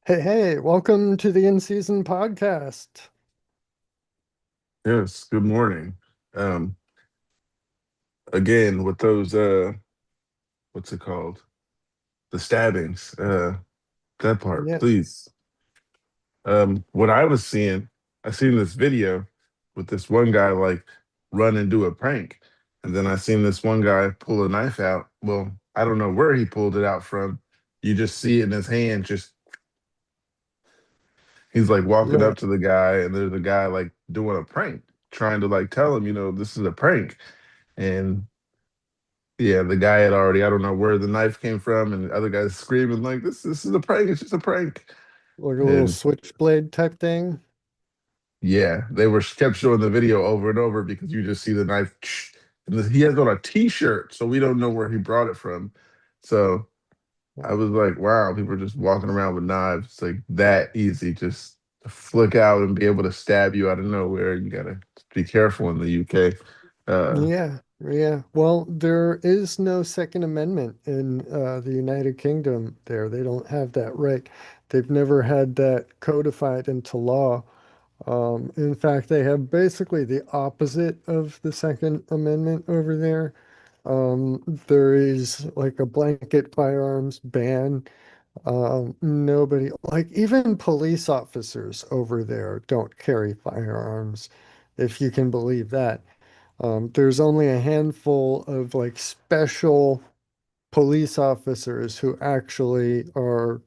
Hey, welcome to the In-Season Podcast. Yes, good morning. Um, Again with those what's it called? The stabbings. That part, Yes. please. What I was seeing, I seen this video with this one guy like run and do a prank. And then I seen this one guy pull a knife out. Well, I don't know where he pulled it out from. You just see it in his hand, just he's like walking up Right. to the guy, and there's a guy like doing a prank, trying to like tell him, this is a prank. And yeah, the guy had already, I don't know where the knife came from, and the other guy's screaming like, "This is a prank! It's just a prank!" Like a little And switchblade type thing. yeah, they were kept showing the video over and over because you just see the knife, and he has on a T-shirt, so we don't know where he brought it from. So I was like, "Wow, people are just walking around with knives. It's like that easy, just to flick out and be able to stab you out of nowhere. You gotta be careful in the UK." Yeah. Well, there is no Second Amendment in the United Kingdom there. They don't have that right. They've never had that codified into law. In fact, they have basically the opposite of the Second Amendment over there. There is like a blanket firearms ban. Nobody, like even police officers over there don't carry firearms, if you can believe that. There's only a handful of like special police officers who actually are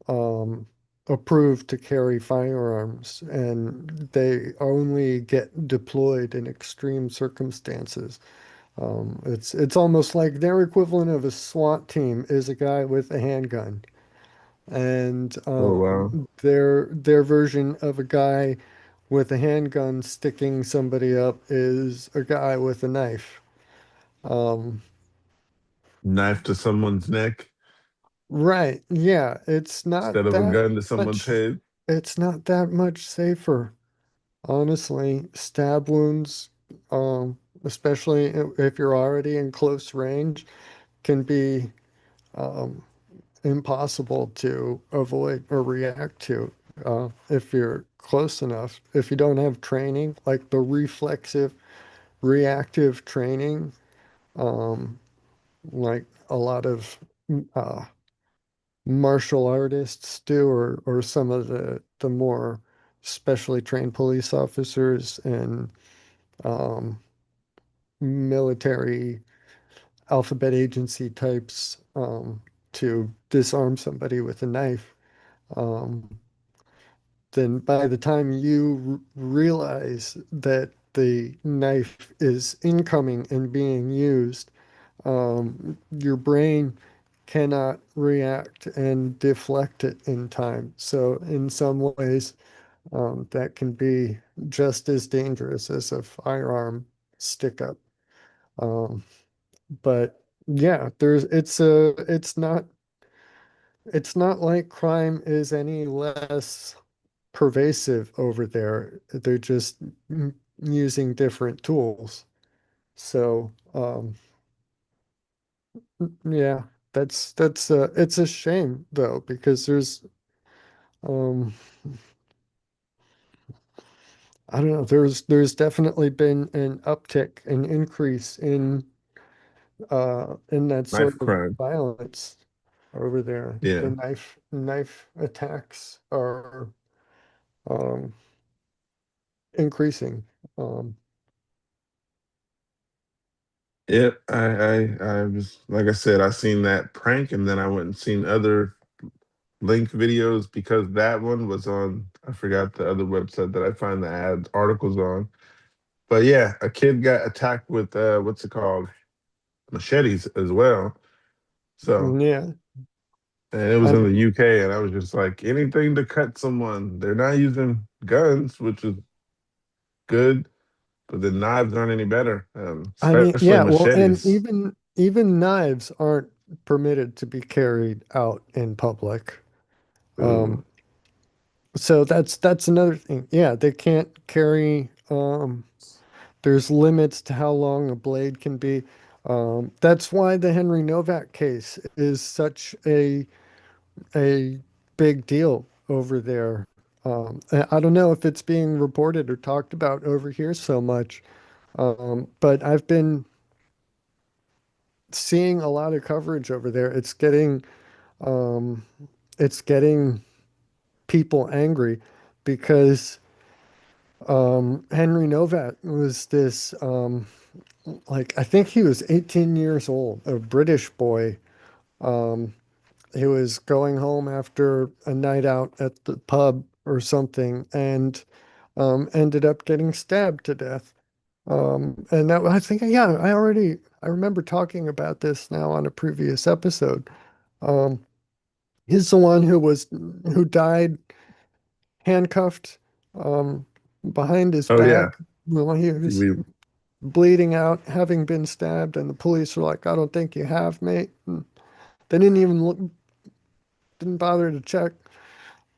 um, approved to carry firearms, and they only get deployed in extreme circumstances. It's almost like their equivalent of a SWAT team is a guy with a handgun. And Oh wow, their version of a guy with a handgun sticking somebody up is a guy with a knife. Um, knife to someone's neck right. Yeah, it's not instead of a that gun to someone's much, head. it's not that much safer. Honestly, stab wounds, especially if you're already in close range, can be um, impossible to avoid or react to if you're close enough. If you don't have training, like the reflexive, reactive training, um, like a lot of uh, martial artists do, or some of the more specially trained police officers and um, military alphabet agency types to disarm somebody with a knife. Um, then by the time you realize that the knife is incoming and being used, your brain cannot react and deflect it in time. So, in some ways, that can be just as dangerous as a firearm stick up. Um, but yeah, it's not like crime is any less pervasive over there. They're just using different tools. So, yeah, that's it's a shame though because um I don't know, there's definitely been an uptick, an increase in that sort Knife of crime. violence over there. The Yeah. knife attacks are um increasing. Um Yeah. I was like I said, I seen that prank and then I went and seen other link videos because that one was on, I forgot the other website that I find the ads articles on. But yeah, a kid got attacked with what's it called? Machetes as well. So yeah. and it was I in mean, the UK, and I was just like, anything to cut someone. They're not using guns, which is good, but the knives aren't any better, especially yeah, well, and machetes. even knives aren't permitted to be carried out in public. Ooh, Um, so that's another thing. Yeah, they can't carry there's limits to how long a blade can be. That's why the Henry Novak case is such a big deal over there. I don't know if it's being reported or talked about over here so much, but I've been seeing a lot of coverage over there. Um, it's getting people angry because Henry Novat was this like I think he was 18 years old, a British boy. Um, he was going home after a night out at the pub or something and ended up getting stabbed to death. And that I think, yeah, I remember talking about this now on a previous episode. Um, he's the one who died handcuffed um, behind his Oh yeah, back when he was we bleeding out, having been stabbed, and the police were like, "I don't think you have, mate." And they didn't even look, didn't bother to check,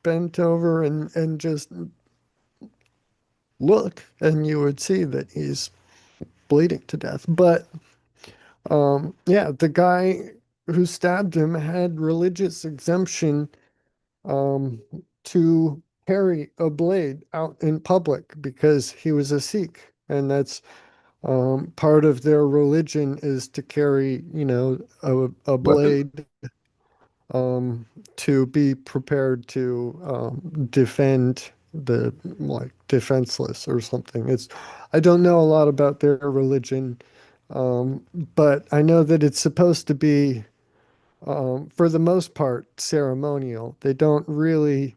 bent over and just look, and you would see that he's bleeding to death. But yeah, the guy who stabbed him had religious exemption um, to carry a blade out in public because he was a Sikh, and that's part of their religion is to carry, you know, a weapon. blade to be prepared to defend the like defenseless or something. I don't know a lot about their religion, um, but I know that it's supposed to be, for the most part, ceremonial. They don't really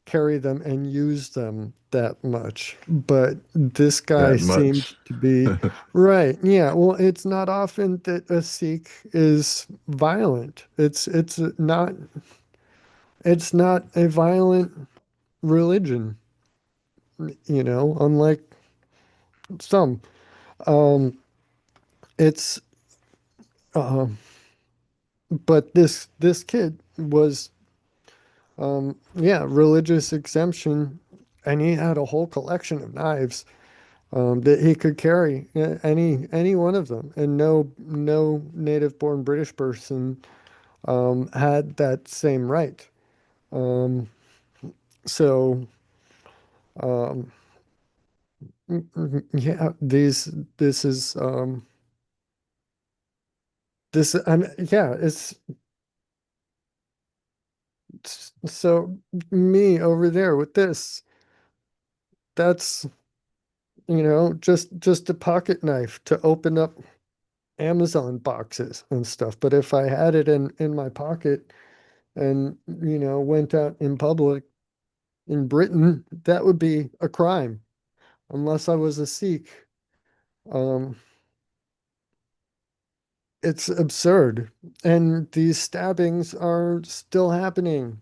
carry them and use them that much. But this guy That seemed much. to be right. Yeah. Well, it's not often that a Sikh is violent. It's not a violent religion, you know, unlike some. Um, it's but this kid was yeah, religious exemption, and he had a whole collection of knives that he could carry any one of them, and no native-born British person had that same right. Um, so yeah, this is this I mean, yeah, so me over there with this. That's just a pocket knife to open up Amazon boxes and stuff. But if I had it in my pocket and went out in public in Britain, that would be a crime unless I was a Sikh. Um, it's absurd, and these stabbings are still happening.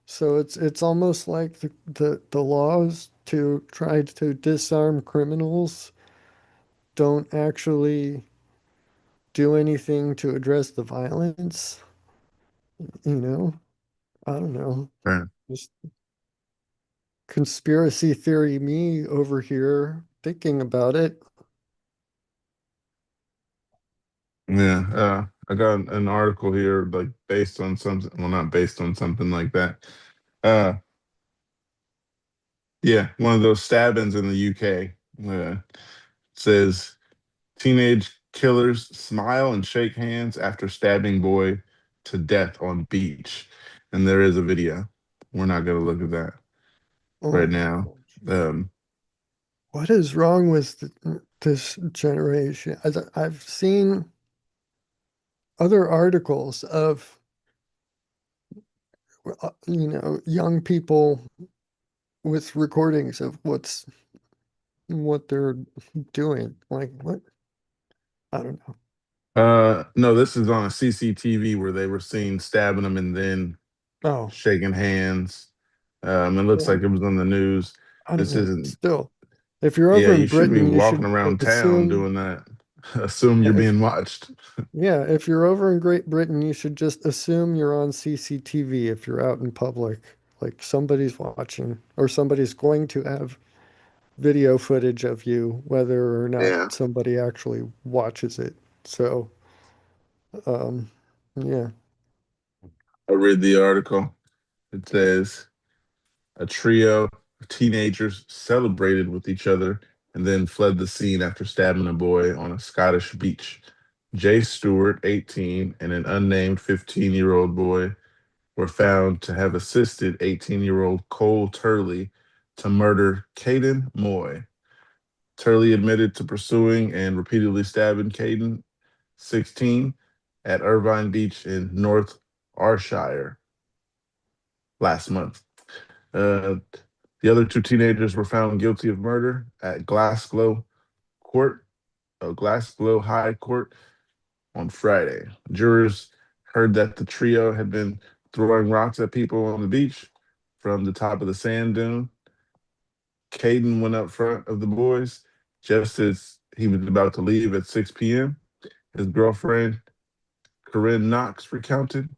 So it's almost like the laws to try to disarm criminals don't actually do anything to address the violence. You know, I don't know. Right. Just conspiracy theory me over here thinking about it. Yeah, I got an article here, like based on something. Well, not based on something like that. Uh, yeah, one of those stabbings in the UK. Says teenage killers smile and shake hands after stabbing boy to death on beach, and there is a video. We're not gonna look at that Oh right my now. gosh. Um, What is wrong with this generation? I've seen other articles of, young people with recordings of what they're doing. Like what? I don't know. no, this is on a CCTV where they were seen stabbing him and then Oh, shaking hands. It looks well, like it was on the news. I don't This know. isn't. Still, if you're Yeah, over in you should be Britain, you walking should around town assume, doing that. Assume yeah, you're being watched. if you're over in Great Britain, you should just assume you're on CCTV if you're out in public. Like somebody's watching or somebody's going to have video footage of you, whether or not Yeah, somebody actually watches it. So, um, yeah. I read the article. It says a trio of teenagers celebrated with each other and then fled the scene after stabbing a boy on a Scottish beach. Jay Stewart, 18, and an unnamed 15-year-old boy were found to have assisted 18-year-old Cole Turley to murder Caden Moy. Turley admitted to pursuing and repeatedly stabbing Caden, 16, at Irvine Beach in North Ayrshire last month. Uh, the other two teenagers were found guilty of murder at Court, Glasgow High Court on Friday. Jurors heard that the trio had been throwing rocks at people on the beach from the top of the sand dune. Caden went up front of the boys just as he was about to leave at 6 p.m. His girlfriend, Corinne Knox, recounted.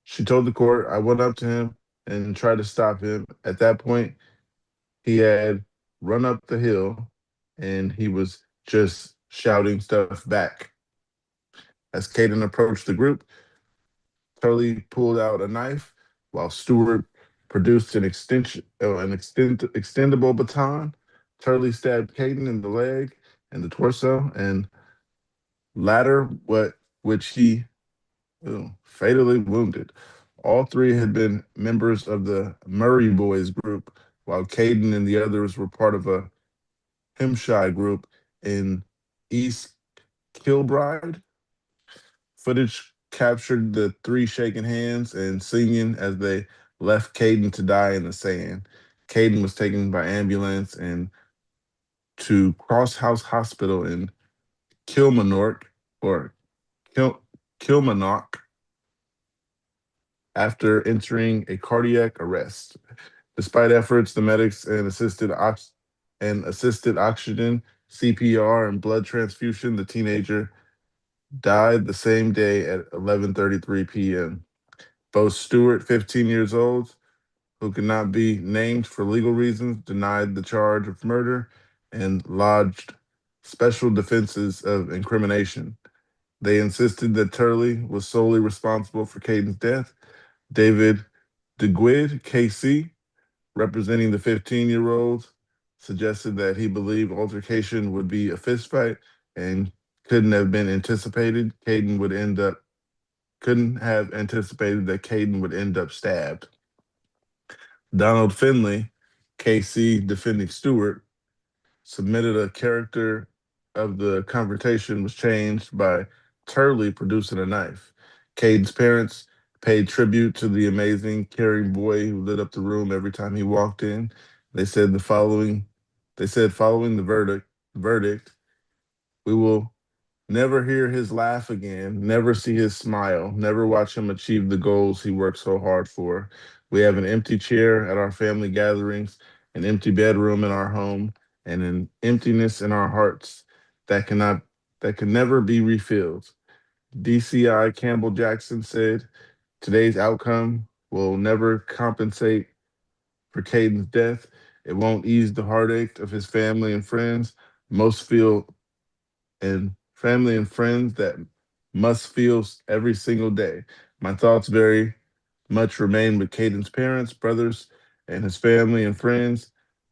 She told the court, I went up to him and tried to stop him. At that point, he had run up the hill and he was just shouting stuff back. As Caden approached the group, Turley pulled out a knife while Stewart produced extendable baton. Turley stabbed Caden in the leg and the torso, and latter which he fatally wounded. All three had been members of the Murray Boys group, while Caden and the others were part of a Hemshire group in East Kilbride. Footage captured the three shaking hands and singing as they left Caden to die in the sand. Caden was taken by ambulance and to Cross House Hospital in Kilmarnock or Kil- Kilmarnock after entering a cardiac arrest. Despite efforts, the medics and assisted oxygen, CPR, and blood transfusion, the teenager died the same day at 11:33 p.m. Both Stewart, 15 years old, who could not be named for legal reasons, denied the charge of murder and lodged special defenses of incrimination. They insisted that Turley was solely responsible for Caden's death. David DeGuid, KC, representing the 15-year-old, suggested that he believed altercation would be a fistfight and couldn't have been anticipated. Caden would end up couldn't have anticipated that Caden would end up stabbed. Donald Finley, KC defending Stewart, submitted a character of the confrontation was changed by Turley producing a knife. Caden's parents paid tribute to the amazing, caring boy who lit up the room every time he walked in. They said the following. They said following the verdict, we will never hear his laugh again, never see his smile, never watch him achieve the goals he worked so hard for. We have an empty chair at our family gatherings, an empty bedroom in our home, and an emptiness in our hearts that cannot that can never be refilled. DCI Campbell Jackson said, today's outcome will never compensate for Caden's death. It won't ease the heartache of his family and friends. Most feel and family and friends that must feel every single day. My thoughts very much remain with Caden's parents, brothers, and his family and friends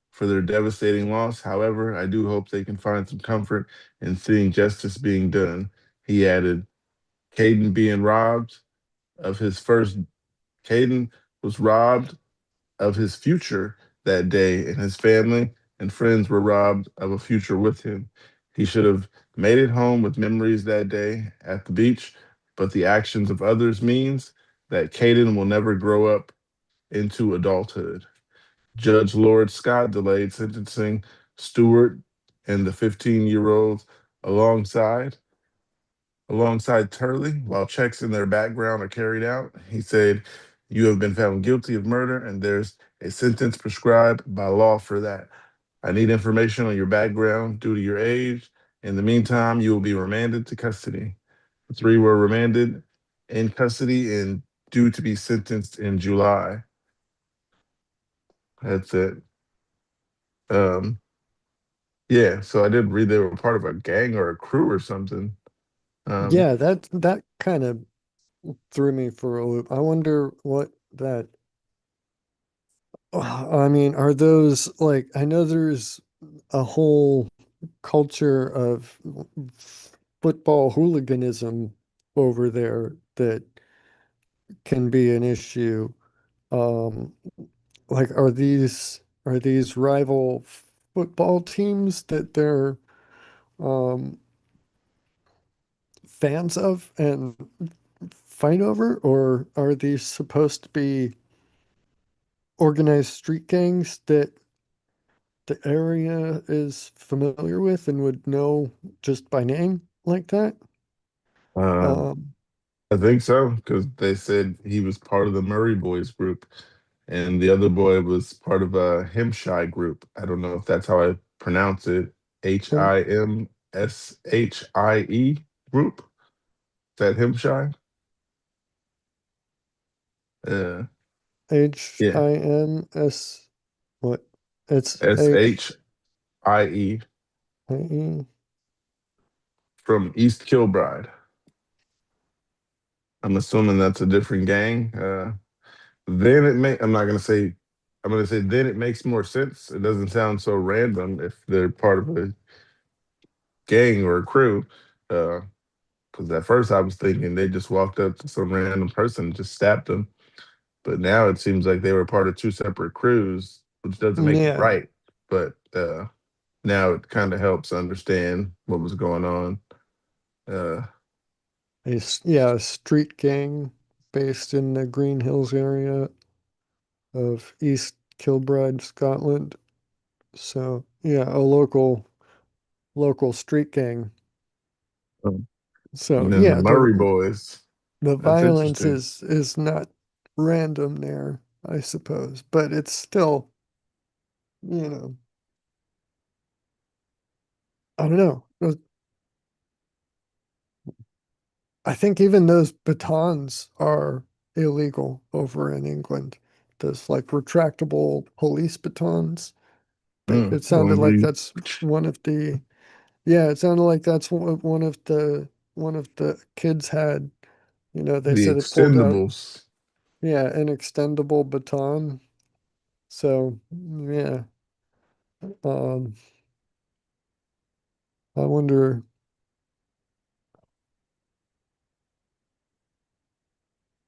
for their devastating loss. However, I do hope they can find some comfort in seeing justice being done. He added, Caden being robbed of his first, Caden was robbed of his future that day, and his family and friends were robbed of a future with him. He should have made it home with memories that day at the beach, but the actions of others means that Caden will never grow up into adulthood. Judge Lord Scott delayed sentencing Stewart and the 15-year-old alongside alongside Turley while checks in their background are carried out. He said, you have been found guilty of murder and there's a sentence prescribed by law for that. I need information on your background due to your age. In the meantime, you will be remanded to custody. The three were remanded in custody and due to be sentenced in July. That's it. Um, yeah, so I did read they were part of a gang or a crew or something. Um, Yeah, that kind of threw me for a loop. I wonder what that, I mean, are those like, I know there's a whole culture of football hooliganism over there that can be an issue. Um, like, are these rival football teams that they're um fans of and fight over, or are these supposed to be organized street gangs that the area is familiar with and would know just by name like that? Um, Um, I think so because they said he was part of the Murray Boys group, and the other boy was part of a Hampshire group. I don't know if that's how I pronounce it. and Himshie group. Is that Hampshire? Uh, yeah, HINS, what? It's Shie HIE. from East Kilbride. I'm assuming that's a different gang. Then it may. I'm not gonna say. I'm gonna say then it makes more sense. It doesn't sound so random if they're part of a gang or a crew. Because at first I was thinking they just walked up to some random person and just stabbed them. But now it seems like they were part of two separate crews, which doesn't make it Yeah, right. But now it kind of helps understand what was going on. Uh, a street gang based in the Green Hills area of East Kilbride, Scotland. So yeah, a local street gang. and So then the yeah, Murray boys. the That's violence interesting. is not random there, I suppose, but it's still, you know, I don't know. I think even those batons are illegal over in England. Those like retractable police batons. Mm, It the sounded ones where like you, that's one of the, yeah, it sounded like that's one of the kids had, they the said it pulled out, extendables. yeah, an extendable baton. So, yeah, um, I wonder,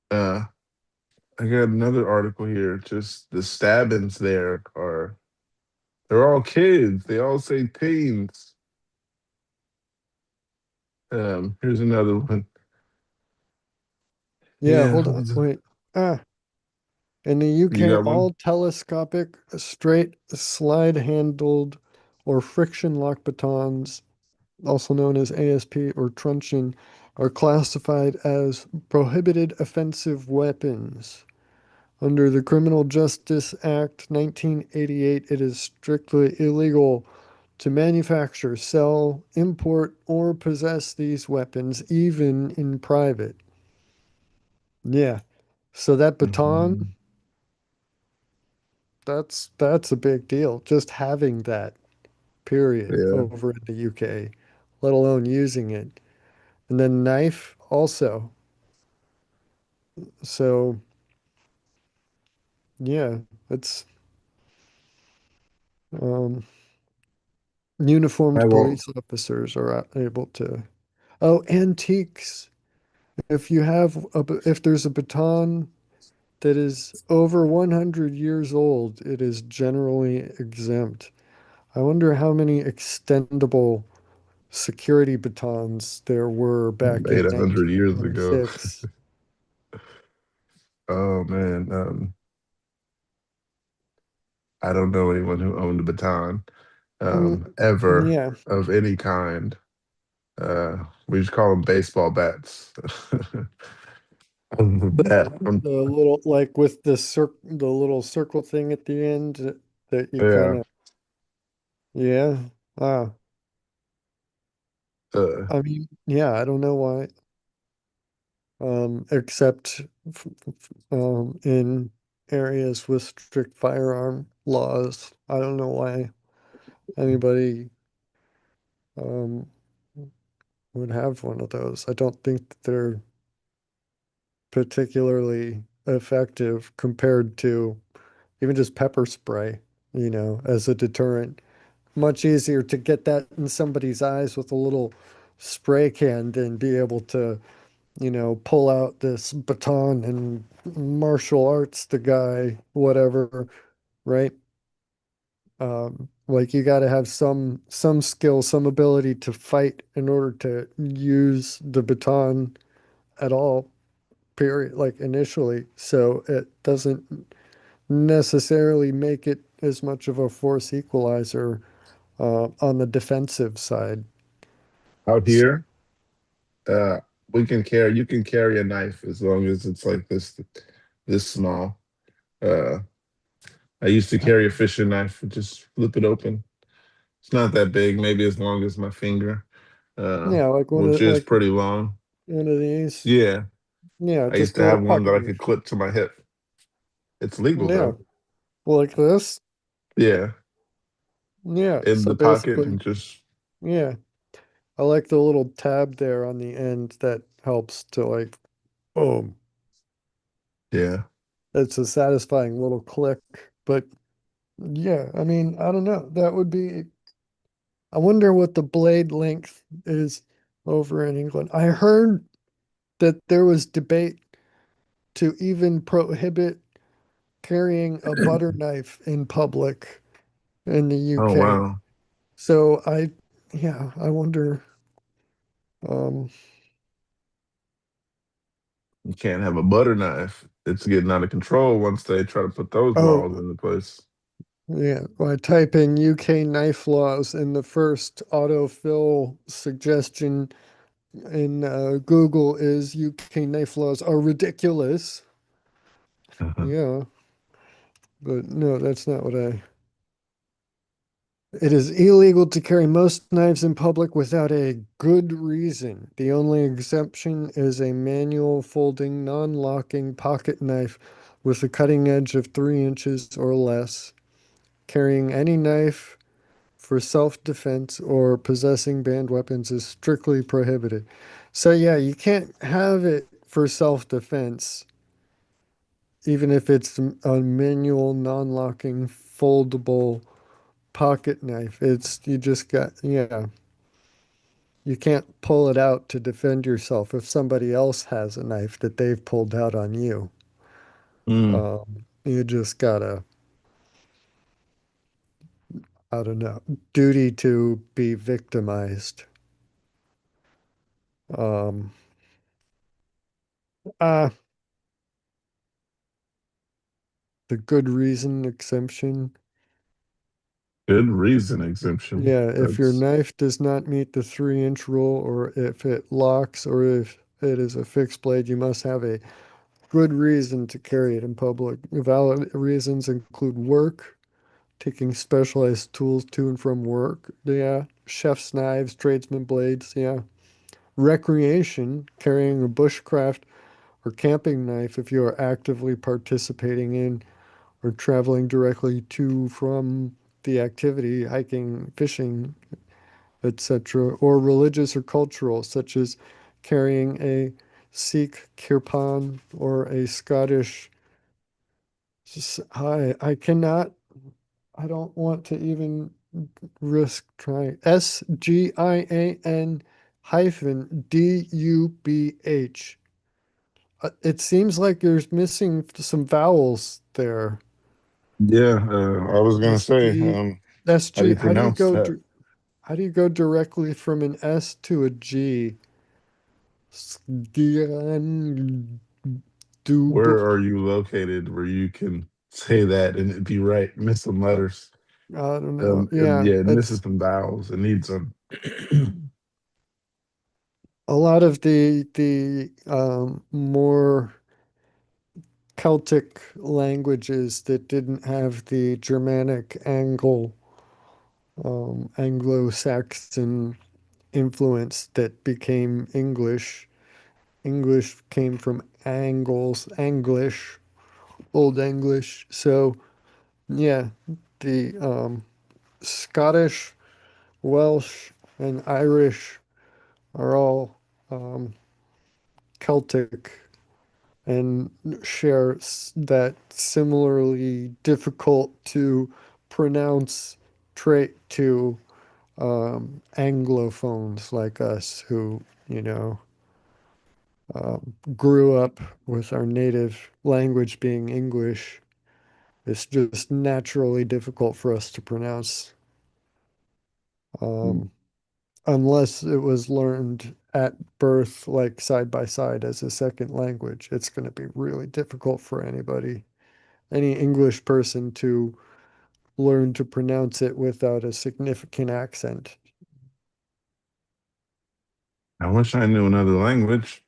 Uh, I got another article here. Just the stabbings there are they're all kids. They all say teens. Here's another one. yeah, Yeah, hold on, wait. Ah, in the you UK, got one? all telescopic, straight, slide-handled, or friction-lock batons, also known as ASP or truncheon, are classified as prohibited offensive weapons. Under the Criminal Justice Act 1988, it is strictly illegal to manufacture, sell, import, or possess these weapons, even in private. Yeah. So that baton, Mhm. that's a big deal. Just having that, period, Yeah. over in the UK, let alone using it. And then knife also. So yeah, it's um, I uniformed won't. police officers are able to. Oh, antiques. If there's a baton that is over 100 years old, it is generally exempt. I wonder how many extendable security batons there were back in Made 100 years ago. 1926. Oh man. I don't know anyone who owned a baton, Mm, ever yeah, of any kind. We just call them baseball bats. Other than that, the little like with the little circle thing at the end that you kind yeah. of, yeah. Ah, Uh, I mean, yeah, I don't know why. Except in areas with strict firearm laws. I don't know why anybody um would have one of those. I don't think that they're particularly effective compared to even just pepper spray, as a deterrent. Much easier to get that in somebody's eyes with a little spray can than be able to, pull out this baton and martial arts the guy, whatever, right? Like you got to have some skill, some ability to fight in order to use the baton at all, period, like initially. So it doesn't necessarily make it as much of a force equalizer on the defensive side. Out So, here, uh, we can carry. You can carry a knife as long as it's like this small. Uh, I used to carry a fishing knife and just flip it open. It's not that big, maybe as long as my finger, yeah, which is pretty long. one of these. Yeah, Yeah, I used just to a little have one that pocket I could knife. clip to my hip. It's legal Yeah, though. like this. Yeah, Yeah, in so the pocket basically, and just yeah, I like the little tab there on the end that helps to like, boom. yeah. It's a satisfying little click. But yeah, I mean, I don't know. That would be, I wonder what the blade length is over in England. I heard that there was debate to even prohibit carrying a butter knife in public in the Oh UK. wow. So yeah, I wonder. Um, You can't have a butter knife. It's getting out of control once they try to put those laws oh, into place. yeah, I type in UK knife laws and the first autofill suggestion in Google is UK knife laws are ridiculous. Yeah, but no, that's not what I. It is illegal to carry most knives in public without a good reason. The only exemption is a manual folding, non-locking pocket knife with a cutting edge of 3 inches or less. Carrying any knife for self-defense or possessing banned weapons is strictly prohibited. So yeah, you can't have it for self-defense, even if it's a manual, non-locking, foldable pocket knife. You just got, yeah, you can't pull it out to defend yourself if somebody else has a knife that they've pulled out on you. Mm, You just gotta, I don't know, duty to be victimized. Um, uh, the good reason exemption. good reason exemption. Yeah, if your That's knife does not meet the 3 inch rule, or if it locks, or if it is a fixed blade, you must have a good reason to carry it in public. Valid reasons include work, taking specialized tools to and from work. Yeah. Chef's knives, tradesman blades. Yeah. Recreation, carrying a bushcraft or camping knife if you are actively participating in or traveling directly to from the activity, hiking, fishing, etc., or religious or cultural, such as carrying a Sikh kirpan or a Scottish. I cannot, I don't want to even risk trying. SGIAN hyphen DUBH. It seems like there's missing some vowels there. yeah. I was gonna say, SG, how do SG. you pronounce that? How do you go directly from an S to a G? Sgian dub. Where are you located where you can say that and it be right? Miss some letters. I don't know. Yeah, Yeah, it misses it's some vowels. It needs some. a lot of the more Celtic languages that didn't have the Germanic Anglo-Saxon influence that became English. English came from Anglish, Old English. So yeah, the Scottish, Welsh, and Irish are all um, Celtic and share that similarly difficult to pronounce trait to Anglophones like us who, grew up with our native language being English. It's just naturally difficult for us to pronounce, um, unless it was learned at birth, like side by side as a second language. It's going to be really difficult for any English person to learn to pronounce it without a significant accent. I wish I knew another language.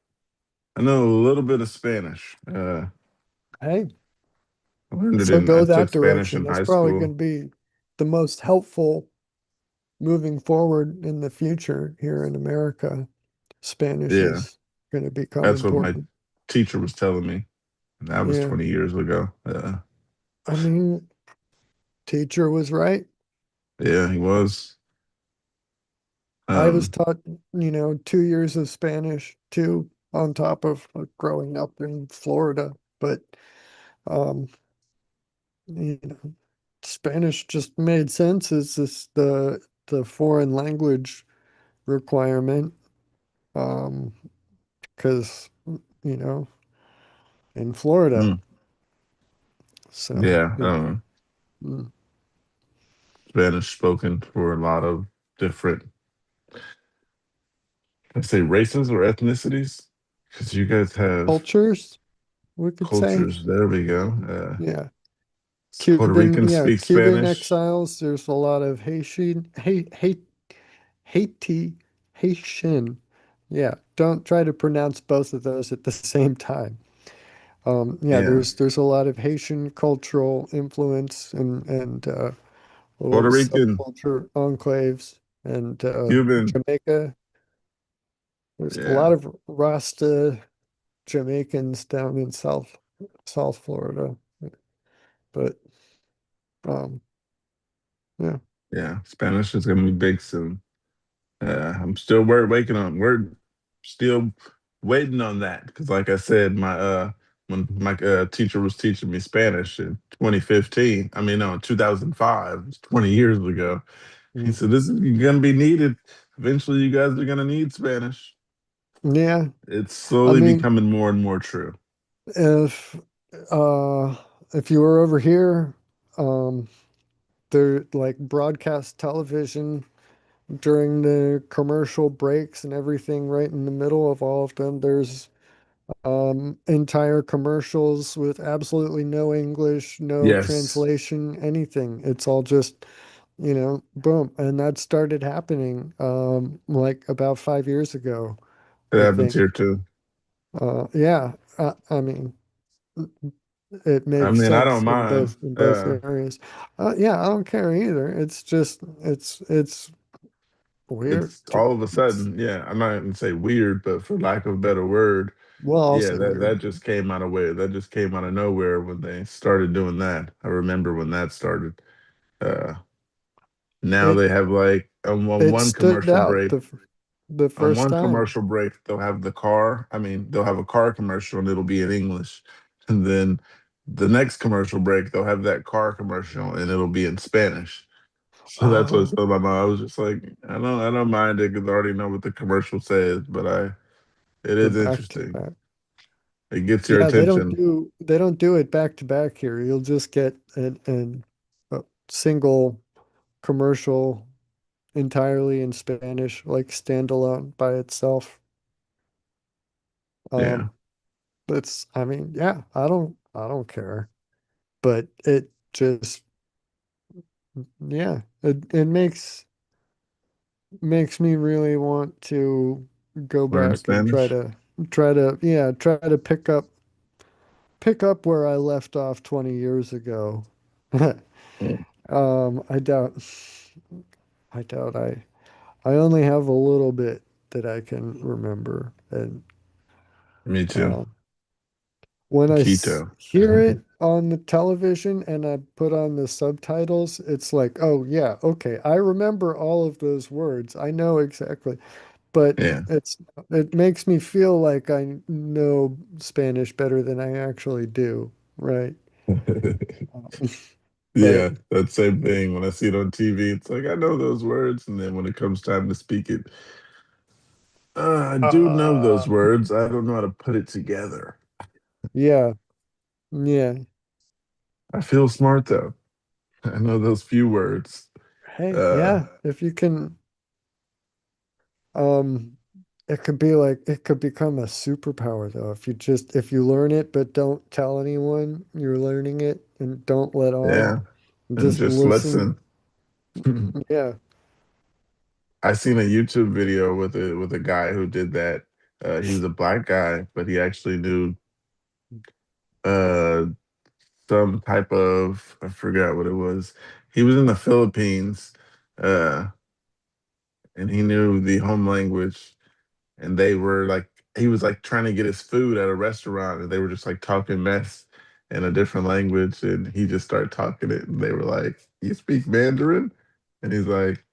I know a little bit of Spanish. Hey, I learned it so in, I go took that Spanish direction. in That's high probably going school. to be the most helpful moving forward in the future here in America. Spanish Yeah, is going to become that's what my important. teacher was telling me. And that was Yeah. 20 years ago. I mean, teacher was right. Yeah, he was. I was Um, taught, 2 years of Spanish too, on top of growing up in Florida. But, um, you know, Spanish just made sense as the foreign language requirement. Um, because, you know, in Florida. mm, So, yeah, mm, Spanish spoken for a lot of different, let's say, races or ethnicities, because you guys have cultures, we could say. cultures. There we go. Yeah. Puerto Ricans Yeah, speak Cuban Spanish. exiles. There's a lot of Haiti, Haitian. Yeah, don't try to pronounce both of those at the same time. Yeah, Yeah, there's a lot of Haitian cultural influence and little Puerto Rican, subculture enclaves and Cuban. Jamaica. There's a lot Yeah, of Rasta Jamaicans down in South Florida, but um, yeah. yeah. Spanish is gonna be big soon. I'm still waiting on. We're still waiting on that because, like I said, my when my teacher was teaching me Spanish in 2015. I mean, no, in 2005, it's 20 years ago. He Mm. said, "This is gonna be needed. Eventually, you guys are gonna need Spanish." Yeah, It's I slowly mean, becoming more and more true. if uh if you were over here, um they're like broadcast television during the commercial breaks and everything right in the middle of all of them. There's entire commercials with absolutely no English, no Yes, translation, anything. It's all just, boom. And that started happening like about 5 years ago, it I happens think. here too. Yeah, I mean, it I makes mean, I don't sense mind. in both areas. Yeah, I don't care either. It's just it's weird It's to all of a it's sudden, yeah. I'm not gonna say weird, but for lack of a better word, well, I'll yeah, say that weird. just came out of way. That just came out of nowhere when they started doing that. I remember when that started. Uh, now they It have like on it one stood commercial out break. the On first one time. commercial break, they'll have the car. I mean, they'll have a car commercial and it'll be in English, and then the next commercial break, they'll have that car commercial and it'll be in Spanish. So that's what I Oh, told my mom. I was just like, I don't mind it because I already know what the commercial says, but it the is back to interesting. back. It gets your Yeah, attention. they don't do it back to back here. You'll just get a single commercial entirely in Spanish, like standalone by itself. Yeah, Um, I mean, yeah, I don't care, but it just, yeah, it makes me really want to go learn back and Spanish. try to pick up where I left off 20 years ago. Mm, I doubt I only have a little bit that I can remember, and me too. um, when Quito. hear it on the television and I put on the subtitles, it's like, oh yeah, okay, I remember all of those words. I know exactly. but Yeah. it's it makes me feel like I know Spanish better than I actually do, right? But Yeah, that same thing. When I see it on TV, it's like I know those words, and then when it comes time to speak it, I do know uh those words. I don't know how to put it together. yeah, yeah. I feel smart though. I know those few words. Hey, Uh, yeah, if you can um it could be like it could become a superpower though if you learn it but don't tell anyone you're learning it and don't let on. yeah, and Just just listen. listen. Yeah. I seen a YouTube video with a guy who did that. He was a black guy, but he actually knew uh some type of, I forgot what it was. He was in the Philippines, uh, and he knew the home language, and they were like he was like trying to get his food at a restaurant, and they were just like talking mess in a different language, and he just started talking it, and they were like, "You speak Mandarin?" And he's like,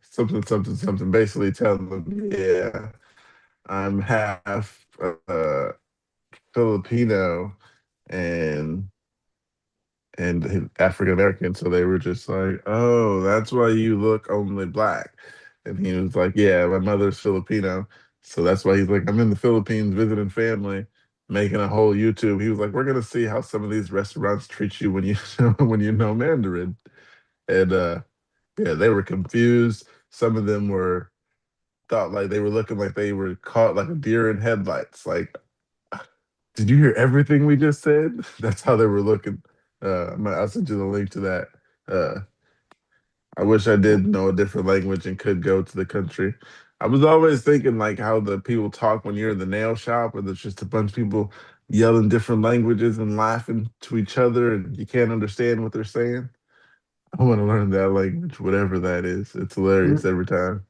something, something, something, basically telling them, "Yeah, I'm half Filipino and African American." So they were just like, "Oh, that's why you look only black." And he was like, "Yeah, my mother's Filipino." So that's why he's like, "I'm in the Philippines visiting family, making a whole YouTube." He was like, "We're gonna see how some of these restaurants treat you when you when you know Mandarin." And yeah, they were confused. Some of them were thought like they were looking like they were caught like a deer in headlights. Like, did you hear everything we just said? That's how they were looking. I'll send you the link to that. Uh, I wish I did know a different language and could go to the country. I was always thinking like how the people talk when you're in the nail shop, where there's just a bunch of people yelling different languages and laughing to each other, and you can't understand what they're saying. I want to learn that language, whatever that is. It's hilarious Mm, every time.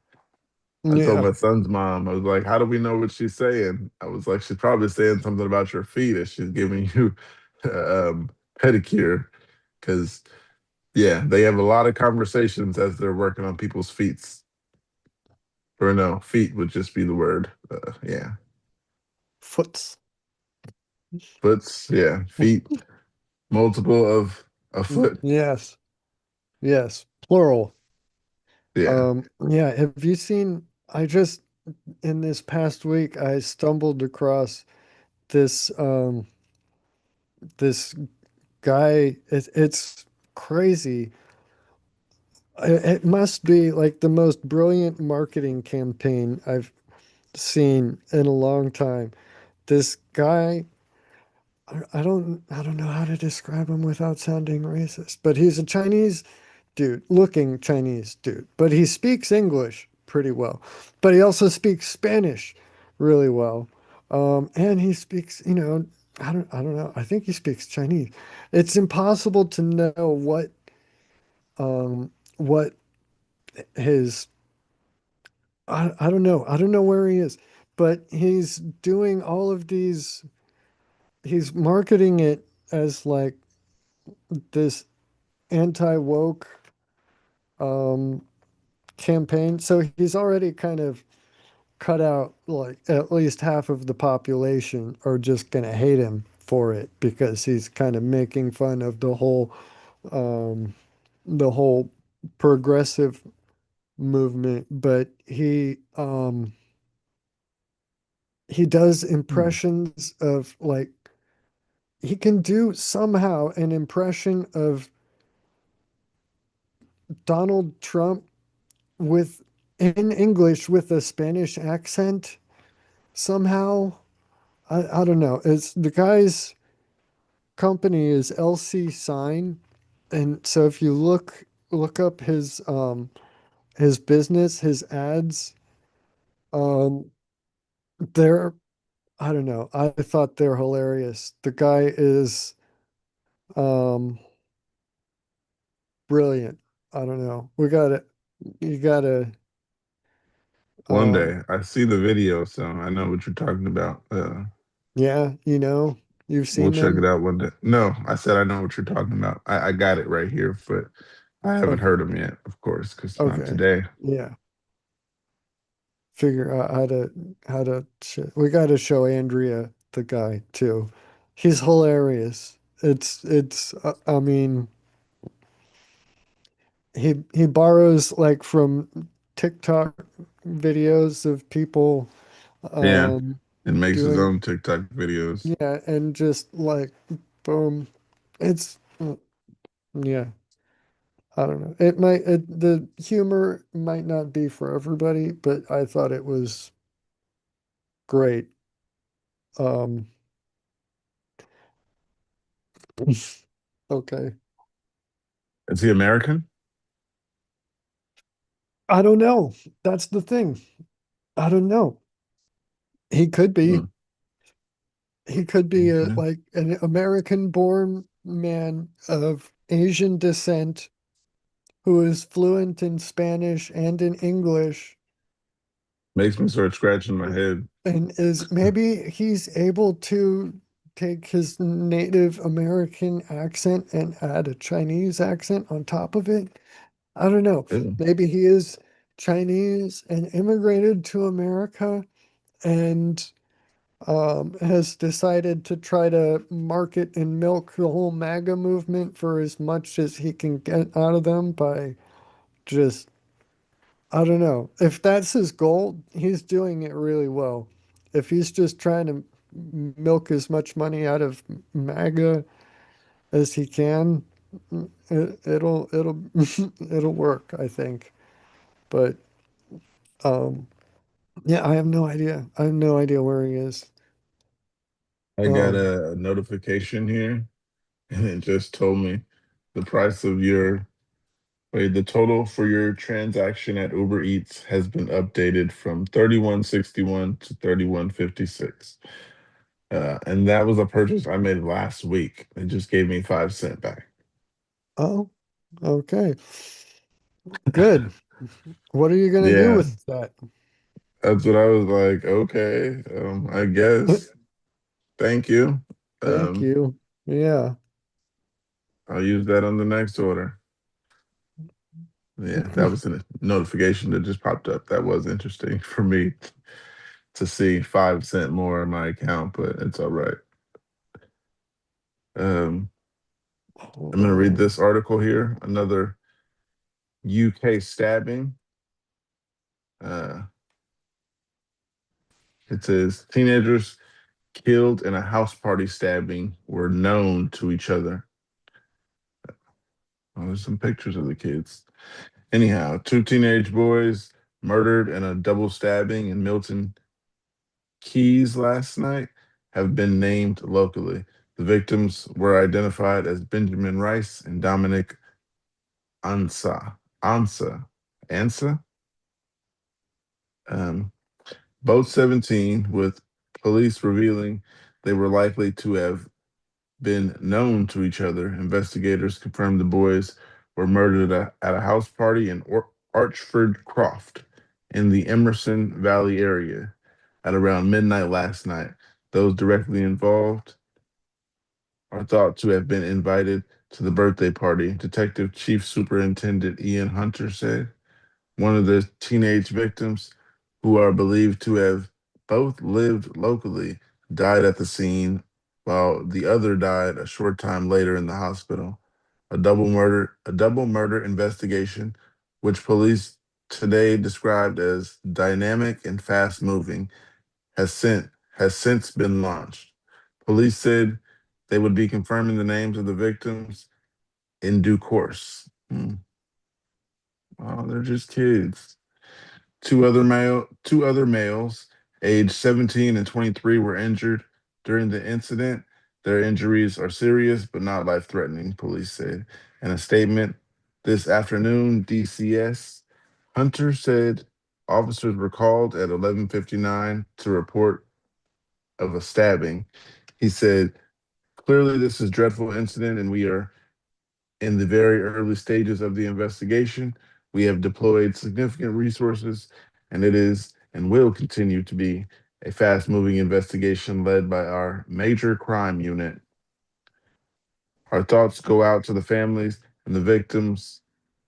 I told yeah. my son's mom, I was like, "How do we know what she's saying?" I was like, "She's probably saying something about your feet as she's giving you pedicure." Because, yeah, they have a lot of conversations as they're working on people's feet. Or no, feet would just be the word. Yeah. Foots. Foots, yeah. Feet, multiple of a foot. Yes. Yes. Plural. Yeah. Yeah, have you seen I just in this past week I stumbled across this this guy. It's crazy. It must be like the most brilliant marketing campaign I've seen in a long time. This guy, I don't know how to describe him without sounding racist, but he's a Chinese dude, looking Chinese dude, but he speaks English pretty well. But he also speaks Spanish really well. And he speaks, I don't know. I think he speaks Chinese. It's impossible to know what his I don't know. I don't know where he is, but he's doing all of these, he's marketing it as like this anti-woke um, campaign. So he's already kind of cut out like at least half of the population are just going to hate him for it because he's kind of making fun of um, the whole progressive movement. But he does Hmm. impressions of like he can do somehow an impression of Donald Trump with in English with a Spanish accent somehow. I don't know. It's the guy's company is LC Sign, and so if you look up his business, his ads, um they're I don't know. I thought they're hilarious. The guy is um brilliant. I don't know. You gotta One um day I see the video, so I know what you're talking about. yeah, you've We'll seen check it them. out one day. No, I said I know what you're talking about. I got it right here, but I haven't Okay. heard them yet, of course, because not Okay. today. Yeah. figure out we got to show Andrea the guy too. He's hilarious. I mean, he borrows like from TikTok videos of people Yeah, um and makes his doing own TikTok videos. yeah, and just like boom. It's yeah, I don't know. The humor might not be for everybody, but I thought it was great. Um okay. Is he American? I don't know. That's the thing. I don't know. He could be. Hmm, He could be okay. like an American-born man of Asian descent who is fluent in Spanish and in English Makes me start scratching my head. and is maybe he's able to take his native American accent and add a Chinese accent on top of it. I don't know. Ew. Maybe he is Chinese and immigrated to America and has decided to try to market and milk the whole MAGA movement for as much as he can get out of them by just, I don't know. If that's his goal, he's doing it really well. If he's just trying to milk as much money out of MAGA as he can, it'll it'll work, I think. But um, yeah, I have no idea. I have no idea where he is. I got Um, a notification here, and it just told me the price of your wait, the total for your transaction at Uber Eats has been updated from 31.61 to 31.56. And that was a purchase I made last week. It just gave me 5 cents back. oh, okay. Good. What are you gonna do Yeah, with that? that's what I was like. Okay, I guess. Thank you. Thank Um, you. Yeah. I'll use that on the next order. Yeah, that was a notification that just popped up. That was interesting for me to see 5 cents more in my account, but it's all right. Um, I'm going to read Oh, this article here. Another UK stabbing. Uh, it says teenagers killed in a house party stabbing were known to each other. Oh, there's some pictures of the kids. Anyhow, two teenage boys murdered in a double stabbing in Milton Keynes last night have been named locally. The victims were identified as Benjamin Rice and Dominic Ansa. Ansa. Ansa? Um, both 17, with police revealing they were likely to have been known to each other. Investigators confirmed the boys were murdered at a house party in Archford Croft in the Emerson Valley area at around midnight last night. Those directly involved are thought to have been invited to the birthday party, Detective Chief Superintendent Ian Hunter said. One of the teenage victims, who are believed to have both lived locally, died at the scene, while the other died a short time later in the hospital. A double murder investigation, which police today described as dynamic and fast moving, has sent has since been launched. Police said they would be confirming the names of the victims in due course. Oh, they're just kids. Two other males, aged 17 and 23, were injured during the incident. Their injuries are serious but not life-threatening, police said. In a statement this afternoon, DCS Hunter said officers were called at 11:59 to report of a stabbing. He said, "Clearly, this is a dreadful incident, and we are in the very early stages of the investigation. We have deployed significant resources, and it is and will continue to be a fast moving investigation led by our major crime unit. Our thoughts go out to the families and the victims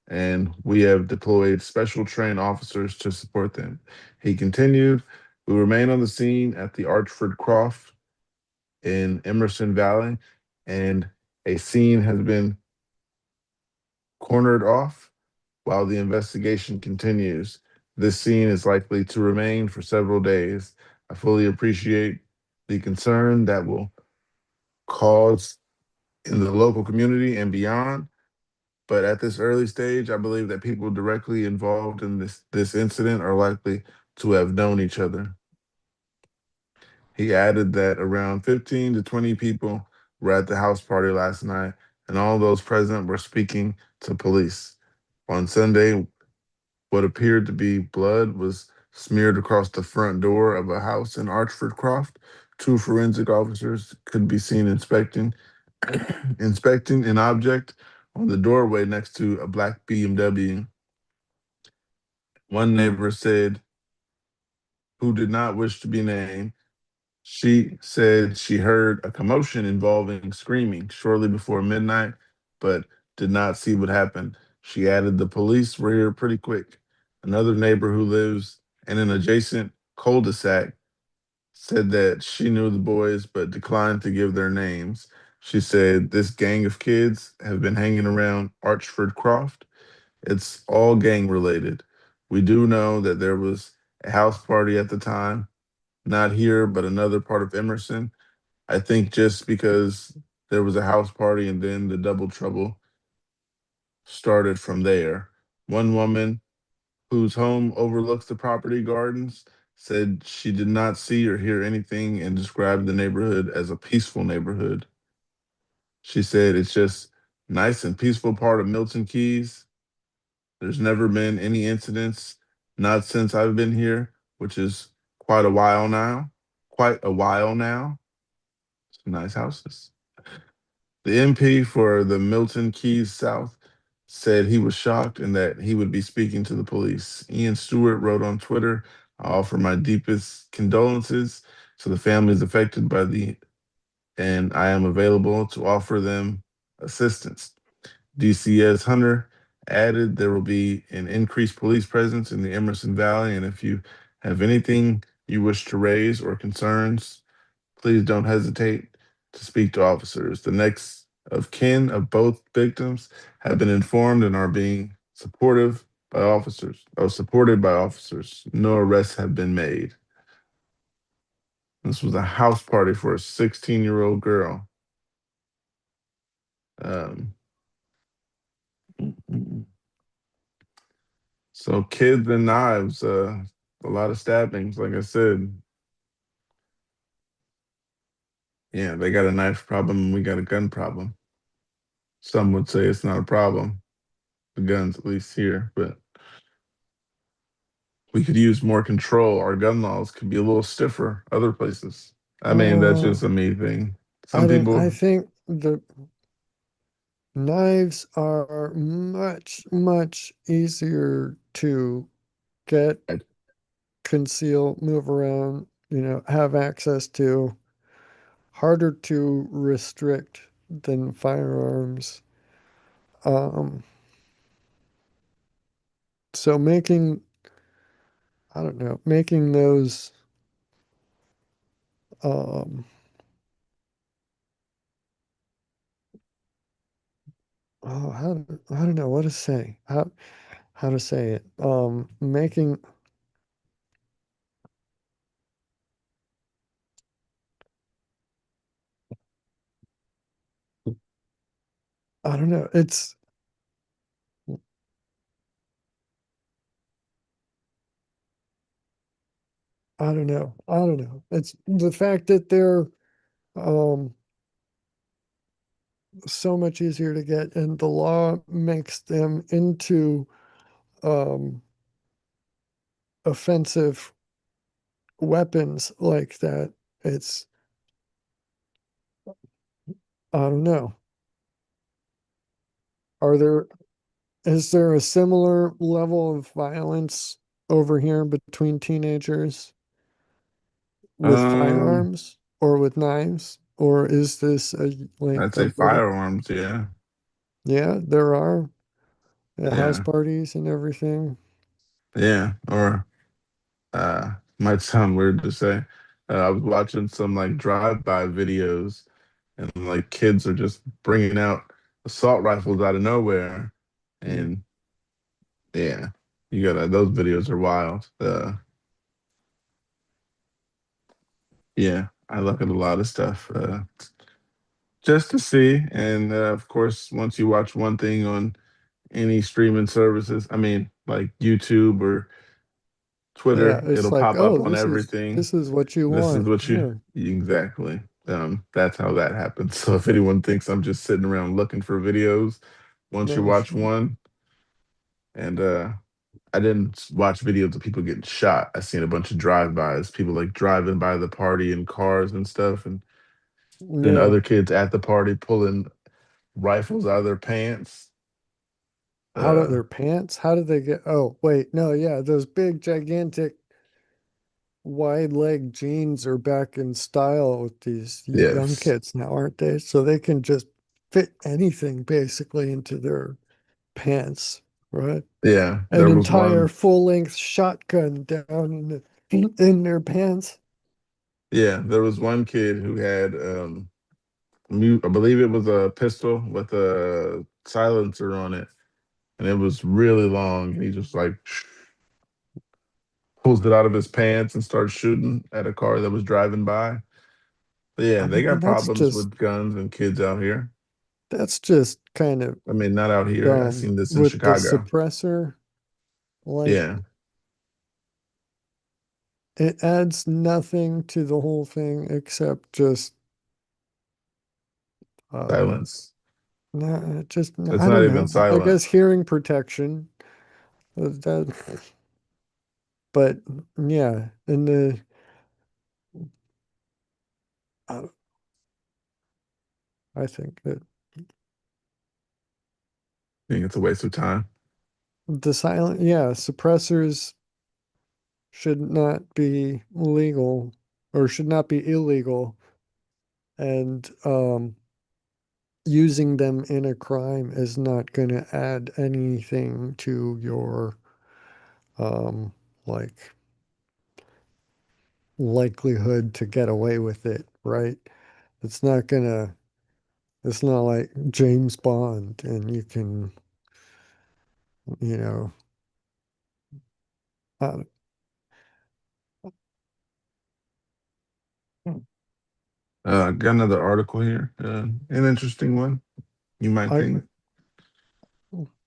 and we have deployed special trained officers to support them. He continued, we remain on the scene at the Archford Croft in Emerson Valley, and a scene has been cornered off while the investigation continues. This scene is likely to remain for several days. I fully appreciate the concern that will cause in the local community and beyond. But at this early stage, I believe that people directly involved in this incident are likely to have known each other. He added that around 15 to 20 people were at the house party last night, and all those present were speaking to police. On Sunday, what appeared to be blood was smeared across the front door of a house in Archford Croft. Two forensic officers could be seen inspecting an object on the doorway next to a black BMW. One neighbor said, who did not wish to be named, she said she heard a commotion involving screaming shortly before midnight, but did not see what happened. She added the police were here pretty quick. Another neighbor who lives in an adjacent cul-de-sac said that she knew the boys but declined to give their names. She said this gang of kids have been hanging around Archford Croft. It's all gang related. We do know that there was a house party at the time, not here, but another part of Emerson. I think just because there was a house party and then the double trouble started from there. One woman whose home overlooks the property gardens said she did not see or hear anything and described the neighborhood as a peaceful neighborhood. She said it's just nice and peaceful part of Milton Keynes. There's never been any incidents, not since I've been here, which is quite a while now. Quite a while now. Some nice houses. The MP for the Milton Keynes South said he was shocked and that he would be speaking to the police. Ian Stewart wrote on Twitter, I offer my deepest condolences to the families affected by and I am available to offer them assistance. DCS Hunter added there will be an increased police presence in the Emerson Valley, and if you have anything you wish to raise or concerns, please don't hesitate to speak to officers. The next of kin of both victims have been informed and are being supported by officers. No arrests have been made. This was a house party for a 16-year-old girl. Um, so kids and knives, a lot of stabbings, like I said. Yeah, they got a knife problem and we got a gun problem. Some would say it's not a problem, the guns at least here, but we could use more control. Our gun laws could be a little stiffer other places. I mean, that's Uh, just a me thing. I Some don't, people, I think the knives are much, much easier to get, I, conceal, move around, have access to, harder to restrict than firearms. Um, so I don't know, making those, um, oh, I don't know what to say, how to say it. Making, I don't know, I don't know. It's the fact that they're, um, so much easier to get, and the law makes them into, um, offensive weapons like that. It's, I don't know. Are there, is there a similar level of violence over here between teenagers with um, firearms or with knives? Or is this a like I'd a say little, firearms, yeah. yeah, there are. at house Yeah, parties and everything. yeah. Or might sound weird to say. I was watching some like drive-by videos, and like kids are just bringing out assault rifles out of nowhere, Mm. and yeah, you gotta. Those videos are wild. Yeah, I look at a lot of stuff just to see, and of course, once you watch one thing on any streaming services, I mean, like YouTube or Yeah, Twitter, it's it'll like, pop oh, up on everything. this is what you This is want. what you Yeah, exactly. That's how that happens. So if anyone thinks I'm just sitting around looking for videos, once you no, watch one, and I didn't watch videos of people getting shot. I seen a bunch of drive-bys, people like driving by the party in cars and stuff, and then yeah. other kids at the party pulling rifles out of their pants. How do Uh, their pants? How did they get? Oh, wait, no, yeah, those big, gigantic, wide leg jeans are back in style with these young yes, kids now, aren't they? So they can just fit anything basically into their pants, right? yeah. An There was entire one. full-length shotgun down in their pants. Yeah, there was one kid who had I believe it was a pistol with a silencer on it, and it was really long. And he just like pulls it out of his pants and starts shooting at a car that was driving by. But yeah, I they mean, got problems with guns and kids out here. that's just kind of I mean, not out here. I dumb seen this in with the Chicago. suppressor. Like Yeah, it adds nothing to the whole thing except just uh silence. no, just It's I not don't even know. I silent. guess hearing protection. That, but yeah, and uh, I think that I think it's a waste of time. the silent, yeah, suppressors should not be legal or should not be illegal, and using them in a crime is not going to add anything to your um like likelihood to get away with it, right? It's not gonna, it's not like James Bond and you can, you know, uh, Got another article here. An interesting one, you might I, think.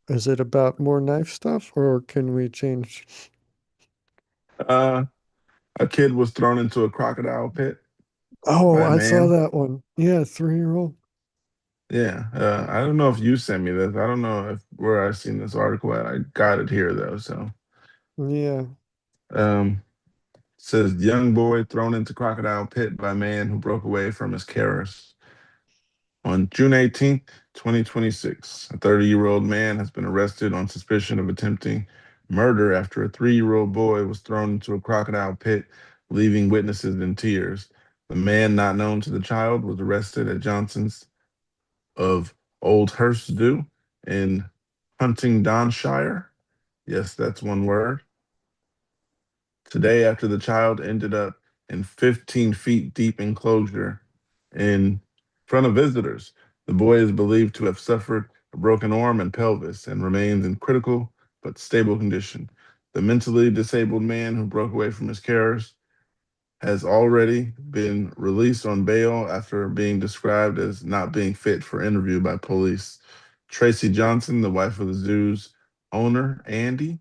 is it about more knife stuff or can we change? Uh, a kid was thrown into a crocodile pit Oh, by a I saw man. that one. Yeah, 3-year-old. Yeah, I don't know if you sent me this. I don't know if where I seen this article at. I got it here though. So, Yeah. um, says young boy thrown into crocodile pit by man who broke away from his carers. On June 18th, 2026, a 30-year-old man has been arrested on suspicion of attempting murder after a 3-year-old boy was thrown into a crocodile pit, leaving witnesses in tears. The man, not known to the child, was arrested at Johnson's of Old Hurstdew in Huntingdonshire. Yes, that's one word. Today, after the child ended up in 15 feet deep enclosure in front of visitors. The boy is believed to have suffered a broken arm and pelvis and remains in critical but stable condition. The mentally disabled man who broke away from his carers has already been released on bail after being described as not being fit for interview by police. Tracy Johnson, the wife of the zoo's owner, Andy,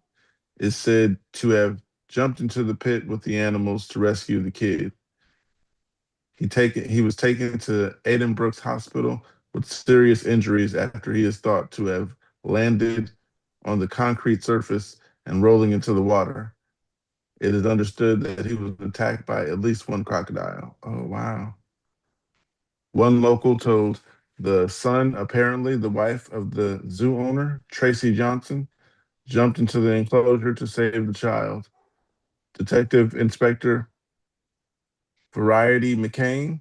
is said to have jumped into the pit with the animals to rescue the kid. He was taken to Brooks Hospital with serious injuries after he is thought to have landed on the concrete surface and rolling into the water. It is understood that he was attacked by at least one crocodile. Oh, wow. One local told the Sun, apparently the wife of the zoo owner, Tracy Johnson, jumped into the enclosure to save the child. Detective Inspector Variety McCain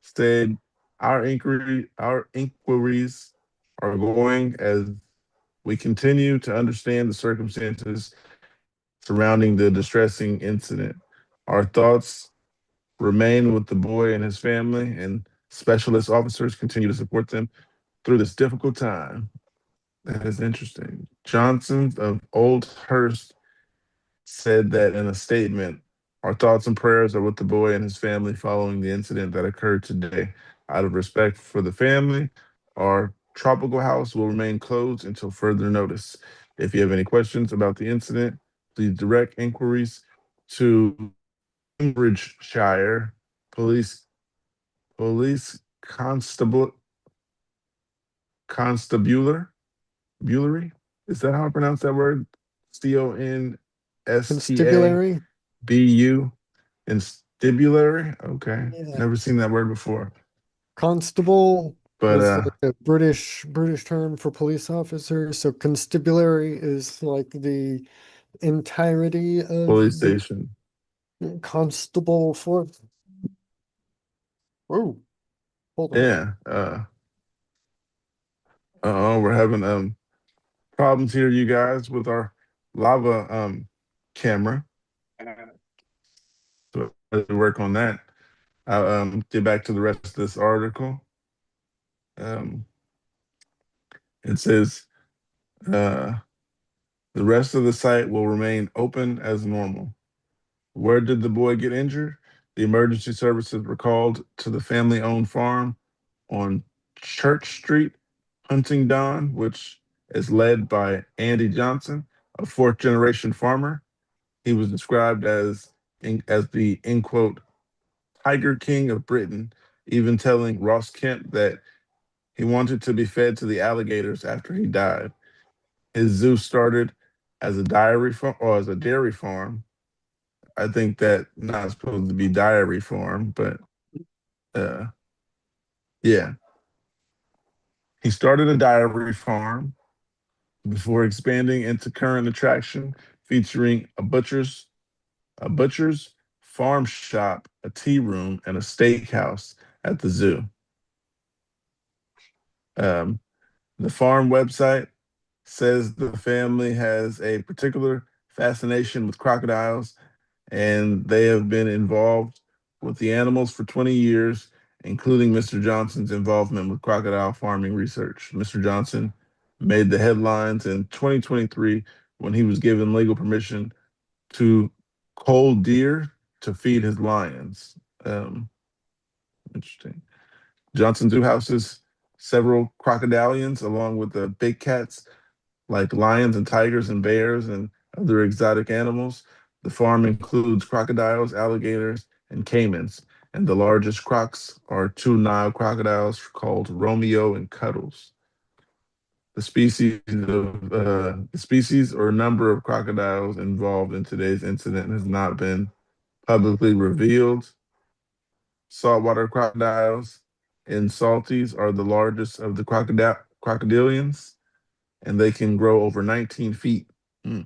said, our inquiries are going as We continue to understand the circumstances surrounding the distressing incident. Our thoughts remain with the boy and his family, and specialist officers continue to support them through this difficult time. That is interesting. Johnson of Oldhurst said that in a statement, our thoughts and prayers are with the boy and his family following the incident that occurred today. Out of respect for the family, our tropical house will remain closed until further notice. If you have any questions about the incident, please direct inquiries to Cambridgeshire Police Police Constabulary. Bulery? Is that how I pronounce that word? Constabulary? Constabu and stibulary. Okay, Yeah. never seen that word before. Constable But is like a British term for police officer. So constabulary is like the entirety of police the station. constable force. Oh, hold on. Yeah. We're having problems here, you guys, with our lava camera. So let's work on that. I'll get back to the rest of this article. Um, it says uh, the rest of the site will remain open as normal. Where did the boy get injured? The emergency services were called to the family owned farm on Church Street, Huntingdon, which is led by Andy Johnson, a fourth generation farmer. He was described as the in quote Tiger King of Britain, even telling Ross Kemp that he wanted to be fed to the alligators after he died. His zoo started as a dairy farm or as a dairy farm. I think that not supposed to be diary farm, but uh, yeah, he started a dairy farm before expanding into current attraction, featuring a butcher's farm shop, a tea room, and a steakhouse at the zoo. Um, the farm website says the family has a particular fascination with crocodiles, and they have been involved with the animals for 20 years, including Mr. Johnson's involvement with crocodile farming research. Mr. Johnson made the headlines in 2023 when he was given legal permission to cull deer to feed his lions. Um, Interesting. Johnson Zoo houses several crocodilians along with the big cats like lions and tigers and bears and other exotic animals. The farm includes crocodiles, alligators, and caimans, and the largest crocs are two Nile crocodiles called Romeo and Cuddles. The species or number of crocodiles involved in today's incident has not been publicly revealed. Saltwater crocodiles in salties are the largest of the crocodilians, and they can grow over 19 feet. Mm.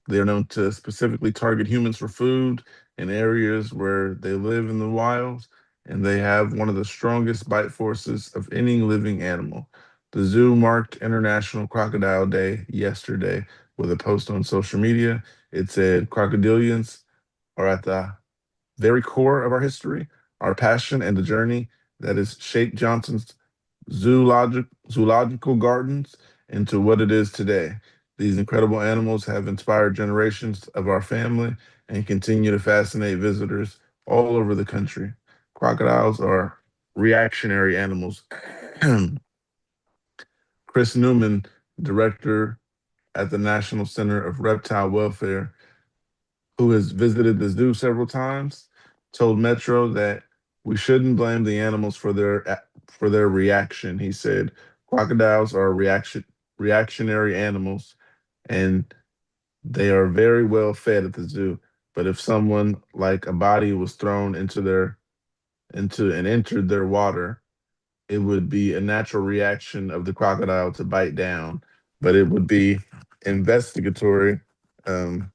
They are known to specifically target humans for food in areas where they live in the wild, and they have one of the strongest bite forces of any living animal. The zoo marked International Crocodile Day yesterday with a post on social media. It said, crocodilians are at the very core of our history, our passion, and the journey that has shaped Johnson's zoological gardens into what it is today. These incredible animals have inspired generations of our family and continue to fascinate visitors all over the country. Crocodiles are reactionary animals. Chris Newman, director at the National Center of Reptile Welfare, who has visited the zoo several times, told Metro that we shouldn't blame the animals for their reaction. He said crocodiles are reactionary animals, and they are very well fed at the zoo. But if someone like a body was thrown into and entered their water, it would be a natural reaction of the crocodile to bite down, but it would be investigatory. Um,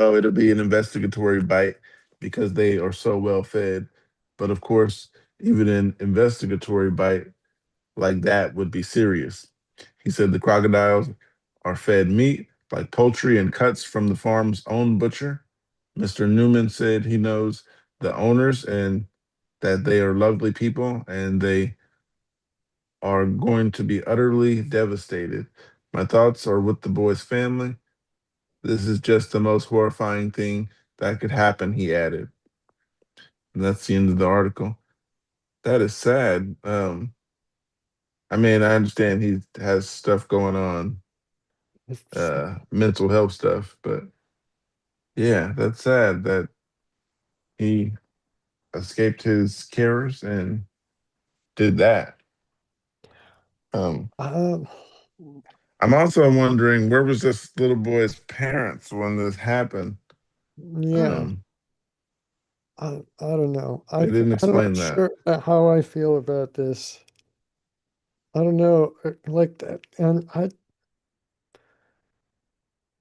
Oh, it'll be an investigatory bite because they are so well fed. But of course, even an investigatory bite like that would be serious. He said the crocodiles are fed meat like poultry and cuts from the farm's own butcher. Mr. Newman said he knows the owners and that they are lovely people and they are going to be utterly devastated. My thoughts are with the boy's family. This is just the most horrifying thing that could happen, he added. And that's the end of the article. That is sad. I mean, I understand he has stuff going on, It's, mental health stuff, but yeah, that's sad that he escaped his carers and did that. Um, uh, I'm also wondering where was this little boy's parents when this happened? yeah, Um, I don't know. they didn't I'm not explain that. sure how I feel about this. I don't know, like that, and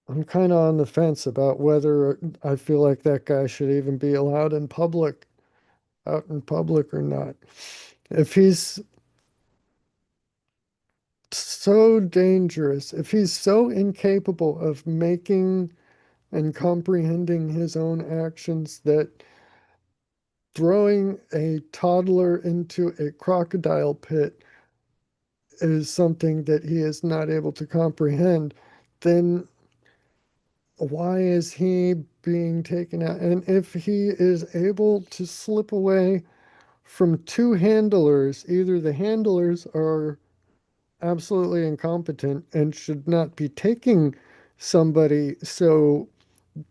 I'm kind of on the fence about whether I feel like that guy should even be allowed in public, out in public or not. If he's so dangerous, if he's so incapable of making and comprehending his own actions that throwing a toddler into a crocodile pit is something that he is not able to comprehend, then why is he being taken out? And if he is able to slip away from two handlers, either the handlers are absolutely incompetent and should not be taking somebody so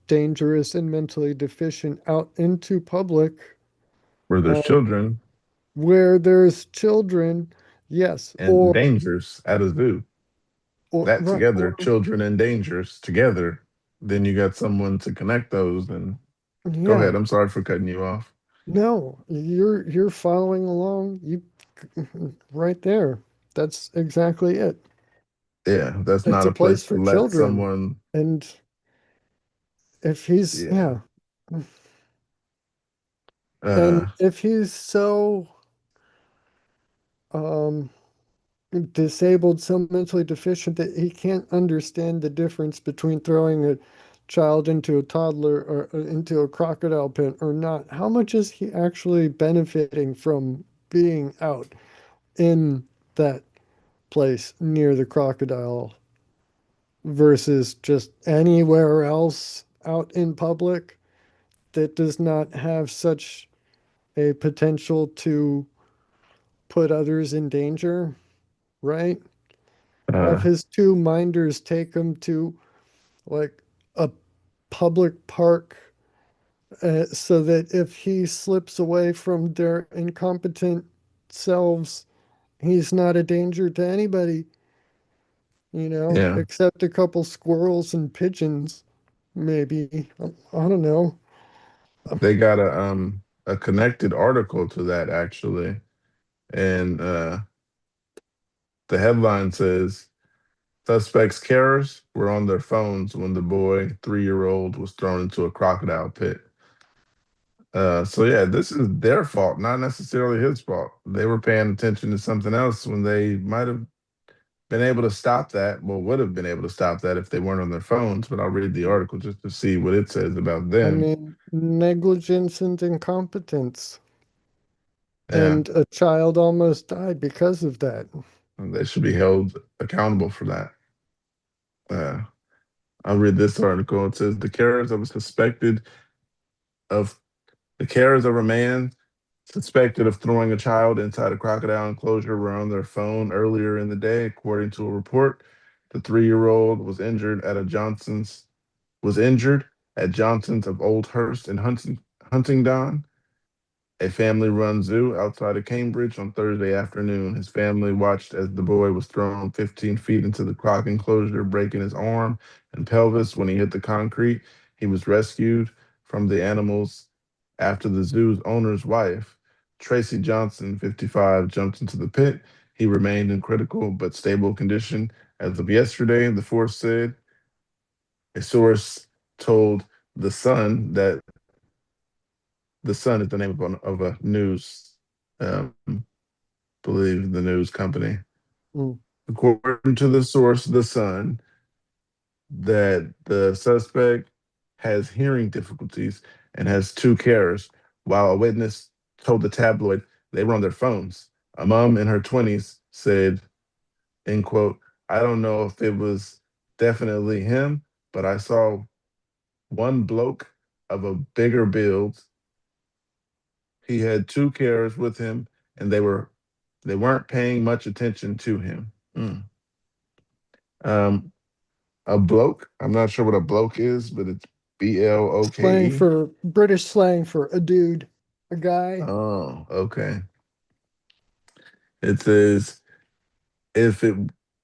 dangerous and mentally deficient out into public Where there's uh, children where there's children, yes, and dangers at a zoo. That right, together, children and dangers together, then you got someone to connect those. And go yeah, ahead. I'm sorry for cutting you off. no, you're following along. You right there. That's exactly it. Yeah, that's It's not a a place place to for let children. someone. And if he's, Yeah. yeah, and Uh, if he's so um, disabled, so mentally deficient that he can't understand the difference between throwing a child into a toddler or into a crocodile pit or not, how much is he actually benefiting from being out in that place near the crocodile versus just anywhere else out in public that does not have such a potential to put others in danger, right? Have uh, his two minders take him to like a public park so that if he slips away from their incompetent selves, he's not a danger to anybody, yeah, except a couple squirrels and pigeons, maybe. I don't know. they got a connected article to that actually, and the headline says suspects' carers were on their phones when the boy, 3-year-old, was thrown into a crocodile pit. So yeah, this is their fault, not necessarily his fault. They were paying attention to something else when they might have been able to stop that. Well, would have been able to stop that if they weren't on their phones. But I'll read the article just to see what it says about I them. mean, negligence and incompetence. Yeah, And a child almost died because of that. and they should be held accountable for that. Uh, I'll read this article. It says of the carers of a man suspected of throwing a child inside a crocodile enclosure were on their phone earlier in the day, according to a report. The 3-year-old was injured at Johnson's of Old Hurst in Huntingdon, a family-run zoo outside of Cambridge on Thursday afternoon. His family watched as the boy was thrown 15 feet into the croc enclosure, breaking his arm and pelvis when he hit the concrete. He was rescued from the animals after the zoo's owner's wife, Tracy Johnson, 55, jumped into the pit. He remained in critical but stable condition as of yesterday, the force said. A source told The Sun that The Sun is the name of a news, um, believe the news company. Mm. According to the source, The Sun, that the suspect has hearing difficulties and has two carers, while a witness told the tabloid they were on their phones. A mom in her 20s said, end quote, I don't know if it was definitely him, but I saw one bloke of a bigger build. He had two carers with him, and they weren't paying much attention to him. Mm. Um, a bloke. I'm not sure what a bloke is, but it's Slang BLOKE. for British slang for a dude, a guy. Oh, okay. It says if it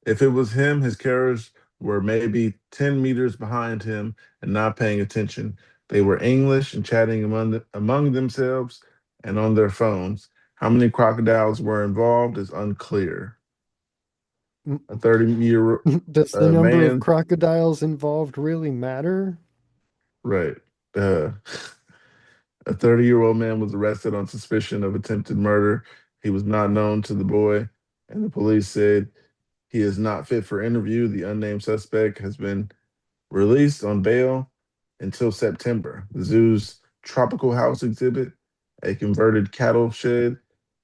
if it was him, his carriers were maybe 10 meters behind him and not paying attention. They were English and chatting among themselves and on their phones. How many crocodiles were involved is unclear. A 30-year Does the number of man, crocodiles involved really matter? right? Uh, a 30-year-old man was arrested on suspicion of attempted murder. He was not known to the boy, and the police said he is not fit for interview. The unnamed suspect has been released on bail until September. The zoo's tropical house exhibit, a converted cattle shed,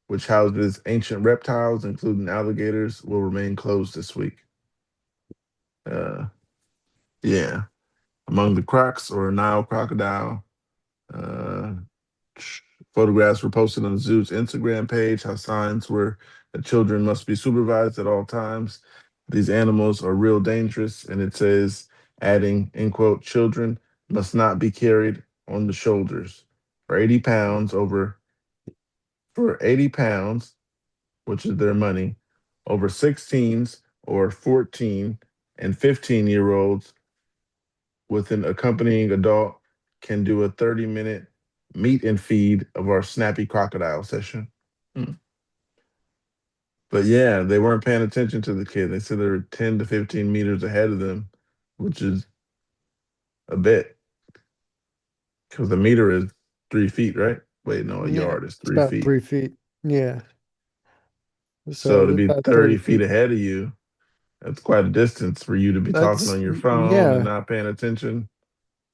which houses ancient reptiles, including alligators, will remain closed this week. Uh, yeah. Among the crocs or Nile crocodile, uh, photographs were posted on the zoo's Instagram page, how signs were that children must be supervised at all times. These animals are real dangerous, and it says, adding, end quote, children must not be carried on the shoulders. For 80 pounds over for 80 pounds, which is their money, over 16s or 14 and 15-year-olds with an accompanying adult can do a 30-minute meet and feed of our snappy crocodile session. Hmm. But yeah, they weren't paying attention to the kid. They said they were 10 to 15 meters ahead of them, which is a bit because the meter is 3 feet, right? Wait, no, a Yeah, yard is it's three about feet. 3 feet. Yeah, So so to be about 30 30 feet feet. ahead of you, that's quite a distance for you to be talking That's, on your phone and yeah. not paying attention.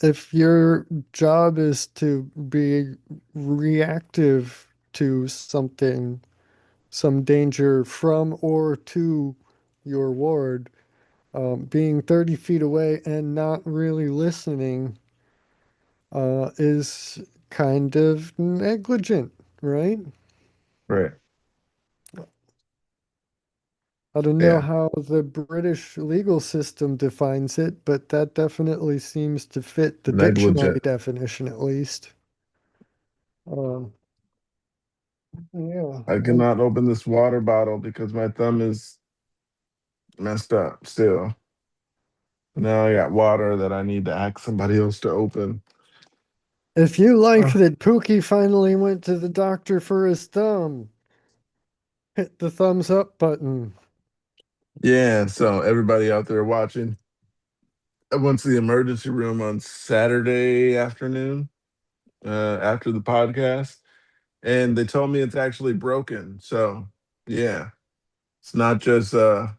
If your job is to be reactive to something, some danger from or to your ward, being 30 feet away and not really listening is kind of negligent, right? Right. I don't know Yeah. how the British legal system defines it, but that definitely seems to fit the dictionary Negligent. definition at least. Um, yeah. I cannot open this water bottle because my thumb is messed up still. Now I got water that I need to ask somebody else to open. If you like Uh, that Pookie finally went to the doctor for his thumb, hit the thumbs up button. yeah, so everybody out there watching, I went to the emergency room on Saturday afternoon after the podcast, and they told me it's actually broken. So, yeah, it's not just a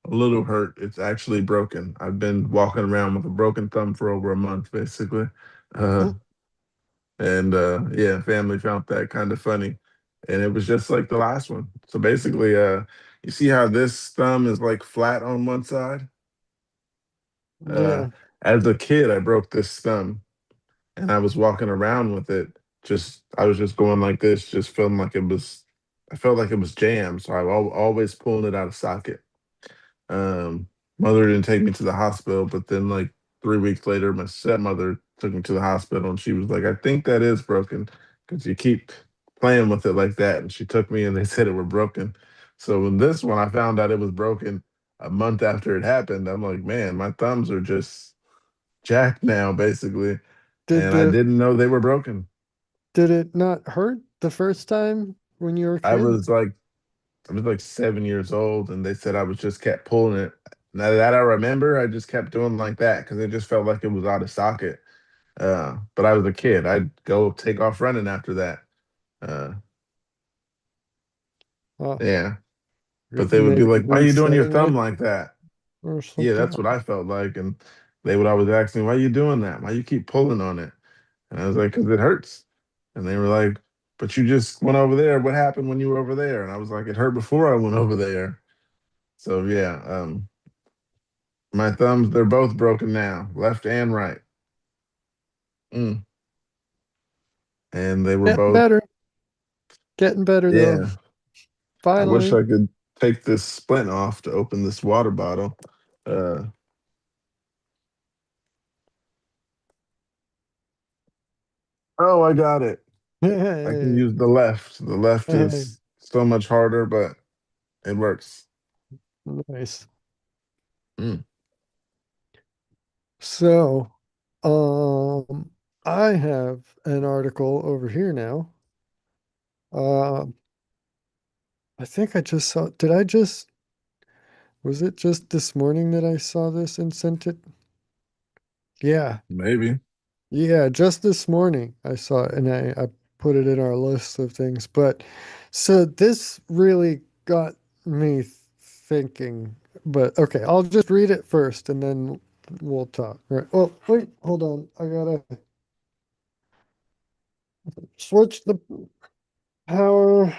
little hurt, it's actually broken. I've been walking around with a broken thumb for over a month, basically. Uh, and yeah, family found that kind of funny. And it was just like the last one. So basically, you see how this thumb is like flat on one side? Uh, Yeah. as a kid, I broke this thumb and I was walking around with it. I was just going like this, just feeling like I felt like it was jammed. So I always pulling it out of socket. Um, Mother didn't take me to the hospital, but then like 3 weeks later, my stepmother took me to the hospital, and she was like, "I think that is broken because you keep playing with it like that." And she took me, and they said it were broken. So in this one, I found out it was broken a month after it happened. I'm like, man, my thumbs are just jacked now, basically, Did and I the didn't know they were broken. did it not hurt the first time when you were a I kid? was like I was like 7 years old, and they said I was just kept pulling it. Now that I remember, I just kept doing like that because it just felt like it was out of socket. But I was a kid. I'd go take off running after that. Uh, Oh, yeah. But they would be maybe like, "Why are you doing your resetting thumb it like that?" or Yeah, something. that's what I felt like. And they would always ask me, "Why are you doing that? Why you keep pulling on it?" And I was like, "Because it hurts." And they were like, "But you just went over there. What happened when you were over there?" And I was like, "It hurt before I went over there." So yeah, my thumbs, they're both broken now, left and right. Mm. And they were Getting both, better. Getting better though. yeah. I wish Finally. I could take this splint off to open this water bottle. Uh, oh, I got it. I can Hey, use the left. The left hey, is so much harder, but it works. nice. Mm, So, um, I have an article over here now. Uh, I think I just saw, was it just this morning that I saw this and sent it? Yeah, maybe. yeah, just this morning I saw it and I put it in our list of things. But so this really got me thinking. But okay, I'll just read it first and then we'll talk. Right. Oh, wait, hold on. I gotta switch the power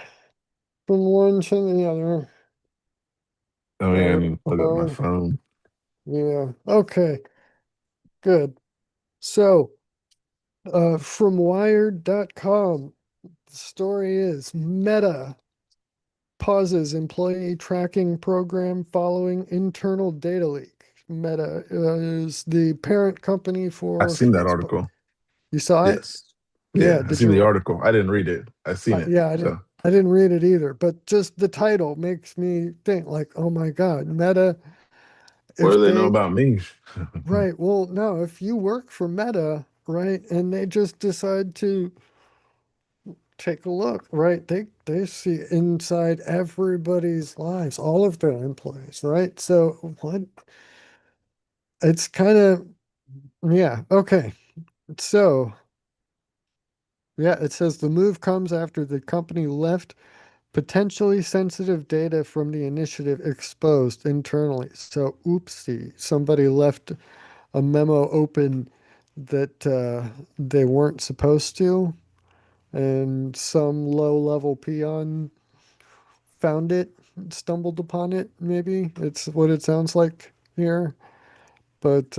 from one to the other. Oh yeah, There I we need to plug up my go. phone. Yeah. Okay, good. So, from Wired.com, the story is Meta pauses employee tracking program following internal data leak. Meta is the parent company I've for seen that Facebook. article. You saw it? Yes. Yeah. Yeah, I Did seen the you? article. I didn't read it. I seen it. Yeah, So I didn't read it either, but just the title makes me think like, oh my God, Meta, what do if they know they, about me? right, well, no, if you work for Meta, right, and they just decide to take a look, right, they see inside everybody's lives, all of their employees, right? So what it's kind of, yeah, okay. So, yeah, it says the move comes after the company left potentially sensitive data from the initiative exposed internally. So, oopsie, somebody left a memo open that they weren't supposed to, and some low-level peon found it, stumbled upon it, maybe. It's what it sounds like here. But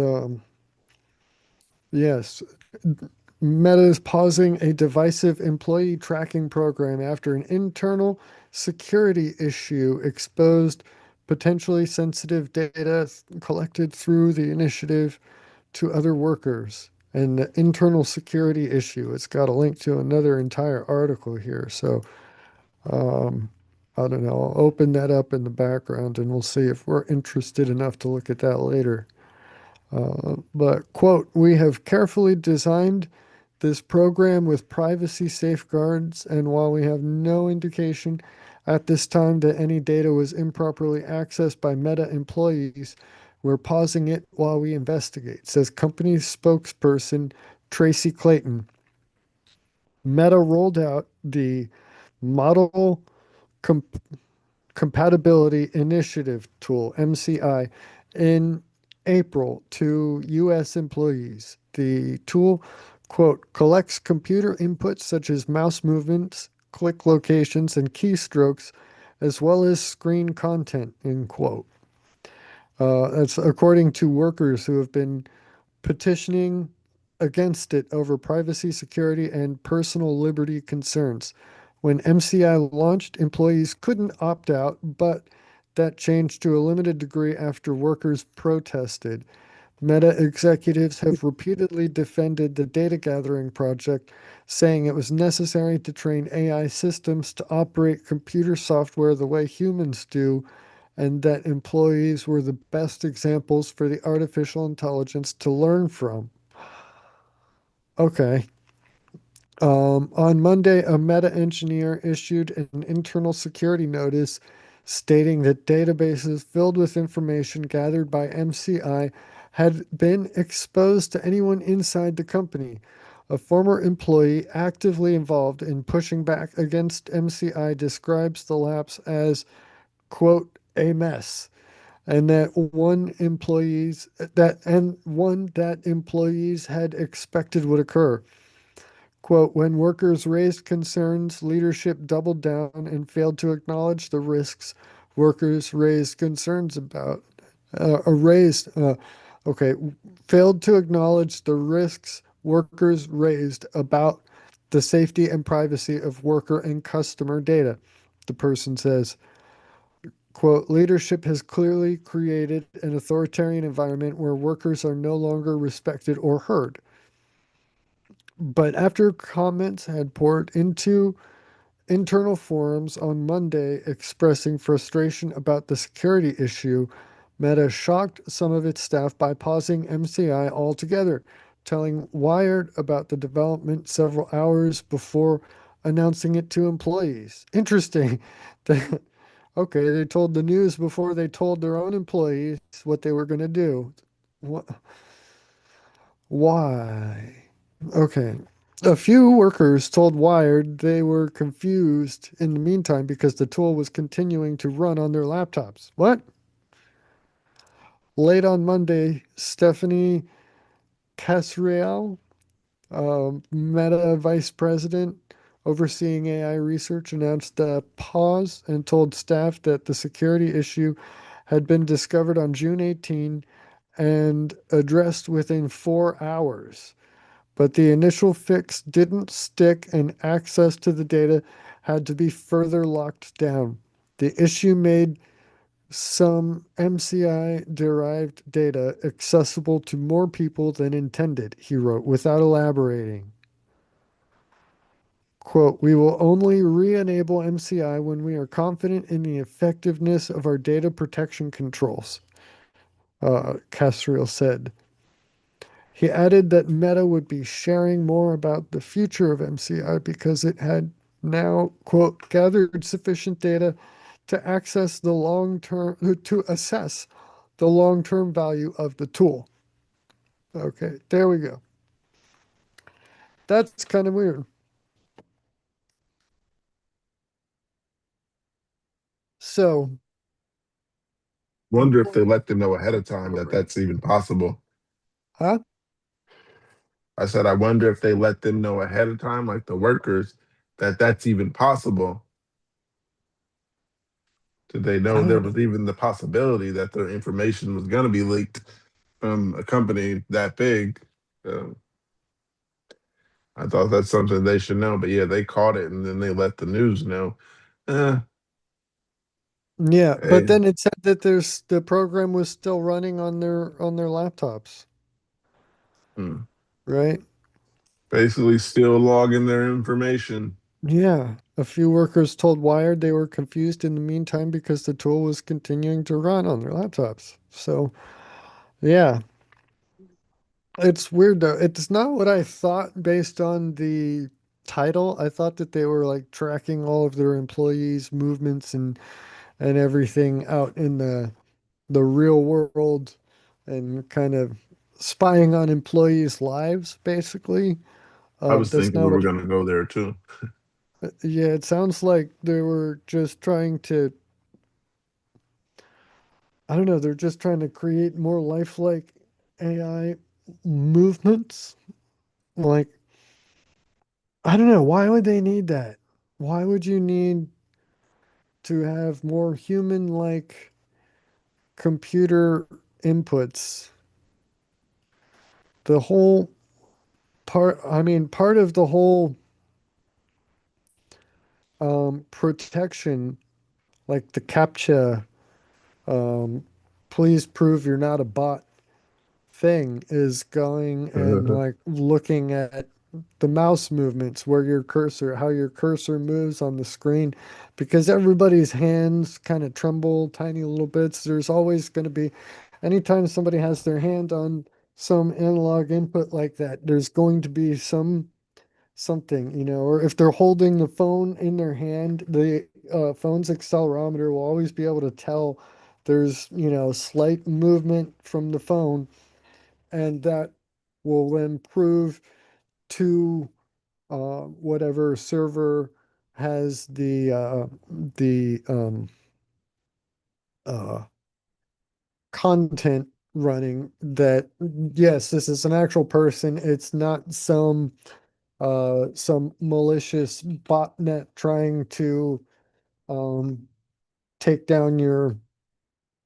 yes, Meta is pausing a divisive employee tracking program after an internal security issue exposed potentially sensitive data collected through the initiative to other workers. And the internal security issue, it's got a link to another entire article here. So, um, I don't know, I'll open that up in the background and we'll see if we're interested enough to look at that later. But, quote, we have carefully designed this program with privacy safeguards, and while we have no indication at this time that any data was improperly accessed by Meta employees, we're pausing it while we investigate, says company spokesperson Tracy Clayton. Meta rolled out the Model Com- Compatibility Initiative tool, MCI, in April to U.S. employees. The tool, quote, collects computer inputs such as mouse movements, click locations, and keystrokes, as well as screen content, end quote. That's according to workers who have been petitioning against it over privacy, security, and personal liberty concerns. When MCI launched, employees couldn't opt out, but that changed to a limited degree after workers protested. Meta executives have repeatedly defended the data gathering project, saying it was necessary to train AI systems to operate computer software the way humans do, and that employees were the best examples for the artificial intelligence to learn from. Okay. On Monday, a Meta engineer issued an internal security notice stating that databases filled with information gathered by MCI had been exposed to anyone inside the company. A former employee actively involved in pushing back against MCI describes the lapse as, quote, a mess, and that employees had expected would occur. Quote, when workers raised concerns, leadership doubled down and failed to acknowledge the risks workers raised concerns about. Raised, okay, failed to acknowledge the risks workers raised about the safety and privacy of worker and customer data. The person says, quote, leadership has clearly created an authoritarian environment where workers are no longer respected or heard. But after comments had poured into internal forums on Monday expressing frustration about the security issue, Meta shocked some of its staff by pausing MCI altogether, telling Wired about the development several hours before announcing it to employees. Interesting. Okay, they told the news before they told their own employees what they were going to do. What? Why? Okay. A few workers told Wired they were confused in the meantime because the tool was continuing to run on their laptops. What? Late on Monday, Stephanie Casriel, Meta vice president overseeing AI research, announced a pause and told staff that the security issue had been discovered on June 18 and addressed within 4 hours. But the initial fix didn't stick, and access to the data had to be further locked down. The issue made some MCI derived data accessible to more people than intended, he wrote, without elaborating. Quote, we will only re enable MCI when we are confident in the effectiveness of our data protection controls, Casriel said. He added that Meta would be sharing more about the future of MCI because it had now, quote, gathered sufficient data to access the long term, to assess the long term value of the tool. Okay, there we go. That's kind of weird. So, Wonder if they let them know ahead of time that that's even possible. huh? I said, I wonder if they let them know ahead of time, like the workers, that that's even possible. Did they I know there don't was even the possibility that their information was going to be leaked from a company that big? Uh, I thought that's something they should know. But yeah, they caught it and then they let the news know. Uh, Yeah, but hey, then it said that the program was still running on their laptops, hmm. right? Basically, still logging their information. Yeah, a few workers told Wired they were confused in the meantime because the tool was continuing to run on their laptops. So, yeah, it's weird though. It's not what I thought based on the title. I thought that they were like tracking all of their employees' movements and everything out in the real world and kind of spying on employees' lives, basically. I was That's thinking we not were what, going to go there too. yeah, it sounds like they were just trying to, I don't know, they're just trying to create more lifelike AI movements. Like, I don't know, why would they need that? Why would you need to have more human-like computer inputs? The whole part of the whole protection, like the CAPTCHA, um, please prove you're not a bot thing, is going and like looking at the mouse movements where your cursor, how your cursor moves on the screen, because everybody's hands kind of tremble tiny little bits. There's always going to be, anytime somebody has their hand on some analog input like that, there's going to be something, or if they're holding the phone in their hand, the phone's accelerometer will always be able to tell there's, slight movement from the phone, and that will then prove to whatever server has the uh, content running that yes, this is an actual person. It's not some malicious botnet trying to um take down your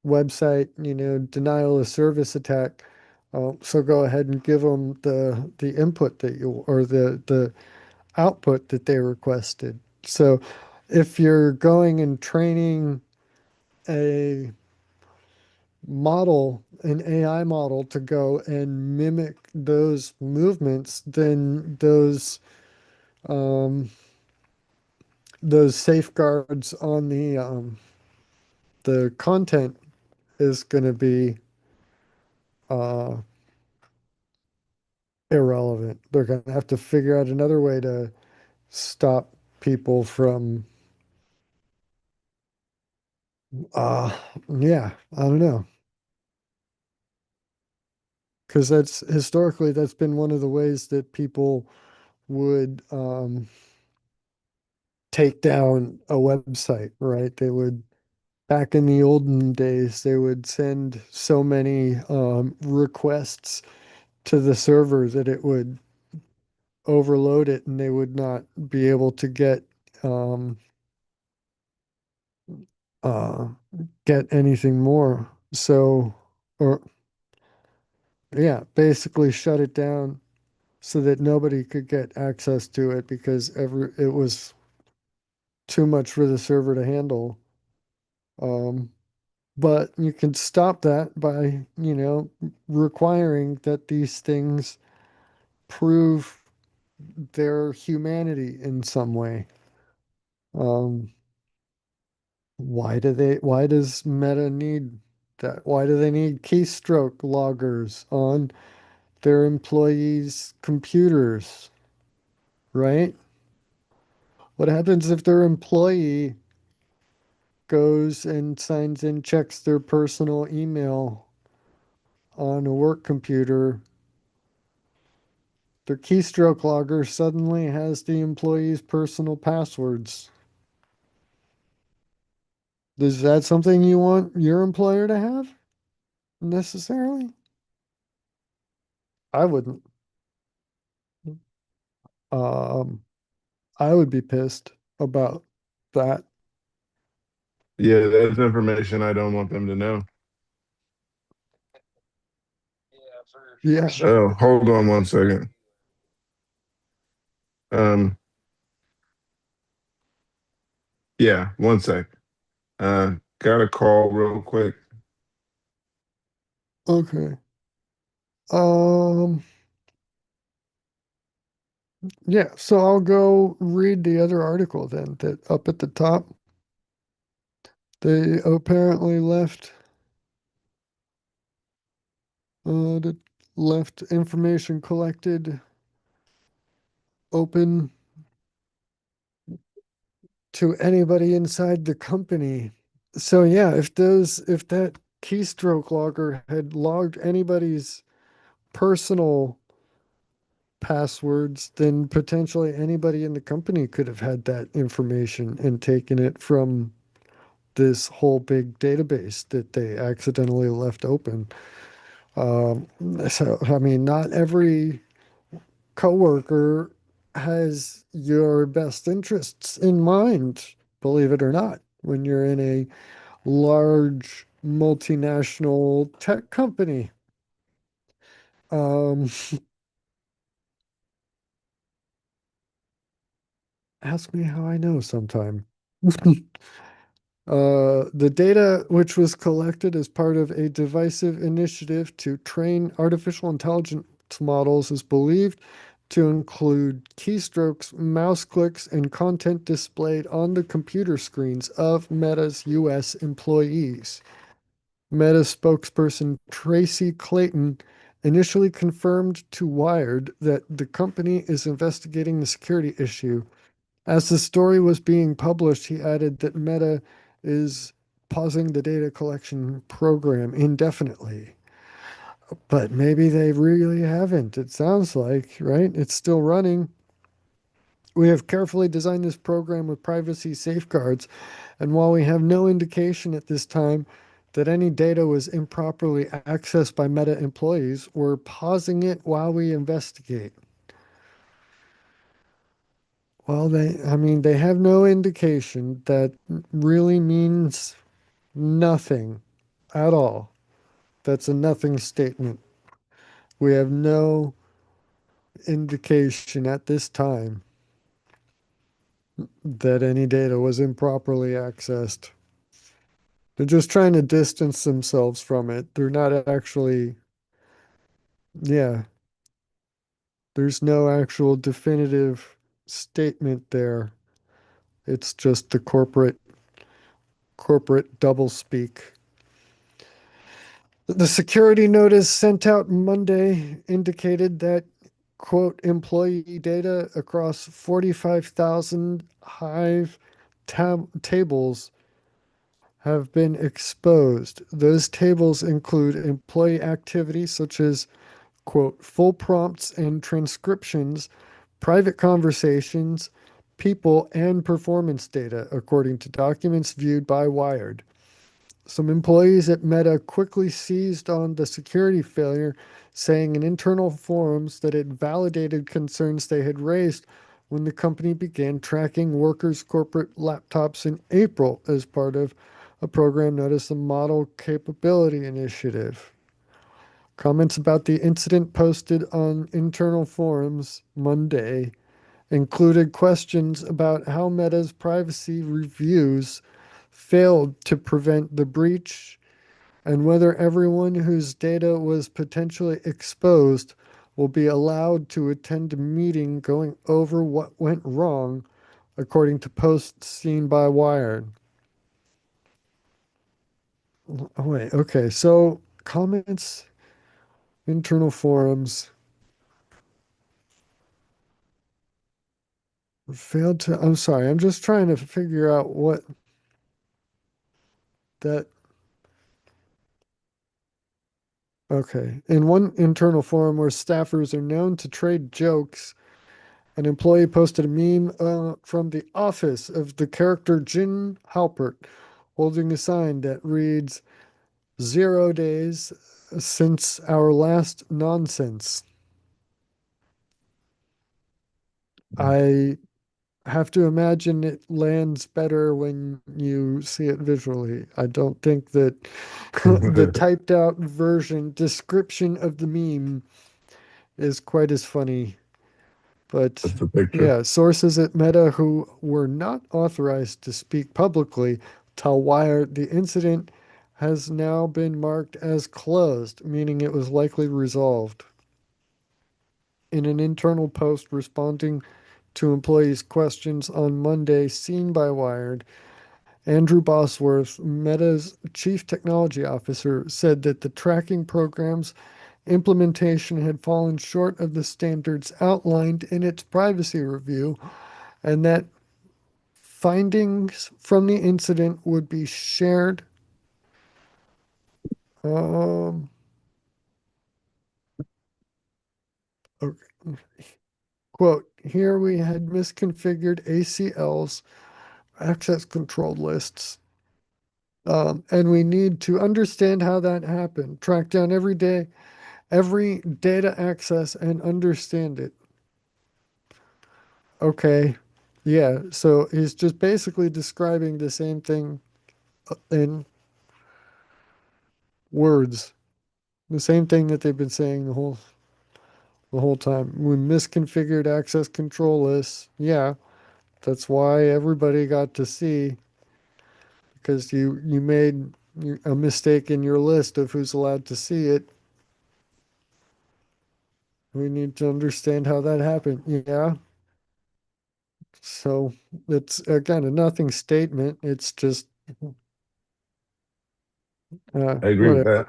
website, denial of service attack. So go ahead and give them the input that you or the output that they requested. So if you're going and training a model, an AI model to go and mimic those movements, then um, those safeguards on the content is going to be uh, irrelevant. They're going to have to figure out another way to stop people from, uh, yeah, I don't know. Because that's been one of the ways that people would take down a website, right? Back in the olden days, they would send so many requests to the server that it would overload it and they would not be able to um, uh, get anything more. So, or yeah, basically shut it down so that nobody could get access to it because it was too much for the server to handle. Um, but you can stop that by, requiring that these things prove their humanity in some way. Um, why does Meta need that? Why do they need keystroke loggers on their employees' computers, right? What happens if their employee goes and signs in, checks their personal email on a work computer? Their keystroke logger suddenly has the employee's personal passwords. Is that something you want your employer to have necessarily? I wouldn't. Um, I would be pissed about that. Yeah, that's information I don't want them to know. Yeah. Oh, hold on one second. Um, yeah, one sec. Got a call real quick. Okay. Um, yeah, so I'll go read the other article then that up at the top. They apparently left information collected open to anybody inside the company. So yeah, if that keystroke logger had logged anybody's personal passwords, then potentially anybody in the company could have had that information and taken it from this whole big database that they accidentally left open. Um, so, I mean, not every coworker has your best interests in mind, believe it or not, when you're in a large multinational tech company. Um, ask me how I know sometime. The data, which was collected as part of a divisive initiative to train artificial intelligence models, is believed to include keystrokes, mouse clicks, and content displayed on the computer screens of Meta's US employees. Meta spokesperson Tracy Clayton initially confirmed to Wired that the company is investigating the security issue. As the story was being published, he added that Meta is pausing the data collection program indefinitely. But maybe they really haven't. It sounds like, right? It's still running. We have carefully designed this program with privacy safeguards, and while we have no indication at this time that any data was improperly accessed by Meta employees. We're pausing it while we investigate. Well, they have no indication. That really means nothing at all. That's a nothing statement. We have no indication at this time that any data was improperly accessed. They're just trying to distance themselves from it. They're not actually, yeah, there's no actual definitive statement there. It's just the corporate doublespeak. The security notice sent out Monday indicated that, quote, employee data across 45,000 Hive tables have been exposed. Those tables include employee activity such as, quote, full prompts and transcriptions, private conversations, people, and performance data, according to documents viewed by Wired. Some employees at Meta quickly seized on the security failure, saying in internal forums that it validated concerns they had raised when the company began tracking workers' corporate laptops in April as part of a program known as the Model Capability Initiative. Comments about the incident posted on internal forums Monday included questions about how Meta's privacy reviews failed to prevent the breach and whether everyone whose data was potentially exposed will be allowed to attend a meeting going over what went wrong, according to posts seen by Wired. Oh, wait, okay, so comments, internal forums, failed to. I'm sorry, I'm just trying to figure out what that. Okay. In one internal forum where staffers are known to trade jokes, an employee posted a meme from the office of the character Jin Halpert holding a sign that reads, 0 days since our last nonsense. I have to imagine it lands better when you see it visually. I don't think that the typed out version description of the meme is quite as funny. But That's a picture. yeah, sources at Meta who were not authorized to speak publicly tell Wired the incident has now been marked as closed, meaning it was likely resolved. In an internal post responding to employees' questions on Monday, seen by Wired, Andrew Bosworth, Meta's chief technology officer, said that the tracking program's implementation had fallen short of the standards outlined in its privacy review and that findings from the incident would be shared. Um, okay. Quote, here we had misconfigured ACLs, access control lists, and we need to understand how that happened, track down every data access and understand it. Okay. Yeah, so he's just basically describing the same thing in words. The same thing that they've been saying the whole time. We misconfigured access control lists. Yeah, that's why everybody got to see because you made a mistake in your list of who's allowed to see it. We need to understand how that happened. Yeah. So it's again a nothing statement. It's just I agree with whatever. that.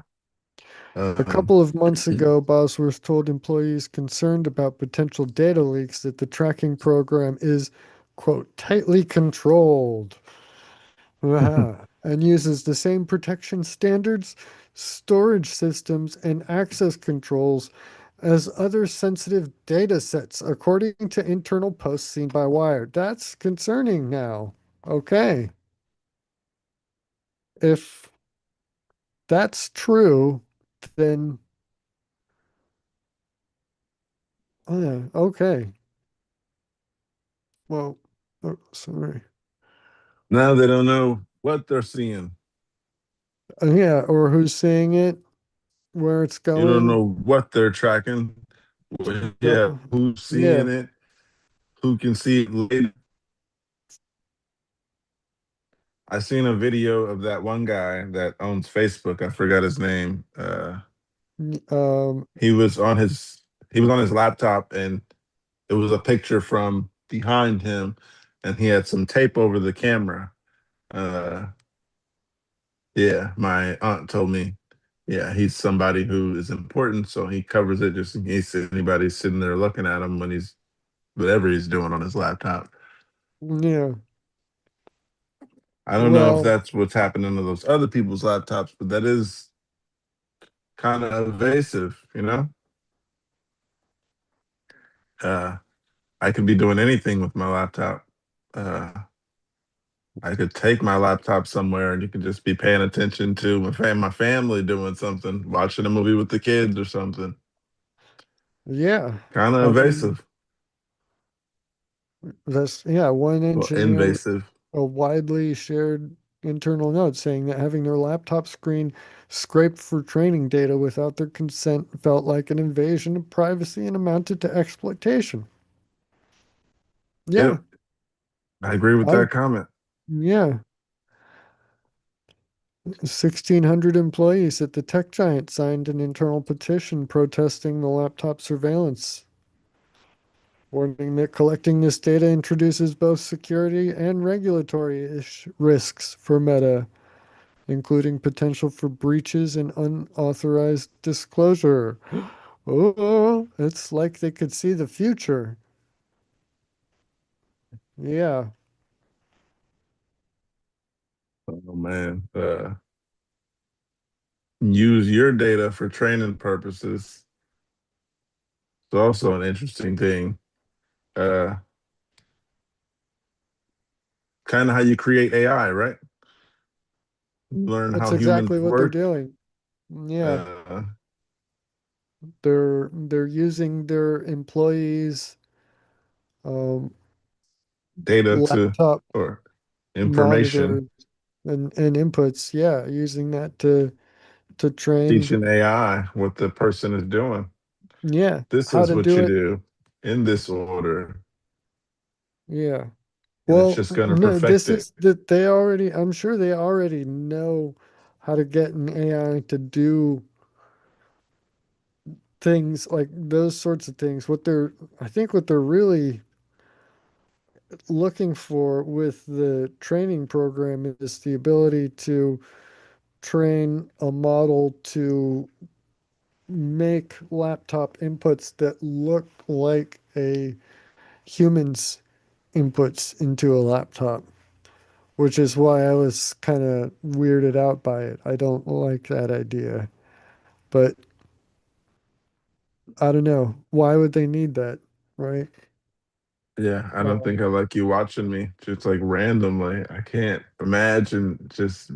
A Um, couple of months ago, Bosworth told employees concerned about potential data leaks that the tracking program is, quote, tightly controlled. And uses the same protection standards, storage systems, and access controls as other sensitive data sets, according to internal posts seen by Wired. That's concerning now. Okay. If that's true, then okay. Well, sorry. Now they don't know what they're seeing. Yeah, or who's seeing it, where it's You don't going. know what they're tracking. Yeah, No, who's yeah, seeing it? Who can see it later? I seen a video of that one guy that owns Facebook. I forgot his name. um, He was on his he was on his laptop, and it was a picture from behind him, and he had some tape over the camera. Uh, yeah, my aunt told me. Yeah, he's somebody who is important, so he covers it just in case anybody's sitting there looking at him when he's whatever he's doing on his laptop. yeah. I don't know if Well, that's what's happening to those other people's laptops, but that is kind of invasive, you know? Uh, I could be doing anything with my laptop. Uh, I could take my laptop somewhere and you could just be paying attention to my family doing something, watching a movie with the kids or something. yeah. Kind of I mean, invasive. that's yeah. One Well, engineer, invasive. a widely shared internal note saying that having their laptop screen scraped for training data without their consent felt like an invasion of privacy and amounted to exploitation. Yeah, Yep, I agree with I that comment. yeah. 1,600 employees at the tech giant signed an internal petition protesting the laptop surveillance, warning that collecting this data introduces both security and regulatory risks for Meta, including potential for breaches and unauthorized disclosure. Oh, it's like they could see the future. Yeah, Oh man, use your data for training purposes. It's also an interesting thing. Uh, Kind of how you create AI, right? Learn that's how humans exactly what they're work. doing. Yeah, Uh, they're using their employees' um, Data to laptop or information, monitors and inputs. Yeah, using that to train. teaching AI what the person is doing. Yeah, This how is to what do you it. do in this order, Yeah. and it's Well, just going to no, perfect this it. is that they already, I'm sure they already know how to get an AI to do things like those sorts of things. I think what they're really looking for with the training program is the ability to train a model to make laptop inputs that look like a human's inputs into a laptop, which is why I was kind of weirded out by it. I don't like that idea, but I don't know. Why would they need that, right? Yeah, I don't think Um, I like you watching me just like randomly. I can't imagine just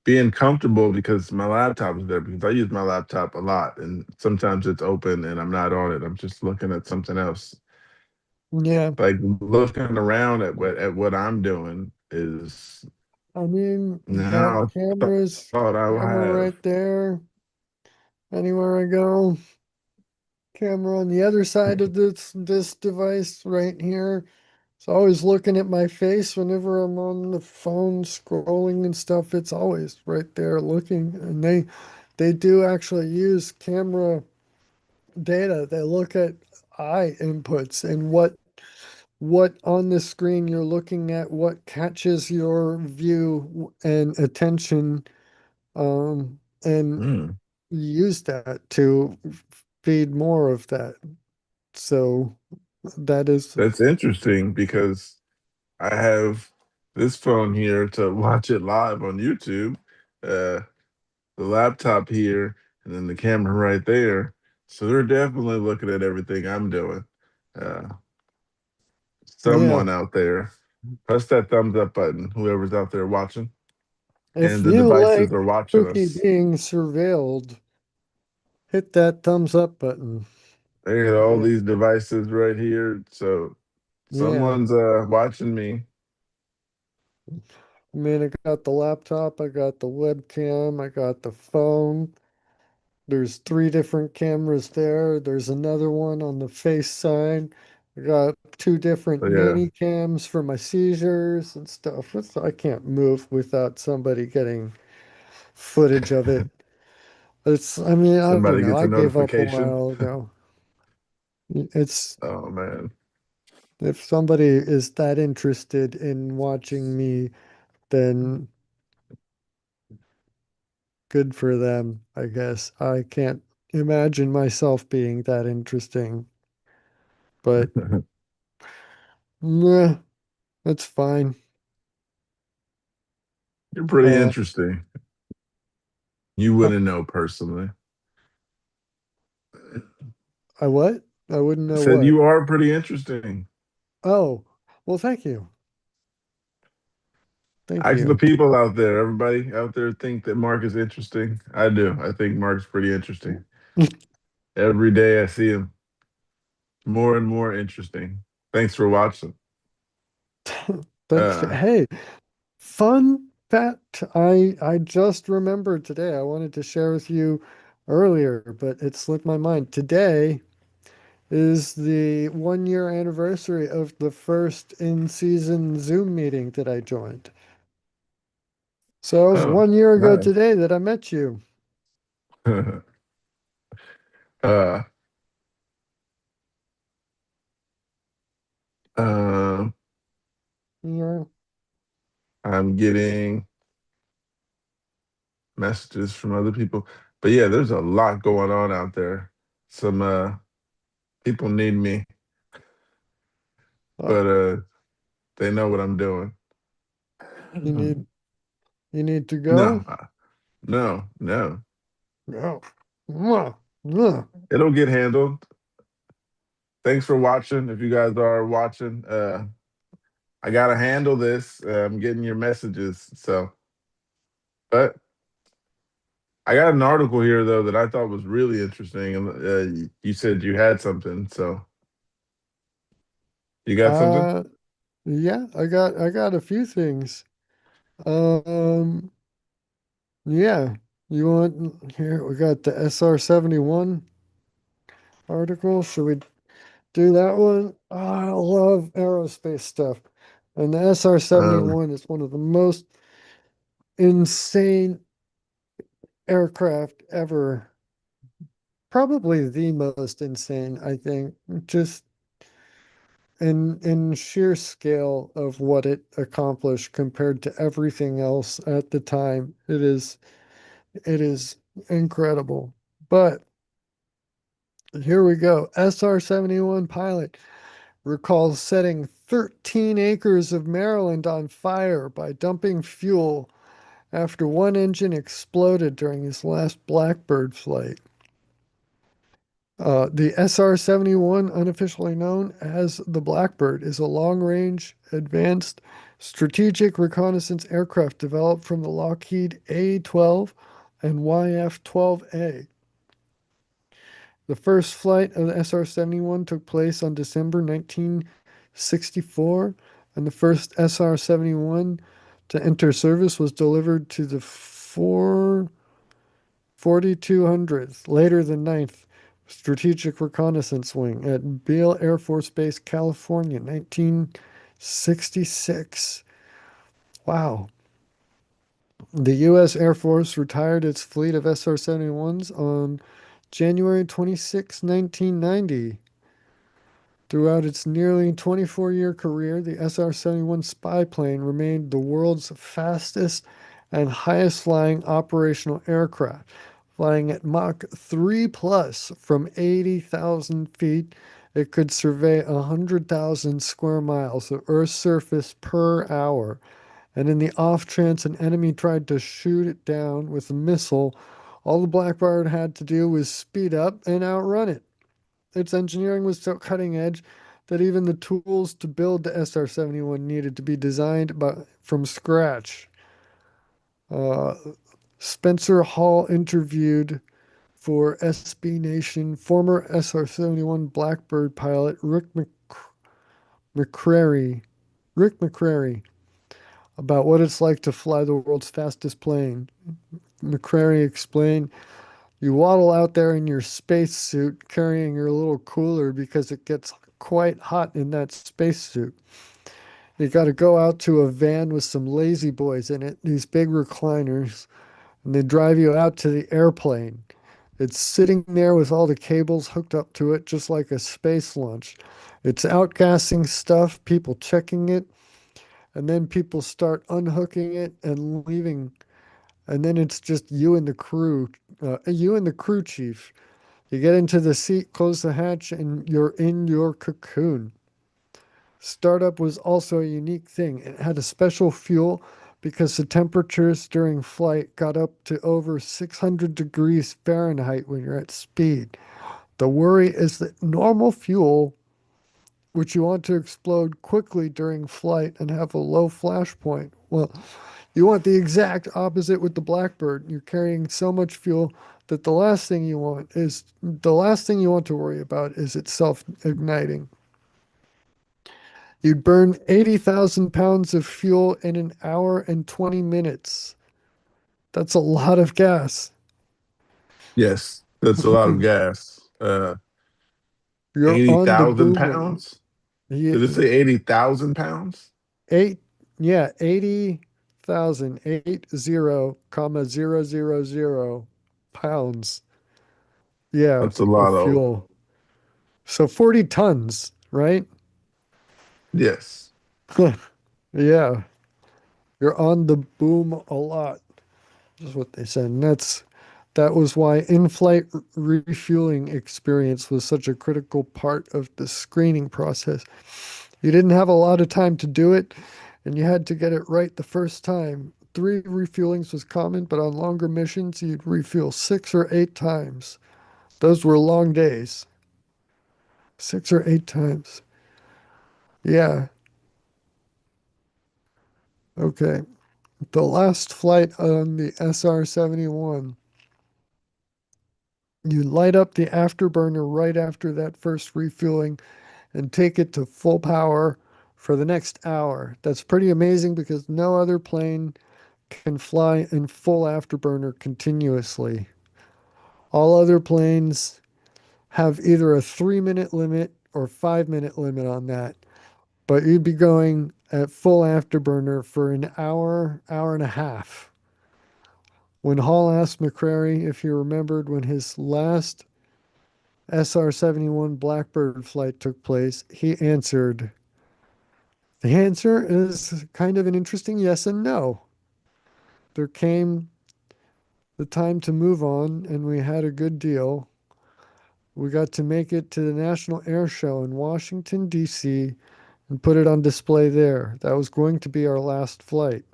being comfortable because my laptop is there because I use my laptop a lot and sometimes it's open and I'm not on it. I'm just looking at something else. yeah, Like looking around at what I'm doing is I mean, got now cameras, thought I would camera have. right there. Anywhere I go, camera on the other side of this device right here. It's always looking at my face whenever I'm on the phone scrolling and stuff. It's always right there looking. And they do actually use camera data. They look at eye inputs and what on the screen you're looking at, what catches your view and attention, and Hmm. use that to feed more of that. So that is, That's interesting because I have this phone here to watch it live on YouTube, the laptop here, and then the camera right there. So they're definitely looking at everything I'm doing. Uh, yeah, Someone out there, press that thumbs up button, whoever's out there watching. If and the you devices like are watching Pookie us. being surveilled, hit that thumbs up button. They got all Yeah. these devices right here. So Yeah. someone's watching me. I mean, I got the laptop, I got the webcam, I got the phone. There's three different cameras there. There's another one on the face side. I got two different So yeah, nanny cams for my seizures and stuff. I can't move without somebody getting footage of it. I mean, somebody gets I a gave up a notification. while ago. It's, Oh man. if somebody is that interested in watching me, then good for them, I guess. I can't imagine myself being that interesting, but meh, that's fine. You're pretty Uh, interesting. You uh, wouldn't know personally. I what? I wouldn't I know said what. you are pretty interesting. Oh, well, thank you. Thank Ask the you. people out there, everybody out there think that Mark is interesting. I do. I think Mark's pretty interesting. Every day I see him more and more interesting. Thanks for watching. Thanks. Uh, Hey, fun fact I just remembered today. I wanted to share with you earlier, but it slipped my mind. Today is the 1 year anniversary of the first in season Zoom meeting that I joined. So it was oh, 1 year ago nice. today that I met you. uh, um, Yeah. I'm getting messages from other people. But yeah, there's a lot going on out there. Some people need me, Uh, but they know what I'm doing. you need you need to No, go? no, no. No. Mwah, mwah. It'll get handled. Thanks for watching. If you guys are watching, I gotta handle this. I'm getting your messages. So, but I got an article here though that I thought was really interesting, and you said you had something. So you got something? Uh yeah, I got a few things. Um yeah. You want here we got the SR-71 article. Should we do that one? Oh, I love aerospace stuff. And the Um, SR-71 is one of the most insane aircraft ever. Probably the most insane, I think. Just in sheer scale of what it accomplished compared to everything else at the time. It is incredible. But here we go. SR-71 pilot recalls setting 13 acres of Maryland on fire by dumping fuel after one engine exploded during his last Blackbird flight. The SR-71, unofficially known as the Blackbird, is a long-range, advanced strategic reconnaissance aircraft developed from the Lockheed A-12 and YF-12A. The first flight of the SR-71 took place on December 1964, and the first SR-71 to enter service was delivered to the 4200th, later the Ninth Strategic Reconnaissance Wing at Beale Air Force Base, California, 1966. Wow. The U.S. Air Force retired its fleet of SR-71s on January 26, 1990. Throughout its nearly 24-year career, the SR-71 spy plane remained the world's fastest and highest flying operational aircraft, flying at Mach 3 plus from 80,000 feet. It could survey 100,000 square miles of Earth's surface per hour. And in the off chance an enemy tried to shoot it down with a missile, all the Blackbird had to do was speed up and outrun it. Its engineering was so cutting edge that even the tools to build the SR-71 needed to be designed from scratch. Uh, Spencer Hall interviewed for SB Nation former SR-71 Blackbird pilot McCrary, Rick McCrary, about what it's like to fly the world's fastest plane. McCrary explained, "You waddle out there in your spacesuit carrying your little cooler because it gets quite hot in that spacesuit. You got to go out to a van with some lazy boys in it, these big recliners, and they drive you out to the airplane. It's sitting there with all the cables hooked up to it, just like a space launch. It's outgassing stuff, people checking it, and then people start unhooking it and leaving. And then it's just you and the crew chief. You get into the seat, close the hatch, and you're in your cocoon. Startup was also a unique thing. It had a special fuel because the temperatures during flight got up to over 600 degrees Fahrenheit when you're at speed. The worry is that normal fuel, which you want to explode quickly during flight and have a low flash point, well, you want the exact opposite with the Blackbird. You're carrying so much fuel that the last thing you want to worry about is it self-igniting. You'd burn 80,000 pounds of fuel in an hour and 20 minutes. That's a lot of gas. Yes, that's a lot of gas. You're Eighty on the thousand boomer. pounds. Yeah, Did it say 80,000 pounds? eight, yeah, 80,000, 80,000 pounds. Yeah, That's a of lot of. fuel. So 40 tons, right? Yes. Yeah, you're on the boom a lot, is what they said. And that was why in-flight refueling experience was such a critical part of the screening process. You didn't have a lot of time to do it, and you had to get it right the first time. Three refuelings was common, but on longer missions, you'd refuel 6 or 8 times. Those were long days. 6 or 8 times. Yeah. Okay. The last flight on the SR-71, you light up the afterburner right after that first refueling and take it to full power for the next hour. That's pretty amazing because no other plane can fly in full afterburner continuously. All other planes have either a 3 minute limit or 5 minute limit on that, but you'd be going at full afterburner for an hour, hour and a half. When Hall asked McCrary if he remembered when his last SR-71 Blackbird flight took place, he answered, "The answer is kind of an interesting yes and no. There came the time to move on, and we had a good deal. We got to make it to the National Air Show in Washington, D.C., and put it on display there. That was going to be our last flight.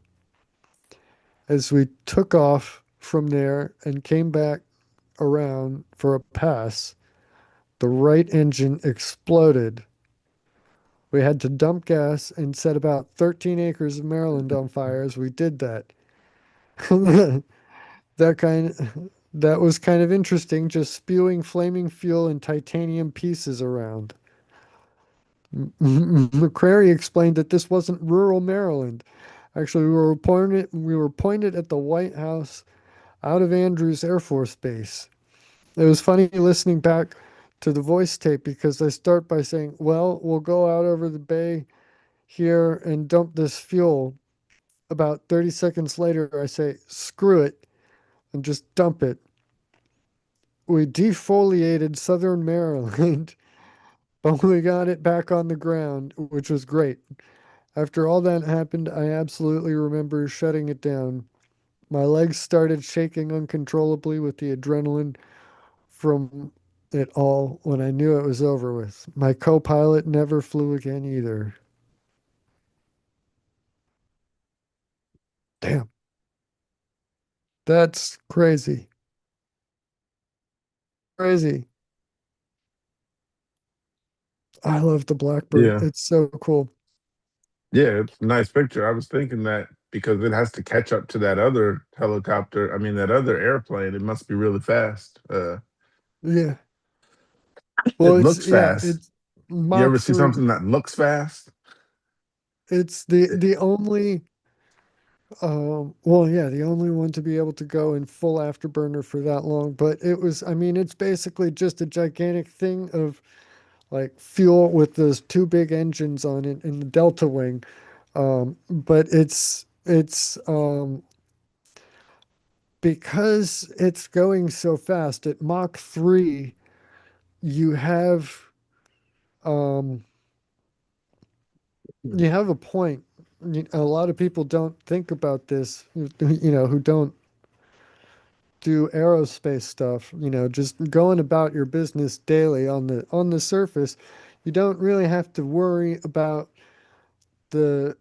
As we took off from there and came back around for a pass, the right engine exploded. We had to dump gas and set about 13 acres of Maryland on fire as we did that." that kind that was kind of interesting, just spewing flaming fuel and titanium pieces around. McCrary explained that this wasn't rural Maryland. Actually, we were pointed at the White House out of Andrews Air Force Base. It was funny listening back to the voice tape because I start by saying, "Well, we'll go out over the bay here and dump this fuel." About 30 seconds later, I say, "Screw it," and just dump it. We defoliated southern Maryland, but we got it back on the ground, which was great. After all that happened, I absolutely remember shutting it down. My legs started shaking uncontrollably with the adrenaline from it all when I knew it was over with. My co pilot never flew again either. Damn, that's crazy. Crazy. I love the Blackbird. Yeah. It's so cool. Yeah, it's a nice picture. I was thinking that. because it has to catch up to that other helicopter. I mean, that other airplane. It must be really fast. Yeah. It Well, looks yeah, fast. it's You Mach ever see 3. something that looks fast? It's the only well, yeah, the only one to be able to go in full afterburner for that long. But it was, I mean, it's basically just a gigantic thing of like fuel with those two big engines on it in the delta wing. But it's because it's going so fast at Mach 3, you have um you have a point. A lot of people don't think about this, who don't do aerospace stuff, just going about your business daily on the surface. You don't really have to worry about the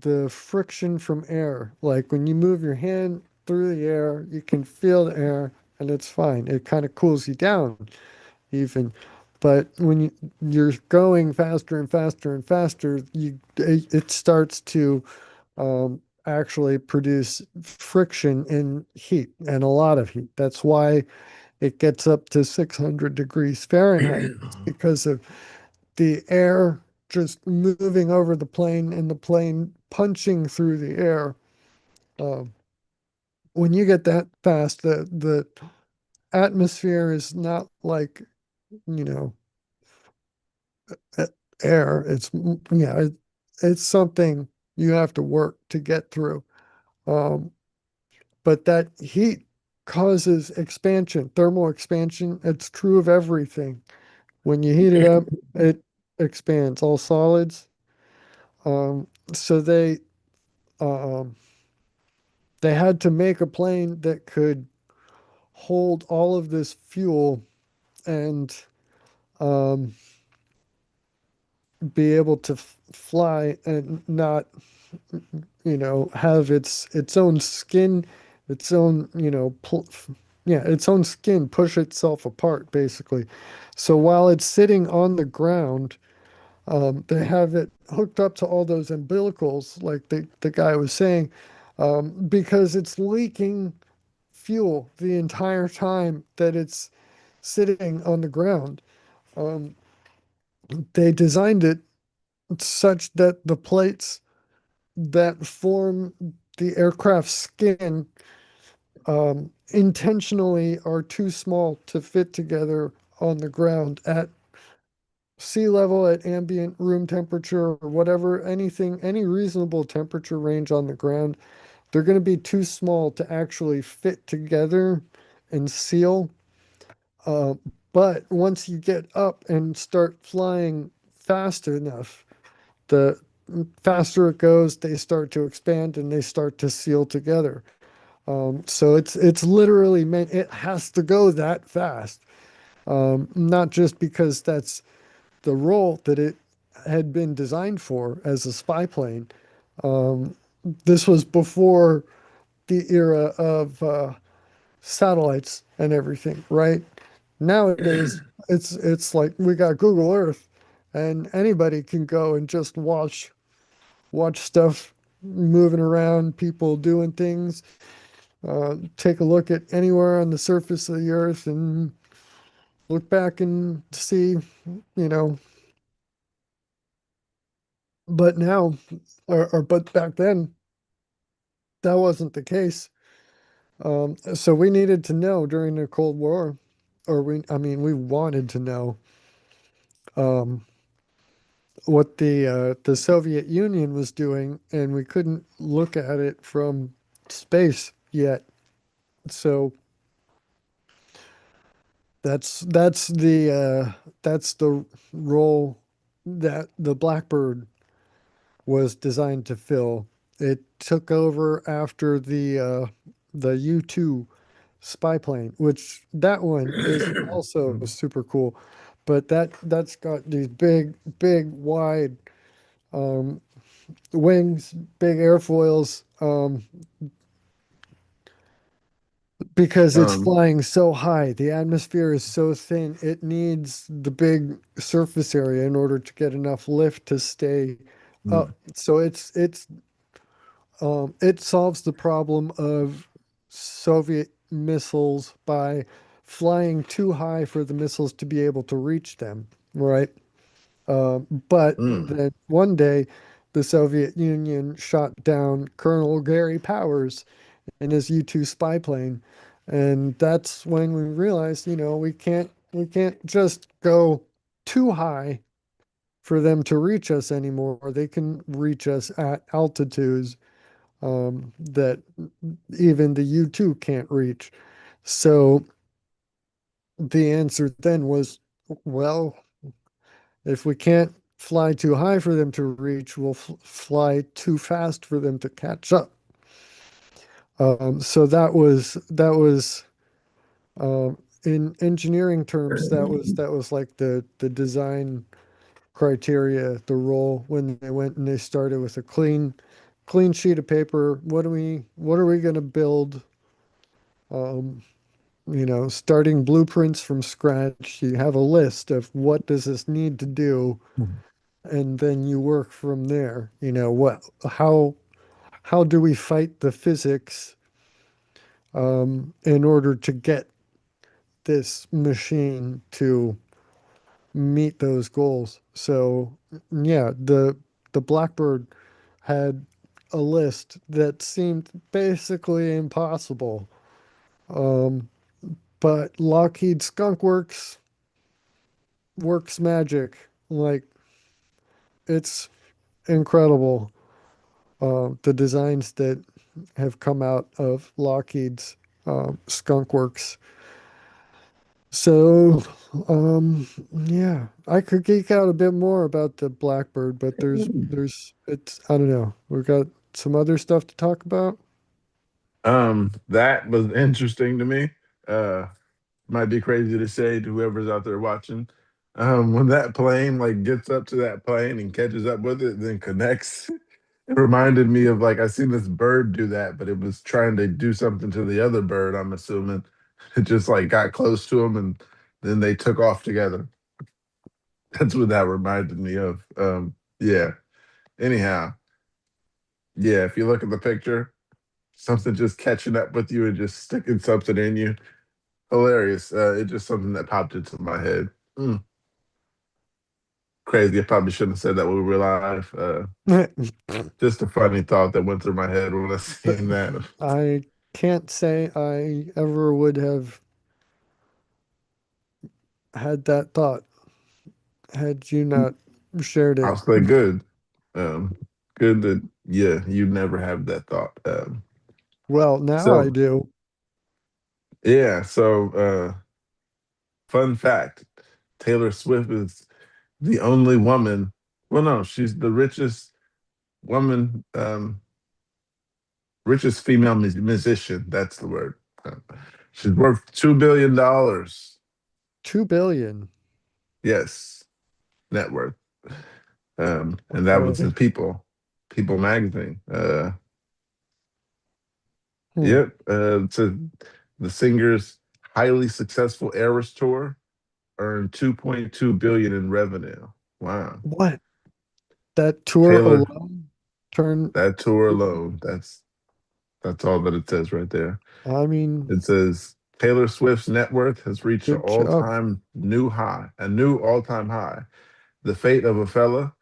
the friction from air. Like when you move your hand through the air, you can feel the air and it's fine. It kind of cools you down even. But when you're going faster and faster and faster, it starts to actually produce friction and heat and a lot of heat. That's why it gets up to 600 degrees Fahrenheit. It's because of the air just moving over the plane and the plane punching through the air. Um, when you get that fast, the atmosphere is not like, you know, air. It's something you have to work to get through. Um, but that heat causes expansion, thermal expansion. It's true of everything. When you heat it up, it expands all solids. So um, they had to make a plane that could hold all of this fuel and um, be able to fly and not, have its own skin, its own, yeah, its own skin push itself apart, basically. So while it's sitting on the ground, they have it hooked up to all those umbilicals, like the guy was saying, because it's leaking fuel the entire time that it's sitting on the ground. Um, they designed it such that the plates that form the aircraft skin intentionally are too small to fit together on the ground at sea level, at ambient room temperature, or whatever, anything, any reasonable temperature range on the ground. They're going to be too small to actually fit together and seal. Uh, but once you get up and start flying fast enough, the faster it goes, they start to expand and they start to seal together. So it's literally meant it has to go that fast. Not just because that's the role that it had been designed for as a spy plane. Um, this was before the era of satellites and everything, right? Nowadays, it's like we got Google Earth, and anybody can go and just watch stuff moving around, people doing things. Take a look at anywhere on the surface of the Earth and look back and see, you know. But now, but back then, that wasn't the case. So we needed to know during the Cold War, I mean, we wanted to know um, what the Soviet Union was doing, and we couldn't look at it from space yet. So that's the role that the Blackbird was designed to fill. It took over after the U-2 spy plane, which that one is also super cool. But that's got these big, wide um, wings, big airfoils, because it's um, flying so high. The atmosphere is so thin. It needs the big surface area in order to get enough lift to stay up. So it's It solves the problem of Soviet missiles by flying too high for the missiles to be able to reach them, right? But Mm. then one day, the Soviet Union shot down Colonel Gary Powers in his U-2 spy plane, and that's when we realized, we can't just go too high for them to reach us anymore. They can reach us at altitudes that even the U-2 can't reach. So the answer then was, well, if we can't fly too high for them to reach, we'll fly too fast for them to catch up. So that was in engineering terms, that was like the design criteria, the role when they went and they started with a clean sheet of paper. What are we going to build? Um, starting blueprints from scratch. You have a list of what does this need to do, and then you work from there. How do we fight the physics in order to get this machine to meet those goals? So yeah, the Blackbird had a list that seemed basically impossible. Um, but Lockheed Skunk works magic. Like, it's incredible. The designs that have come out of Lockheed's Skunk Works. So, yeah, I could geek out a bit more about the Blackbird, but it's, I don't know. We've got some other stuff to talk about. That was interesting to me. Uh, might be crazy to say to whoever's out there watching. When that plane like gets up to that plane and catches up with it, then connects. It reminded me of like I seen this bird do that, but it was trying to do something to the other bird. I'm assuming it just like got close to him, and then they took off together. That's what that reminded me of. Yeah. Anyhow, yeah. If you look at the picture, something just catching up with you and just sticking something in you. Hilarious. It's just something that popped into my head. Mm, crazy. I probably shouldn't have said that when we were live. Just a funny thought that went through my head when I seen that. I can't say I ever would have had that thought had you not shared it. I'll say good. Um, good that yeah, you never have that thought. Well, now I So do. yeah, so fun fact: Taylor Swift is the only woman. Well, no, she's the richest woman, richest female musician. That's the word. Uh, she's worth $2 billion. 2 billion. Yes, net worth. And that was Okay. in People magazine. Hmm. Yep. To the singer's highly successful Eras tour earned 2.2 billion in revenue. Wow. What? That tour Taylor, alone turned, that tour alone, that's all that it says right there. I mean, It says Taylor Swift's net worth has reached good job. a new all-time high. The fate of a fella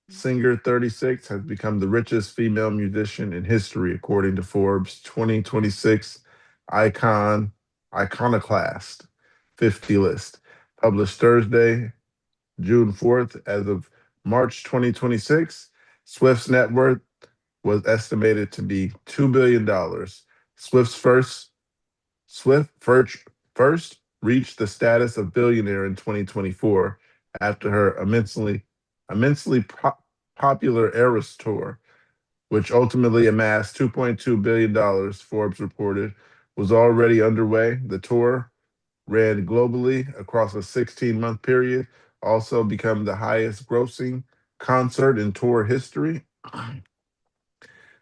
singer 36 has become the richest female musician in history, according to Forbes 2026 Icon Iconoclast 50 list, published Thursday, June 4th. As of March 2026, Swift's net worth was estimated to be $2 billion. Swift's first Swift first reached the status of billionaire in 2024 after her immensely popular Eras tour, which ultimately amassed $2.2 billion, Forbes reported, was already underway. The tour ran globally across a 16-month period, also become the highest grossing concert in tour history.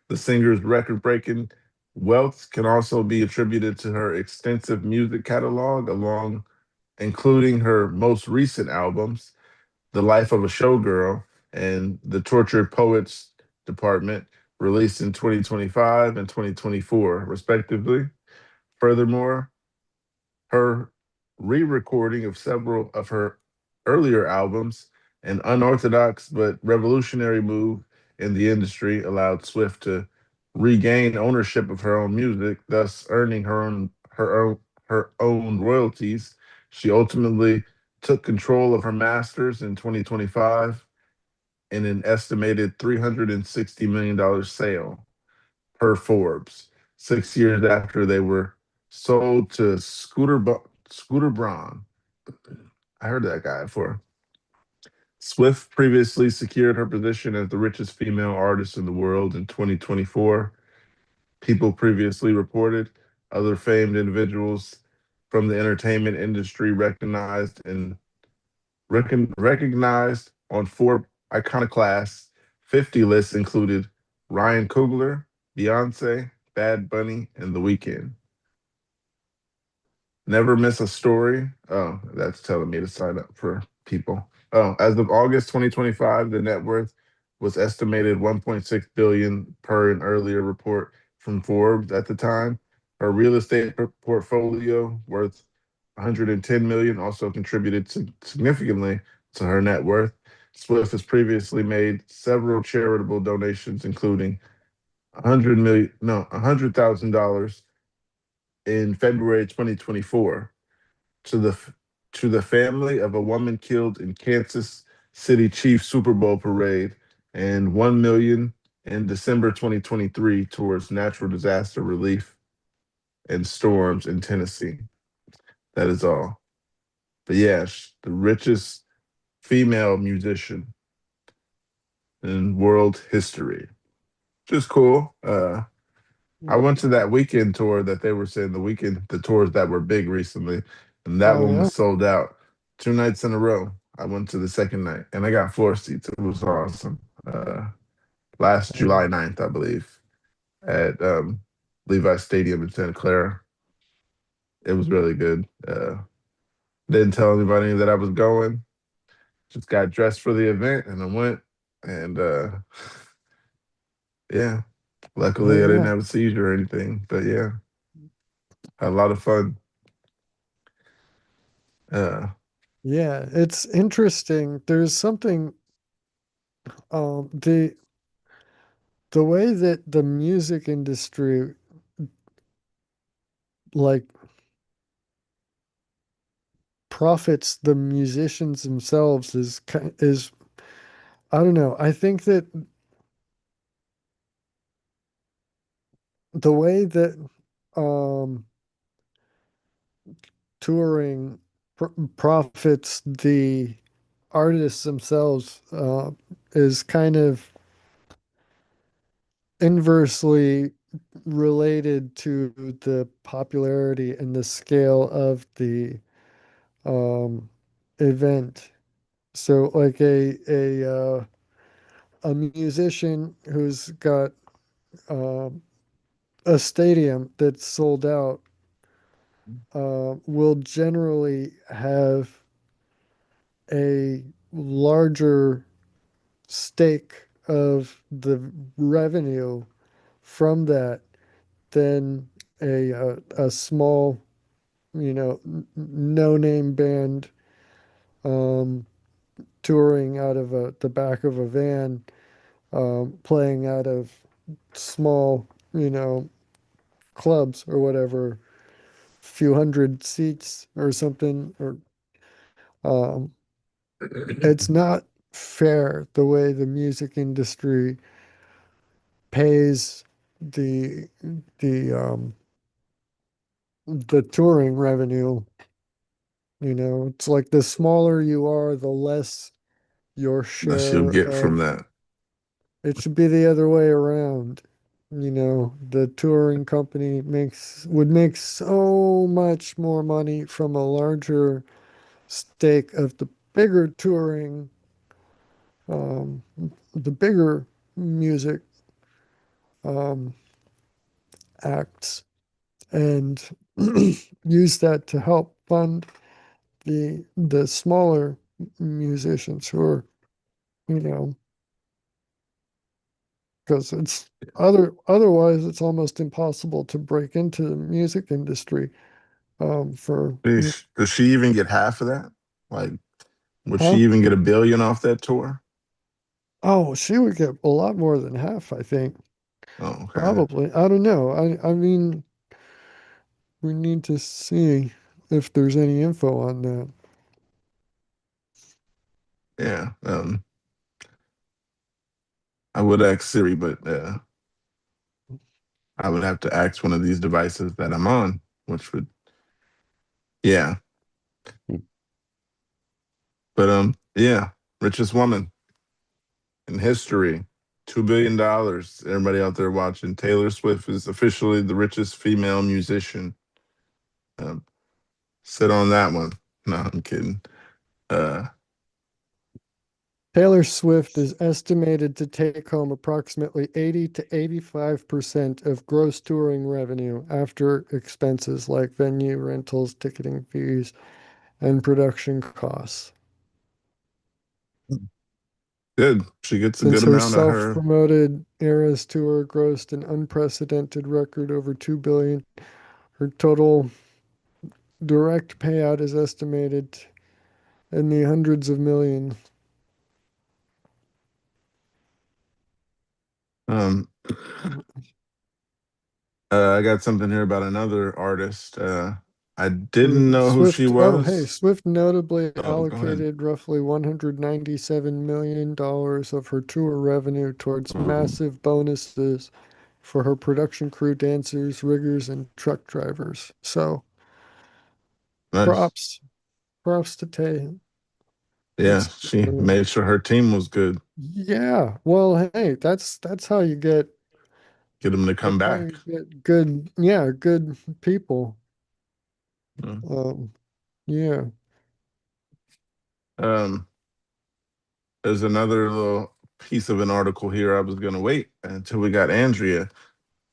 The singer's record breaking wealth can also be attributed to her extensive music catalog, including her most recent albums, The Life of a Showgirl and The Tortured Poets Department, released in 2025 and 2024, respectively. Furthermore, her re-recording of several of her earlier albums, an unorthodox but revolutionary move in the industry, allowed Swift to regain ownership of her own music, thus earning her own royalties. She ultimately took control of her masters in 2025 in an estimated $360 million sale per Forbes, 6 years after they were sold to Scooter Braun. I heard that guy before. Swift previously secured her position as the richest female artist in the world in 2024. People previously reported other famed individuals from the entertainment industry recognized on Forbes Iconoclast 50 lists included Ryan Coogler, Beyonce, Bad Bunny, and The Weeknd. Never miss a story. Oh, that's telling me to sign up for people. Oh, as of August 2025, the net worth was estimated 1.6 billion per an earlier report from Forbes at the time. Her real estate portfolio worth 110 million also contributed significantly to her net worth. Swift has previously made several charitable donations, including 100 million, no, $100,000 in February 2024 to the family of a woman killed in Kansas City Chiefs Super Bowl parade, and 1 million in December 2023 towards natural disaster relief and storms in Tennessee. That is all. But yeah, the richest female musician in world history, which is cool. I went to that weekend tour that they were saying the tours that were big recently, and that Oh one yeah. was sold out 2 nights in a row. I went to the second night and I got floor seats. It was awesome. Last July Um, 9th, I believe, at Levi Stadium in Santa Clara. It was really good. Didn't tell anybody that I was going. Just got dressed for the event and I went. And yeah, oh luckily I didn't yeah. have a seizure or anything. But yeah, had a lot of fun. Uh, Yeah, it's interesting. There's something the way that the music industry like profits the musicians themselves is I don't know. I think that the way that um touring pr profits the artists themselves is kind of inversely related to the popularity and the scale of the um event. So like a musician who's got um a stadium that's sold out will generally have a larger stake of the revenue from that than a small, no name band um, touring out of the back of a van, playing out of small, clubs or whatever, few hundred seats or something. Or um, it's not fair the way the music industry pays the the um, the touring revenue. It's like the smaller you are, the less your that you'll share get from of. that. It should be the other way around. The touring company would make so much more money from a larger stake of the bigger touring, um, the bigger music um, acts, and use that to help fund the smaller musicians who are, you know, because otherwise it's almost impossible to break into the music industry. For Does she even get half of that? Like, would she huh? even get $1 billion off that tour? Oh, she would get a lot more than half, I think. Oh, okay. Probably. I don't know. I mean, we need to see if there's any info on that. Yeah. I would ask Siri, but I would have to ask one of these devices that I'm on, which would, yeah. But yeah, richest woman in history, $2 billion. Everybody out there watching, Taylor Swift is officially the richest female musician. Um, sit on that one. No, I'm kidding. Uh, Taylor Swift is estimated to take home approximately 80 to 85% of gross touring revenue after expenses like venue rentals, ticketing fees, and production costs. good. She gets a Since good her amount of her. self-promoted Eras tour grossed an unprecedented record over 2 billion, her total direct payout is estimated in the hundreds of millions. Um, I got something here about another artist. I didn't know who she Hey, was. Swift notably Oh, go ahead. allocated roughly $197 million of her tour revenue towards Um, massive bonuses for her production crew, dancers, riggers, and truck drivers. So nice. props, props to Tay. Yeah, That's she made sure her team was good. yeah. Well, hey, that's how you get Get them to come that's how back. you get good, yeah, good people. Mm. Um, yeah. Um, there's another little piece of an article here. I was gonna wait until we got Andrea,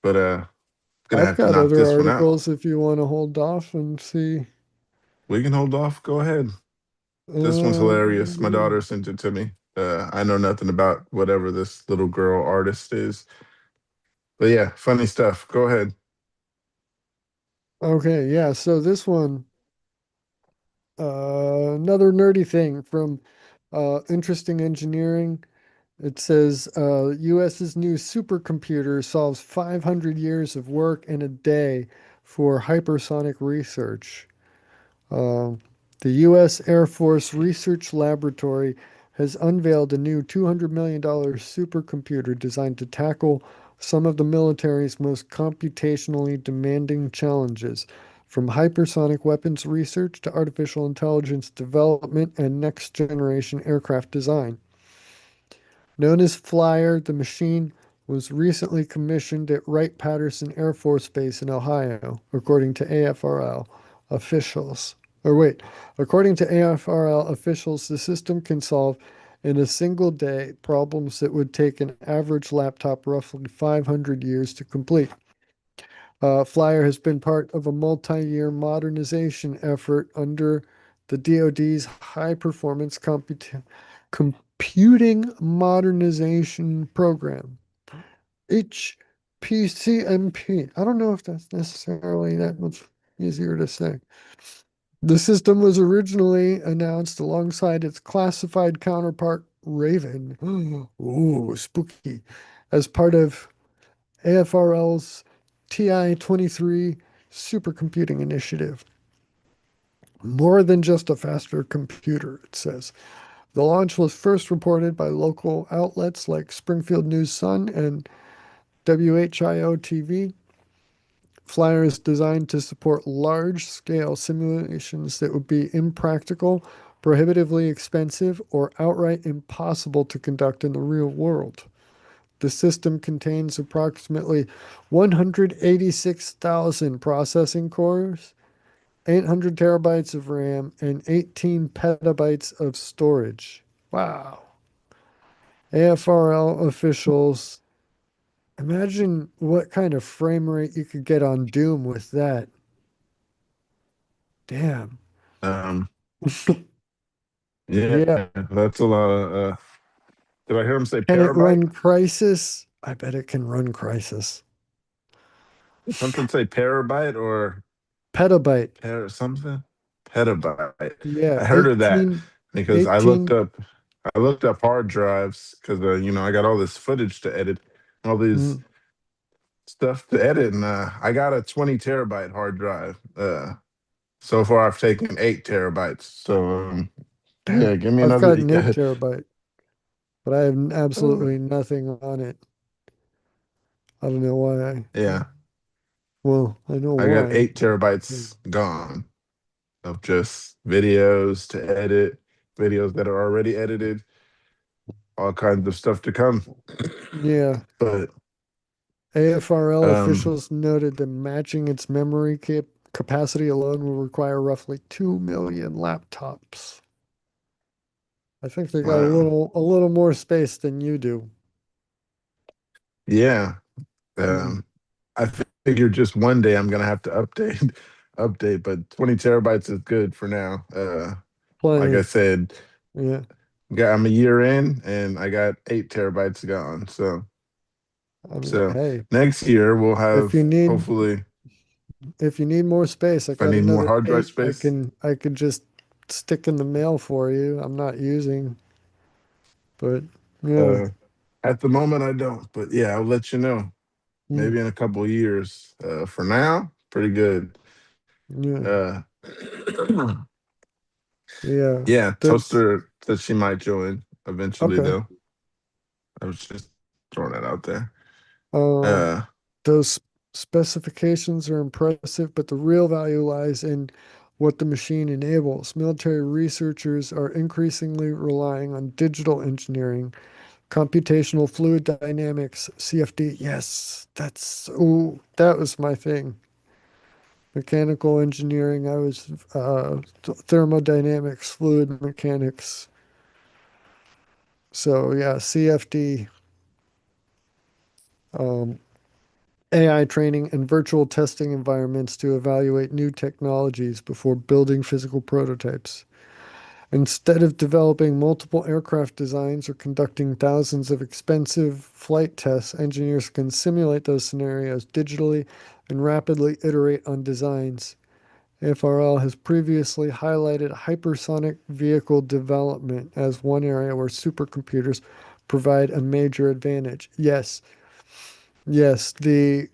but gonna I've have to got knock other this one out. articles if you want to hold off and see. We can hold off. Go ahead. This one's hilarious. My Um, daughter sent it to me. I know nothing about whatever this little girl artist is, but yeah, funny stuff. Go ahead. okay, yeah. So this one, another nerdy thing from Interesting Engineering. It says US's new supercomputer solves 500 years of work in a day for hypersonic research. Uh, the U.S. Air Force Research Laboratory has unveiled a new $200 million supercomputer designed to tackle some of the military's most computationally demanding challenges, from hypersonic weapons research to artificial intelligence development and next generation aircraft design. Known as Flyer, the machine was recently commissioned at Wright-Patterson Air Force Base in Ohio, according to AFRL officials. Or wait, according to AFRL officials, the system can solve in a single day problems that would take an average laptop roughly 500 years to complete. Flyer has been part of a multi-year modernization effort under the DoD's High Performance Computing Modernization Program, HPCMP. I don't know if that's necessarily that much easier to say. The system was originally announced alongside its classified counterpart, Raven. Ooh, spooky. As part of AFRL's TI-23 supercomputing initiative. More than just a faster computer, it says. The launch was first reported by local outlets like Springfield News Sun and WHIO TV. Flyer is designed to support large scale simulations that would be impractical, prohibitively expensive, or outright impossible to conduct in the real world. The system contains approximately 186,000 processing cores, 800 terabytes of RAM, and 18 petabytes of storage. Wow. AFRL officials, imagine what kind of frame rate you could get on Doom with that. Damn. Um, yeah, Yeah. that's a lot of. Did I hear him say Can it terabyte? run Crisis? I bet it can run Crisis. Something say terabyte or Petabyte. something? Petabyte. Yeah, I heard of that 18, because 18. I looked up hard drives because I got all this footage to edit, all these Mm, stuff to edit, and I got a 20 terabyte hard drive. So far I've taken 8 terabytes. So yeah, damn, give me I've another. got an 8 terabyte, but I have Uh, absolutely nothing on it. I don't know why yeah, well, I know I got why. 8 terabytes gone of just videos to edit, videos that are already edited, all kinds of stuff to come. Yeah, But AFRL um, officials noted that matching its memory capacity alone will require roughly 2 million laptops. I think they got wow, a little more space than you do. yeah. Mm, Um, I figured just one day I'm gonna have to update, update, but 20 terabytes is good for now. Like I plenty. said, Yeah. I'm a year in and I got 8 terabytes gone. I mean, So hey, next year we'll if have you need hopefully if you need more space, I if I got need more another hard drive eight space. I could just stick in the mail for you. I'm not using, but yeah. Uh, at the moment I don't, but yeah, I'll let you know. Mm, Maybe in a couple of years. For now, pretty good. yeah. Uh, Yeah. yeah, There's Toaster said she might join eventually okay. though. I was just throwing that out there. Um, Uh, those specifications are impressive, but the real value lies in what the machine enables. Military researchers are increasingly relying on digital engineering, computational fluid dynamics, CFD. Yes, that was my thing. Mechanical engineering, I was thermodynamics, fluid mechanics. So yeah, CFD, um, AI training, and virtual testing environments to evaluate new technologies before building physical prototypes. Instead of developing multiple aircraft designs or conducting thousands of expensive flight tests, engineers can simulate those scenarios digitally and rapidly iterate on designs. FRL has previously highlighted hypersonic vehicle development as one area where supercomputers provide a major advantage. Yes, yes, the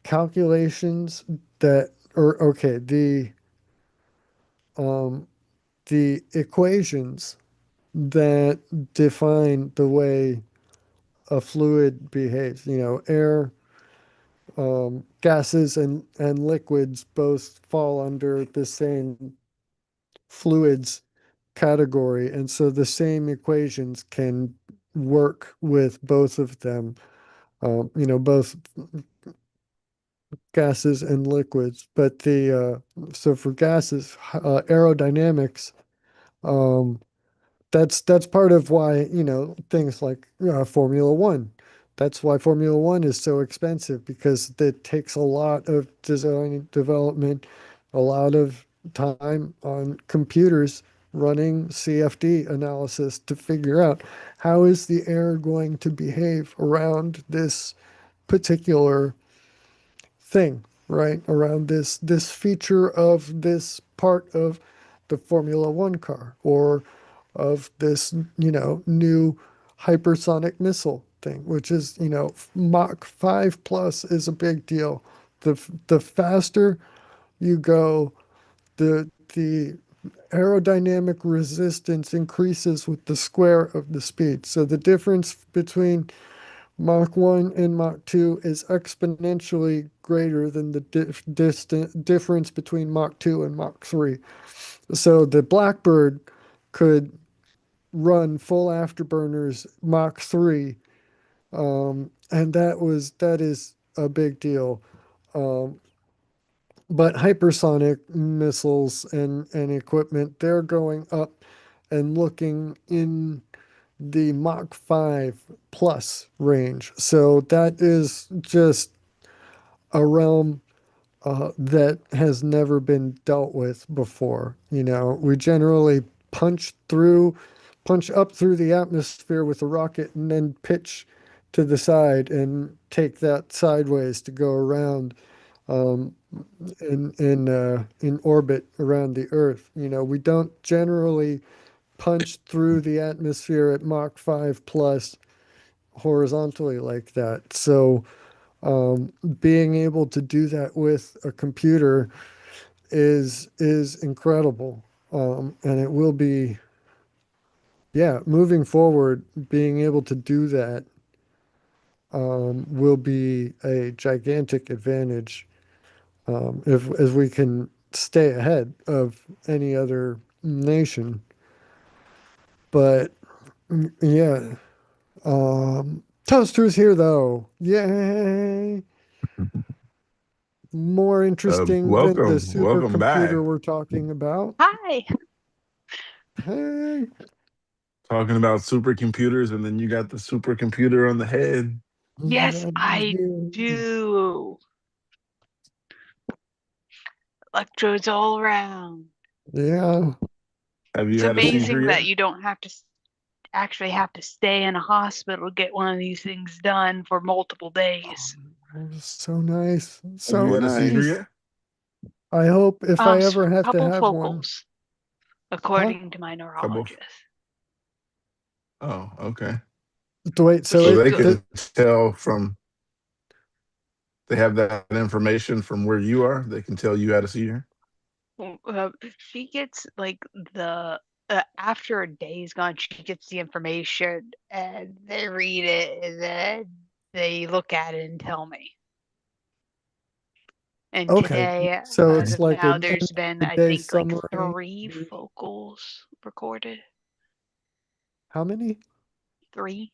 calculations that or okay, um, the equations that define the way a fluid behaves. You know, air, gases, and liquids both fall under the same fluids category, and so the same equations can work with both of them. Both gases and liquids. But the so for gases, aerodynamics, um, that's part of why, things like Formula One. That's why Formula One is so expensive because it takes a lot of design development, a lot of time on computers running CFD analysis to figure out how is the air going to behave around this particular thing, right? Around this feature of this part of the Formula One car or of this, new hypersonic missile thing, which is, Mach 5 plus is a big deal. The faster you go, the aerodynamic resistance increases with the square of the speed. So the difference between Mach 1 and Mach 2 is exponentially greater than the difference between Mach 2 and Mach 3. So the Blackbird could run full afterburners Mach 3, and that is a big deal. Um, but hypersonic missiles and equipment, they're going up and looking in the Mach 5 plus range. So that is just a realm that has never been dealt with before. We generally punch through punch up through the atmosphere with a rocket and then pitch to the side and take that sideways to go around um, in orbit around the Earth. You know, we don't generally punch through the atmosphere at Mach 5 plus horizontally like that. So being able to do that with a computer is incredible. And it will be, yeah, moving forward, being able to do that will be a gigantic advantage if we can stay ahead of any other nation. But yeah, Toaster's here though. Yay! More interesting than the welcome supercomputer back. we're talking about. Hi. Hey, Talking about supercomputers, and then you got the supercomputer on the head. Yes, I do. Electrodes all around. yeah, Have you It's had a seizure amazing that yet? you don't have to actually have to stay in a hospital to get one of these things done for multiple days. so nice, Have you so had a seizure nice. yet? I hope if I ever have to Couple have one, focals, huh? according to my Couple. neurologist, Oh, okay. Wait, which so So is they good. can tell from they have that information from where you are. They can tell you had a seizure. She gets like the after a day's gone, she gets the information and they read it and then they look at it and tell me. And okay, today, so as it's of like now, an there's end of been, the I day think, like summary. three focals recorded. How many? Three.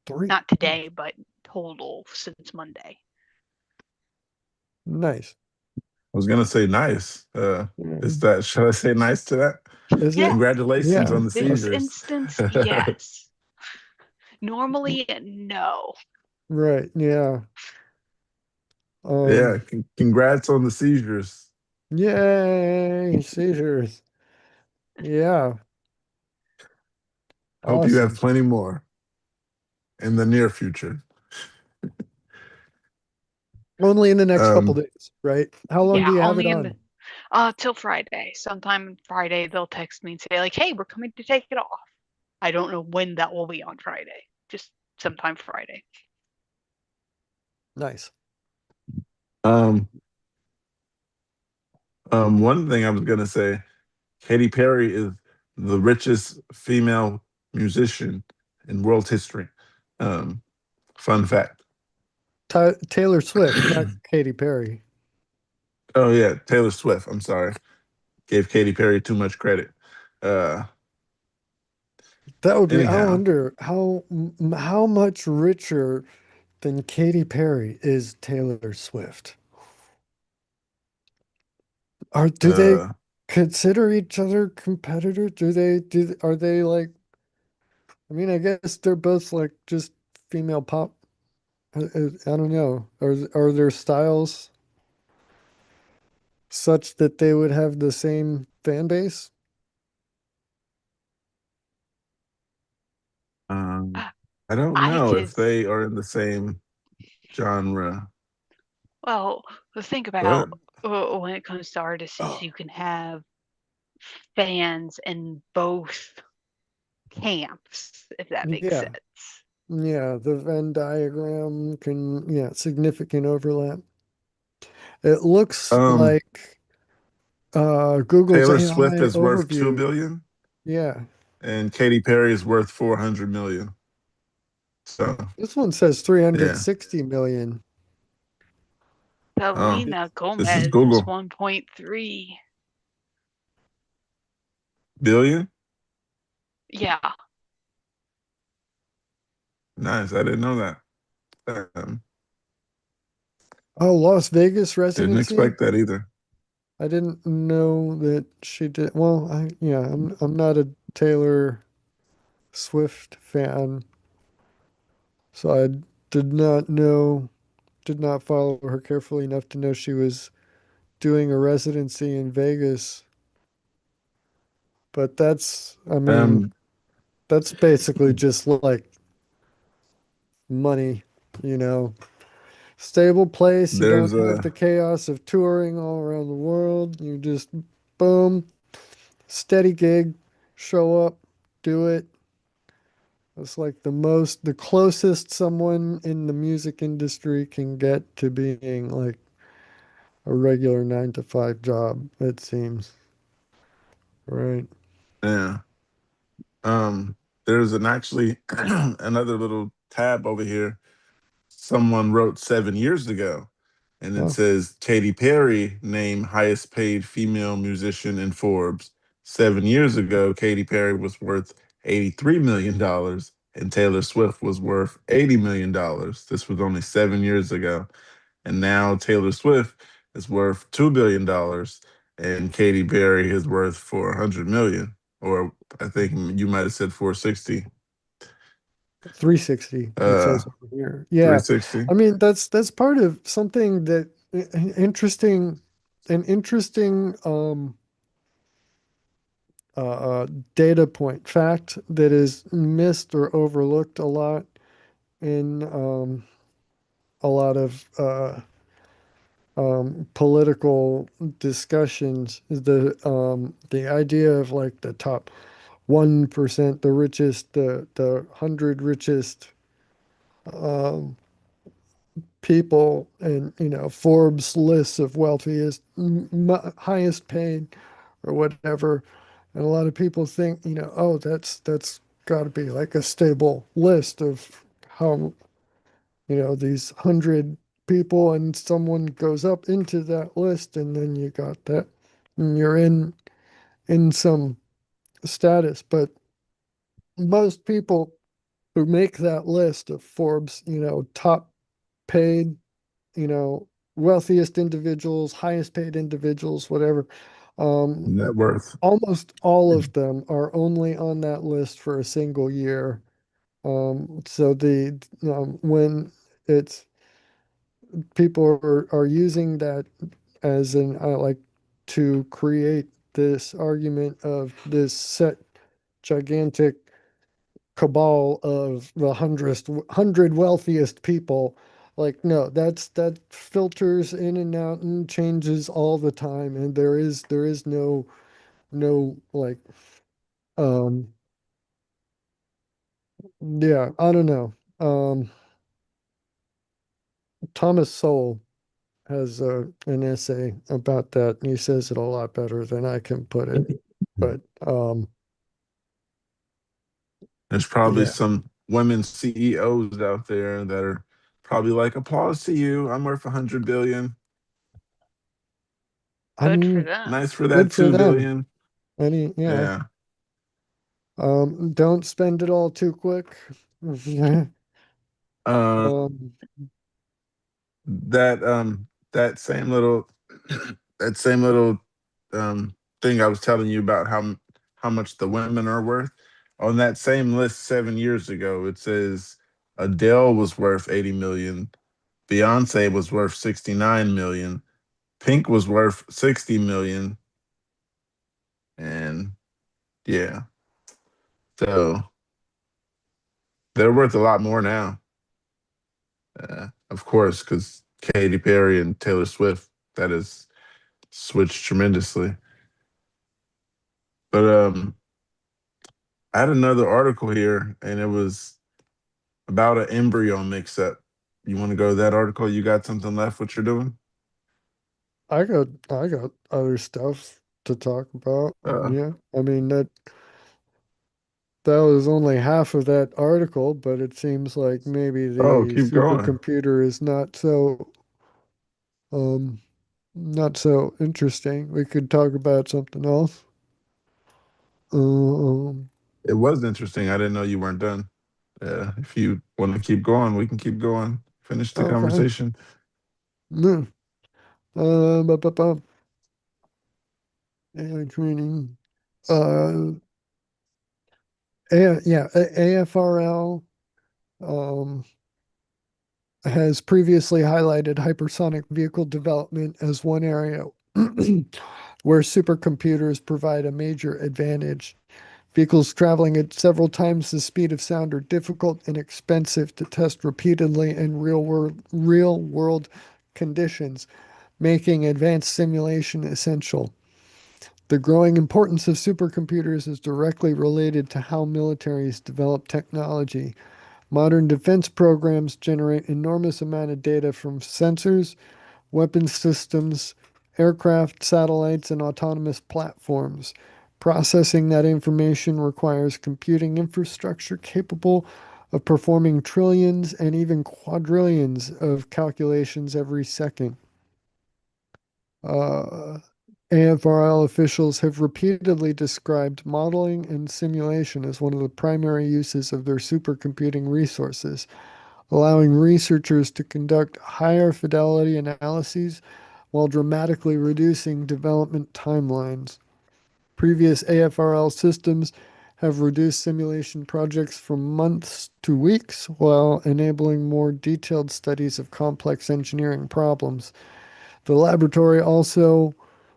Three. Not today, but total since Monday. Nice. I was gonna say nice. Yeah. Is that should I say nice to that? Is it? Yes. Congratulations Yeah. on the This seizures. instance, yes. Normally, no. Right. Yeah. Yeah, Um, congrats on the seizures. Yay, seizures. Yeah. Hope you have Awesome. plenty more in the near future. Only in the next couple Um, days, right? How long do Yeah, you have it only in on? the till Friday. Sometime Friday they'll text me and say like, "Hey, we're coming to take it off." I don't know when that will be on Friday. Just sometime Friday. Nice. um, one thing I was gonna say, Katy Perry is the richest female musician in world history. Um, fun fact. Taylor Swift, not Katy Perry. Oh yeah, Taylor Swift. I'm sorry, gave Katy Perry too much credit. Uh, That would be, I anyhow, wonder how much richer than Katy Perry is Taylor Swift. Do they uh, consider each other competitors? Are they like, I mean, I guess they're both like just female pop. I don't know. Are their styles such that they would have the same fan base? um, I don't I know if could they are in the same genre, well think but about when it comes to artists is Oh, you can have fans in both camps, if that makes yeah. sense. Yeah, the Venn diagram can, yeah, significant overlap. It looks um, like Google's Taylor Swift AI is worth 2 overview. billion, Yeah, and Katy Perry is worth 400 million. So this one says yeah. 360 million. Oh, Selena this is Gomez is Google 1.3. billion. Yeah. Nice. I didn't know that. Oh, Las Vegas Didn't residency? expect that either. I didn't know that she did. Well, I'm not a Taylor Swift fan, so I did not know, did not follow her carefully enough to know she was doing a residency in Vegas. But that's, I mean, Um, That's basically just like money, you know. Stable place. You There's don't have a the chaos of touring all around the world. You just boom, steady gig, show up, do it. It's like the closest someone in the music industry can get to being like a regular 9 to 5 job, it seems. Right. yeah. There's an actually another little tab over here. Someone wrote 7 years ago, and it Oh, says Katy Perry named highest paid female musician in Forbes. 7 years ago, Katy Perry was worth $83 million, and Taylor Swift was worth $80 million. This was only 7 years ago, and now Taylor Swift is worth $2 billion, and Katy Perry is worth 400 million, or I think you might have said 460. 360, it Uh, says over here. Yeah. 360. I mean, that's part of something that interesting, an interesting data point, fact that is missed or overlooked a lot in a lot of political discussions is the idea of like the top 1%, the richest, the 100 richest um, people, and Forbes lists of wealthiest, highest paid, or whatever. And a lot of people think, oh, that's got to be like a stable list of how these 100 people, and someone goes up into that list, and then you got that, and you're in some status. But most people who make that list of Forbes, top paid, you know, wealthiest individuals, highest paid individuals, whatever, um, Net worth. almost all of them are only on that list for a single year. So when it's people are using that as an like to create this argument of this set gigantic cabal of the hundred wealthiest people. Like, no, that filters in and out and changes all the time, and there is no like um yeah, I don't know. Thomas Sowell has an essay about that, and he says it a lot better than I can put it. But There's probably yeah, some women CEOs out there that are probably like, applause to you. I'm worth 100 billion. I Good for mean, them. Nice for that good for two them. billion. Yeah. Yeah. Don't spend it all too quick. Uh, Um, that same little that same little um thing I was telling you about how much the women are worth. On that same list 7 years ago, it says Adele was worth 80 million, Beyonce was worth 69 million, Pink was worth 60 million, and yeah. So they're worth a lot more now. Of course, because Katy Perry and Taylor Swift, that has switched tremendously. But I had another article here, and it was about an embryo mix-up. You want to go to that article? You got something left? What you're doing? I got other stuff to talk about. Uh, Yeah. I mean that was only half of that article, but it seems like maybe oh, the keep going. supercomputer is um not so interesting. We could talk about something else. Um, It was interesting. I didn't know you weren't done. If you want to keep going, we can keep going. Finish the okay. conversation. No. Ba, ba, ba. AI training. Uh, yeah, AFRL um, has previously highlighted hypersonic vehicle development as one area where supercomputers provide a major advantage. Vehicles traveling at several times the speed of sound are difficult and expensive to test repeatedly in real world conditions, making advanced simulation essential. The growing importance of supercomputers is directly related to how militaries develop technology. Modern defense programs generate enormous amount of data from sensors, weapon systems, aircraft, satellites, and autonomous platforms. Processing that information requires computing infrastructure capable of performing trillions and even quadrillions of calculations every second. Uh, AFRL officials have repeatedly described modeling and simulation as one of the primary uses of their supercomputing resources, allowing researchers to conduct higher fidelity analyses while dramatically reducing development timelines. Previous AFRL systems have reduced simulation projects from months to weeks while enabling more detailed studies of complex engineering problems. The laboratory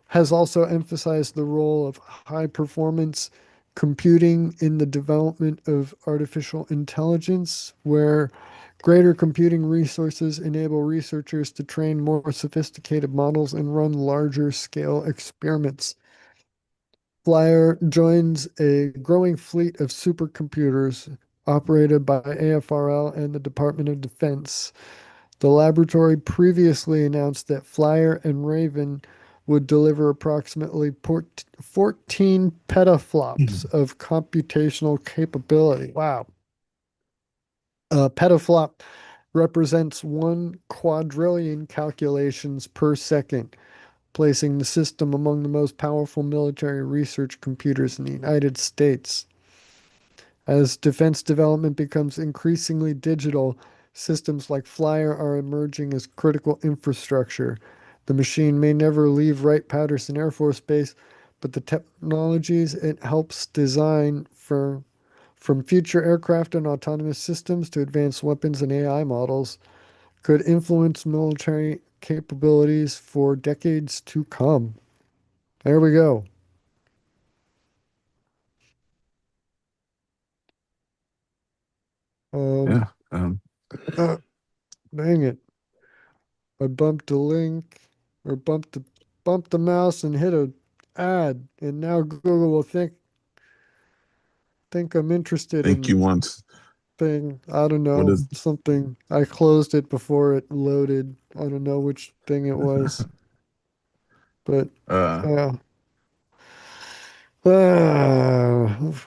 has also emphasized the role of high performance computing in the development of artificial intelligence, where greater computing resources enable researchers to train more sophisticated models and run larger scale experiments. Flyer joins a growing fleet of supercomputers operated by AFRL and the Department of Defense. The laboratory previously announced that Flyer and Raven would deliver approximately 14 petaflops of computational capability. Wow. A petaflop represents 1 quadrillion calculations per second, placing the system among the most powerful military research computers in the United States. As defense development becomes increasingly digital, systems like Flyer are emerging as critical infrastructure. The machine may never leave Wright-Patterson Air Force Base, but the technologies it helps design from future aircraft and autonomous systems to advanced weapons and AI models could influence military capabilities for decades to come. There we go. Um, Yeah. uh, dang it. I bumped a link or bumped the mouse and hit a ad, and now Google will think I'm interested Think in you want thing. I don't what know, is something. I closed it before it loaded. I don't know which thing it was, but uh yeah.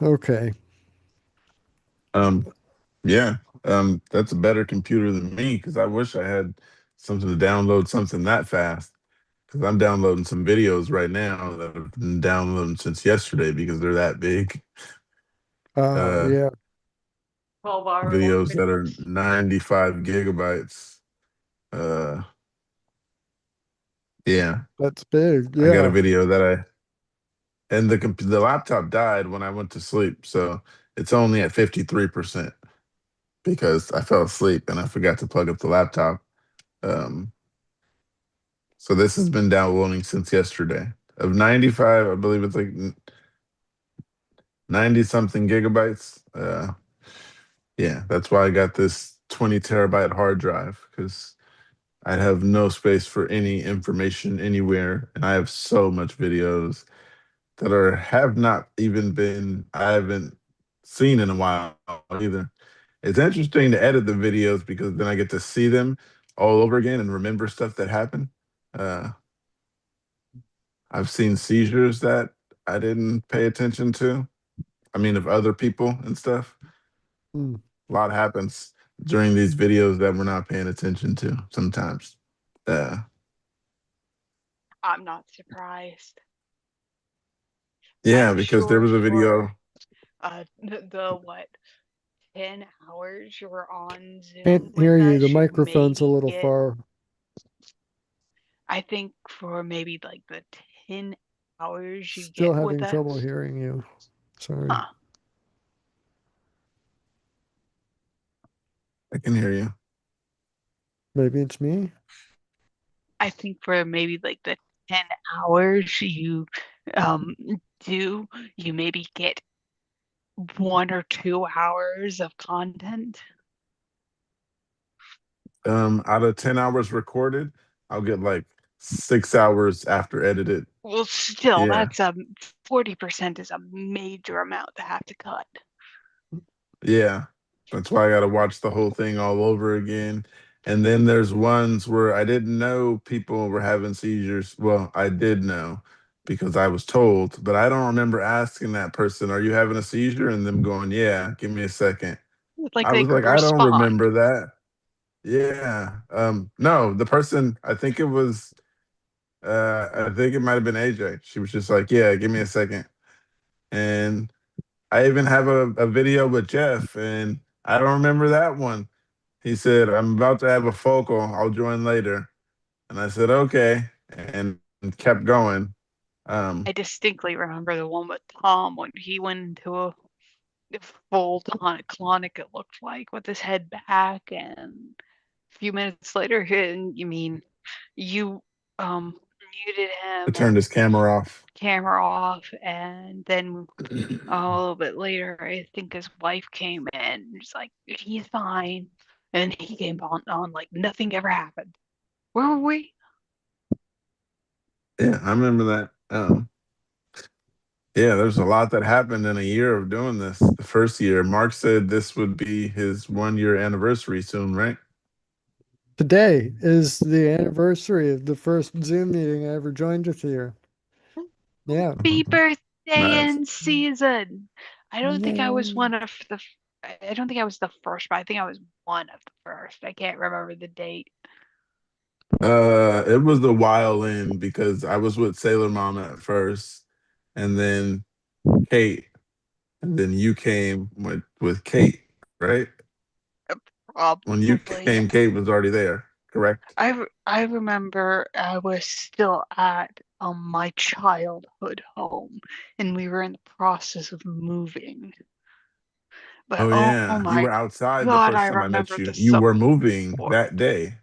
Okay. um yeah. That's a better computer than me because I wish I had something to download something that fast. Because I'm downloading some videos right now that I've been downloading since yesterday because they're that big. Uh Yeah, 12-hour long Videos that are videos. 95 gigabytes. Uh yeah. that's big. I got a Yeah. video that and the laptop died when I went to sleep, so it's only at 53% because I fell asleep and I forgot to plug up the laptop. Um, so this has been downloading since yesterday. Of 95, I believe it's like 90 something gigabytes. Yeah, that's why I got this 20 terabyte hard drive because I have no space for any information anywhere, and I have so much videos that are have not even been I haven't seen in a while either. It's interesting to edit the videos because then I get to see them all over again and remember stuff that happened. Uh, I've seen seizures that I didn't pay attention to. I mean, of other people and stuff. Hmm. A lot happens during these videos that we're not paying attention to sometimes. Uh, I'm not surprised. yeah, I'm because there sure was a video. for the what 10 hours you were on Can't Zoom hear with you. The us, you microphone's a maybe little get, far. I think for maybe like the 10 hours you Still get with having trouble us. hearing you. Sorry. Huh. I can hear you. Maybe it's me. I think for maybe like the 10 hours you um do, you maybe get 1 or 2 hours of content. Out of 10 hours recorded, I'll get like 6 hours after edited. Well, still, Yeah. that's 40% is a major amount to have to cut. Yeah. That's why I got to watch the whole thing all over again. And then there's ones where I didn't know people were having seizures. Well, I did know because I was told, but I don't remember asking that person, "Are you having a seizure?" And them going, "Yeah, give me a second." Like I they was could like, "I don't respond. remember that." Yeah. No, the person, I think it might have been AJ. She was just like, "Yeah, give me a second." And I even have a video with Jeff, and I don't remember that one. He said, "I'm about to have a focal. I'll join later." And I said, "Okay," and kept going. I Um, distinctly remember the one with Tom when he went into a full tonic-clonic, it looked like, with his head back, and a few minutes later, you mean you muted I him turned and his camera off. camera off, and then a little bit later, I think his wife came in and was like, "He's fine," and he came on like nothing ever happened. Where were we? Yeah, I remember that. Yeah, there's a lot that happened in a year of doing this. The first year, Mark said this would be his 1 year anniversary soon, right? Today is the anniversary of the first Zoom meeting I ever joined with you. Yeah. Happy birthday Nice. in season. I don't think I was Yay. one of the. I don't think I was the first, but I think I was one of the first. I can't remember the date. It was a while in because I was with Sailor Mom at first, and then Kate, and then you came with Kate, right? When you Probably. came, Kate was already there, correct? I remember I was still at my childhood home, and we were in the process of moving. But Oh oh yeah, you my were outside the God, I first time I met remember you. the You were moving support that day.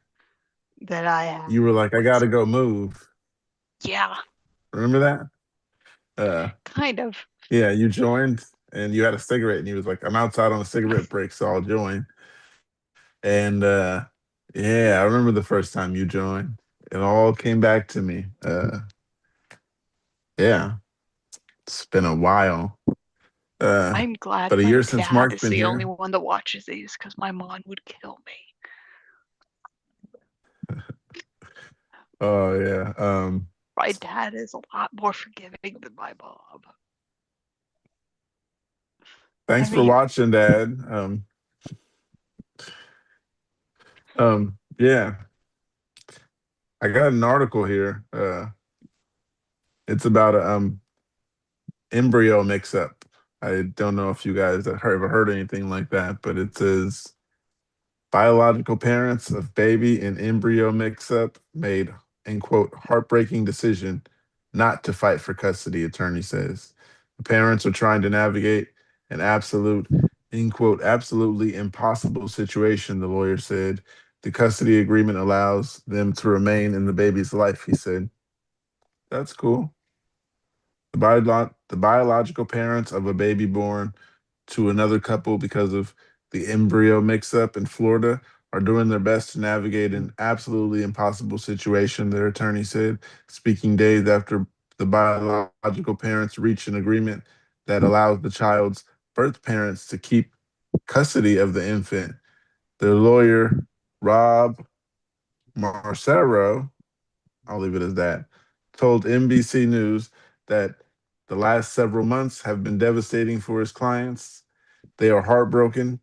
that I had You were like, "I was gotta go move." yeah, Remember that? Uh, kind of. yeah, you joined and you had a cigarette, and you was like, "I'm outside on a cigarette break, so I'll join." And yeah, I remember the first time you joined. It all came back to me. Yeah, it's been a while. Uh, I'm glad but a my year since dad Mark's is been the only here. one that watches these because my mom would kill me. Oh yeah. My dad is a lot more forgiving than my mom. I Thanks for mean, watching, Dad. Yeah, I got an article here. It's about a embryo mix-up. I don't know if you guys have ever heard anything like that, but it says biological parents of baby and embryo mix-up made, in quote, heartbreaking decision not to fight for custody, attorney says. The parents are trying to navigate an absolute, in quote, absolutely impossible situation, the lawyer said. The custody agreement allows them to remain in the baby's life, he said. That's cool. The biological parents of a baby born to another couple because of the embryo mix up in Florida are doing their best to navigate an absolutely impossible situation, their attorney said, speaking days after the biological parents reached an agreement that allows the child's birth parents to keep custody of the infant. Their lawyer, Rob Marcero, I'll leave it as that, told NBC News that the last several months have been devastating for his clients. They are heartbroken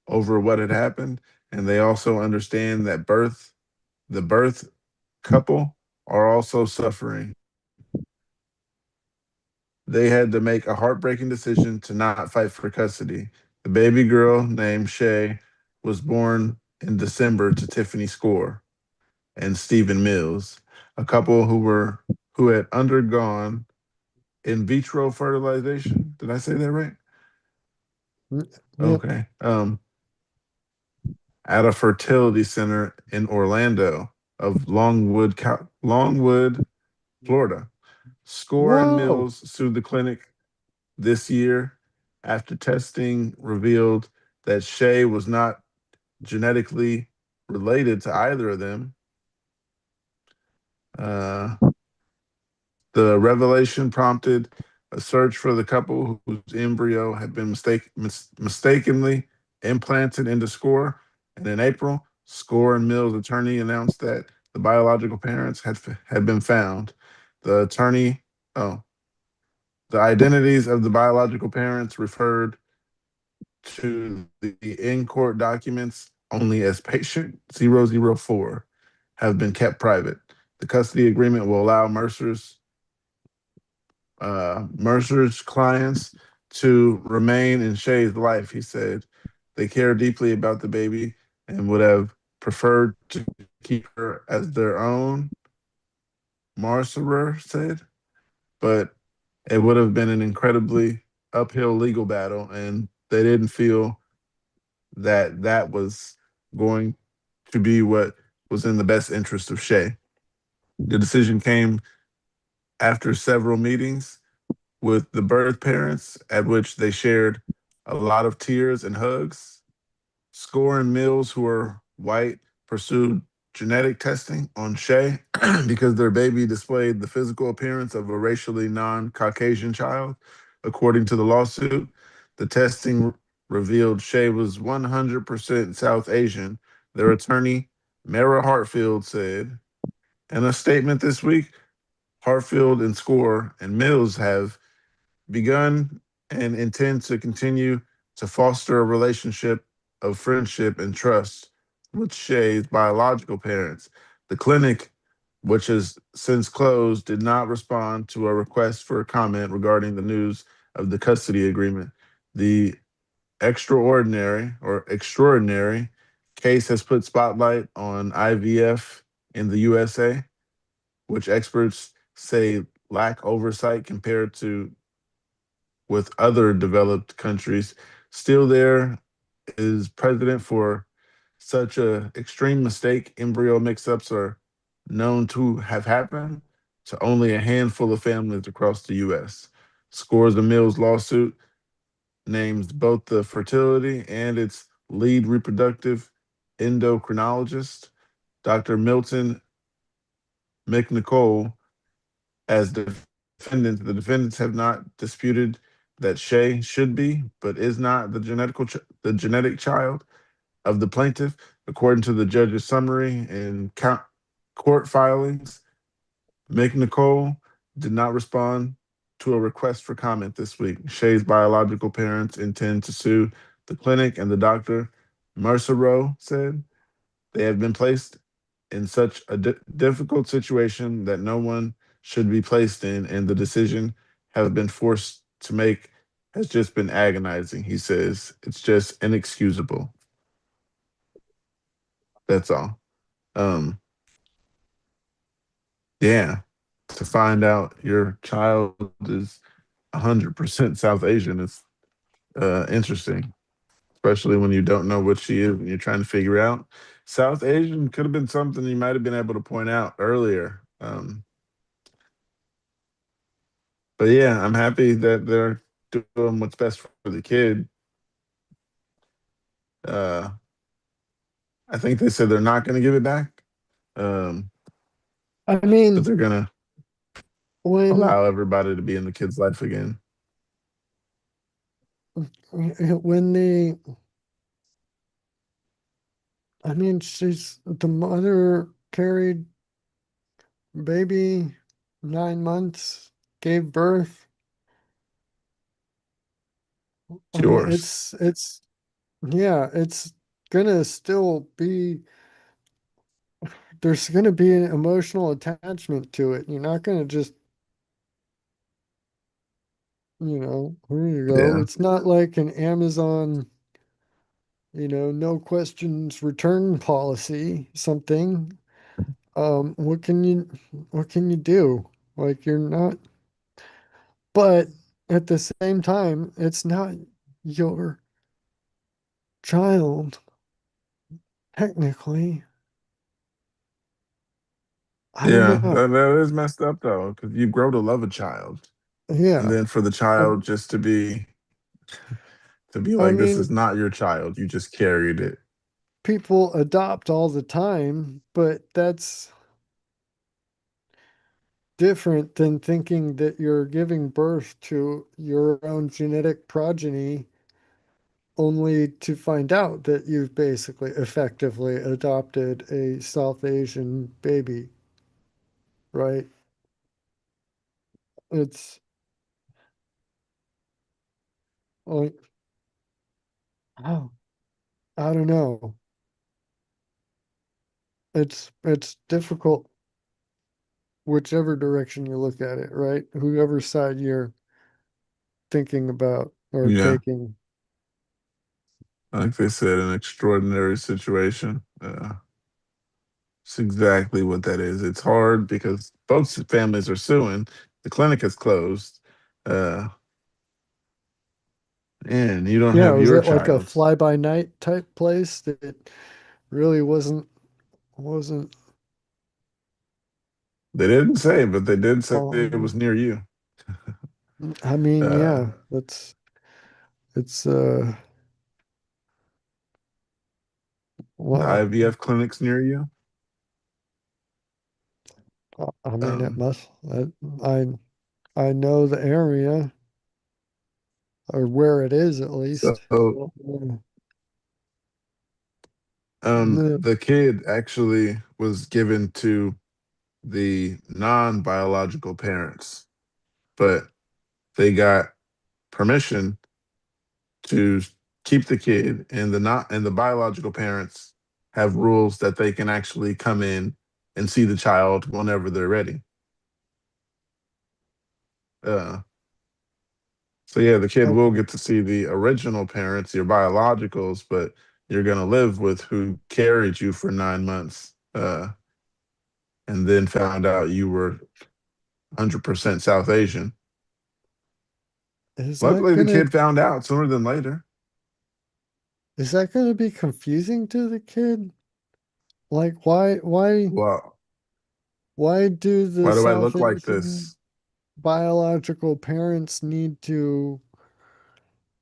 over what had happened, and they also understand that the birth couple are also suffering. They had to make a heartbreaking decision to not fight for custody. The baby girl named Shay was born in December to Tiffany Score and Stephen Mills, a couple who had undergone in vitro fertilization. Did I say that right? Yep. Okay. At a fertility center in Orlando of Longwood, Florida. Score and Whoa. Mills sued the clinic this year after testing revealed that Shay was not genetically related to either of them. Uh, the revelation prompted a search for the couple whose embryo had been mistakenly implanted into Score. And in April, Score and Mill's attorney announced that the biological parents had been found. The attorney, oh, the identities of the biological parents referred to the in-court documents only as patient 004 have been kept private. The custody agreement will allow Mercer's clients to remain in Shay's life, he said. They care deeply about the baby and would have preferred to keep her as their own, Marcerer said, but it would have been an incredibly uphill legal battle, and they didn't feel that that was going to be what was in the best interest of Shay. The decision came after several meetings with the birth parents, at which they shared a lot of tears and hugs. Score and Mills, who are white, pursued genetic testing on Shay because their baby displayed the physical appearance of a racially non Caucasian child. According to the lawsuit, the testing revealed Shay was 100% South Asian. Their attorney, Mara Hartfield, said in a statement this week, Hartfield and Score and Mills have begun and intend to continue to foster a relationship of friendship and trust with Shay's biological parents. The clinic, which has since closed, did not respond to a request for a comment regarding the news of the custody agreement. The extraordinary case has put spotlight on IVF in the USA, which experts say lack oversight compared to with other developed countries. Still, there is precedent for such a extreme mistake. Embryo mix-ups are known to have happened to only a handful of families across the U.S. Scores of Mills lawsuit names both the fertility and its lead reproductive endocrinologist, Dr. Milton McNicol, as defendants. The defendants have not disputed that Shay should be, but is not the genetic child of the plaintiff, according to the judge's summary and court filings. McNicol did not respond to a request for comment this week. Shay's biological parents intend to sue the clinic and the doctor. Mercereau said they have been placed in such a difficult situation that no one should be placed in, and the decision have been forced to make has just been agonizing. He says it's just inexcusable. That's all. Um, yeah, to find out your child is 100% South Asian is interesting, especially when you don't know what she is and you're trying to figure out. South Asian could have been something you might have been able to point out earlier. But yeah, I'm happy that they're doing what's best for the kid. Uh, I think they said they're not going to give it back, um, I but mean, they're going to when allow everybody to be in the kid's life again. when they, I mean, she's the mother carried baby 9 months, gave birth. It's I mean, yours. yeah, it's gonna still be, there's gonna be an emotional attachment to it. You're not gonna just, here you go. Yeah. It's not like an Amazon, no questions return policy, something. What can you do? Like you're not, but at the same time, it's not your child, technically. I don't Yeah, know. that is messed up though, because you grow to love a child, and Yeah. then for the Um, child just to be To be I like, this mean, is not your child. You just carried it. people adopt all the time, but that's different than thinking that you're giving birth to your own genetic progeny only to find out that you've basically effectively adopted a South Asian baby, right? It's like, oh, I don't know. It's difficult whichever direction you look at it, right? Whoever side you're thinking about or Yeah. taking. Like they said, an extraordinary situation. It's exactly what that is. It's hard because both families are suing. The clinic is closed. Uh, and you don't Yeah, have was your it like a child. fly by night type place that really wasn't They didn't say, but they did say it following was near you. it? I mean, Uh, yeah, that's it's the wow. IVF clinics near you. I mean, it Um, must. I I know the area or where it is at so least. Yeah. Yeah. the kid actually was given to the non-biological parents, but they got permission to keep the kid, and the biological parents have rules that they can actually come in and see the child whenever they're ready. Uh, so yeah, the kid will Okay. get to see the original parents, your biologicals, but you're gonna live with who carried you for 9 months, and then found out you were 100% South Asian. Is that Luckily, the gonna kid found out sooner than later. is that gonna be confusing to the kid? Like, Well, why do the why do I South look like Asian this? biological parents need to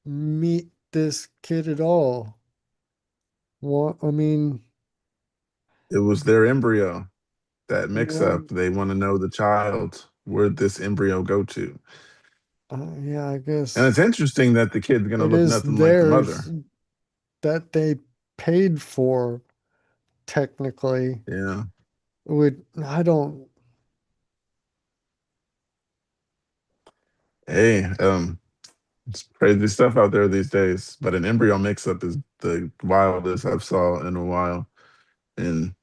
meet this kid at all? What, I mean, It was their embryo. That mix well, up. They want to know the child. Where'd this embryo go to? yeah, I And guess it's interesting that the kid's gonna it look is nothing like the theirs mother. that they paid for technically. Yeah. Would I don't Hey, it's crazy stuff out there these days. But an embryo mix up is the wildest I've saw in a while. And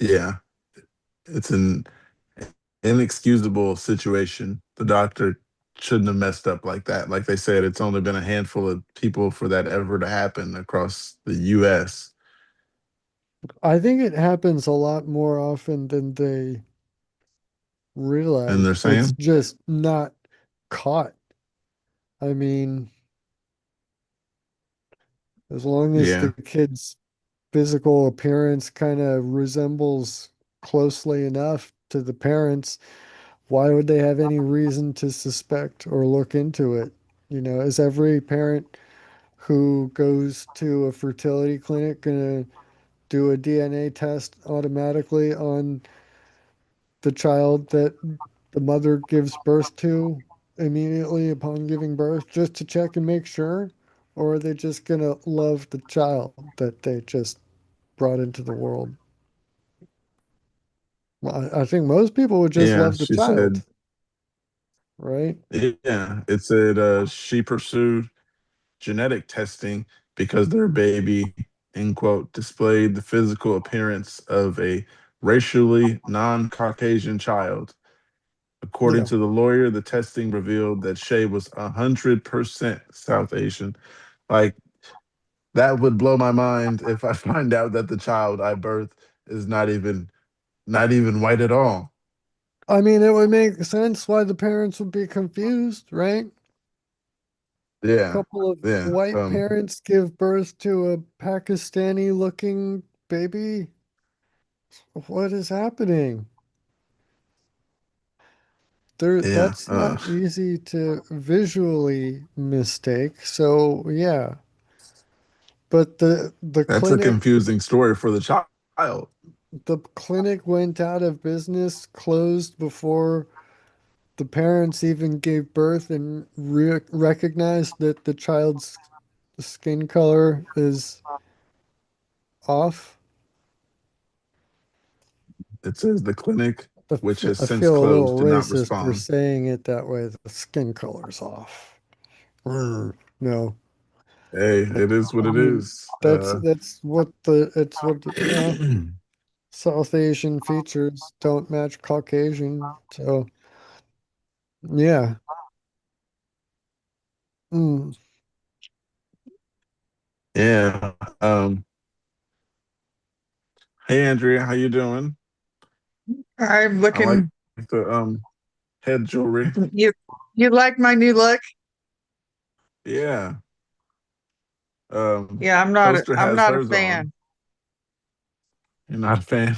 yeah, it's an inexcusable situation. The doctor shouldn't have messed up like that. Like they said, it's only been a handful of people for that ever to happen across the US. I think it happens a lot more often than they And they're realize. It's saying, just not caught. I mean, as long as the yeah, kid's physical appearance kind of resembles closely enough to the parents, why would they have any reason to suspect or look into it? You know, is every parent who goes to a fertility clinic gonna do a DNA test automatically on the child that the mother gives birth to immediately upon giving birth just to check and make sure? Or are they just gonna love the child that they just brought into the world? Well, I think most people would just yeah, love the she said, child, right? yeah, it said she pursued genetic testing because their baby, end quote, displayed the physical appearance of a racially non Caucasian child. According Yeah. to the lawyer, the testing revealed that Shay was 100% South Asian. Like, that would blow my mind if I find out that the child I birthed is not even white at all. I mean, it would make sense why the parents would be confused, right? Yeah. Couple of Yeah. white parents give birth to a Pakistani looking baby. What is happening? Yeah. That's not easy to visually mistake. So yeah, but That's a confusing story for the child. the clinic went out of business, closed before the parents even gave birth and recognized that the child's skin color is off. It says the clinic, which has I since feel a little closed, did not racist for respond. saying it that way. The skin color's off. No, Hey, it is what I it mean is. that's what the it's what South Asian features don't match Caucasian. So yeah. Mm. yeah. Hey Andrea, how you doing? I'm I like looking. the head jewelry. You you like my new look? Yeah. Yeah, Toaster I'm has not a hers on. fan. You're not a fan.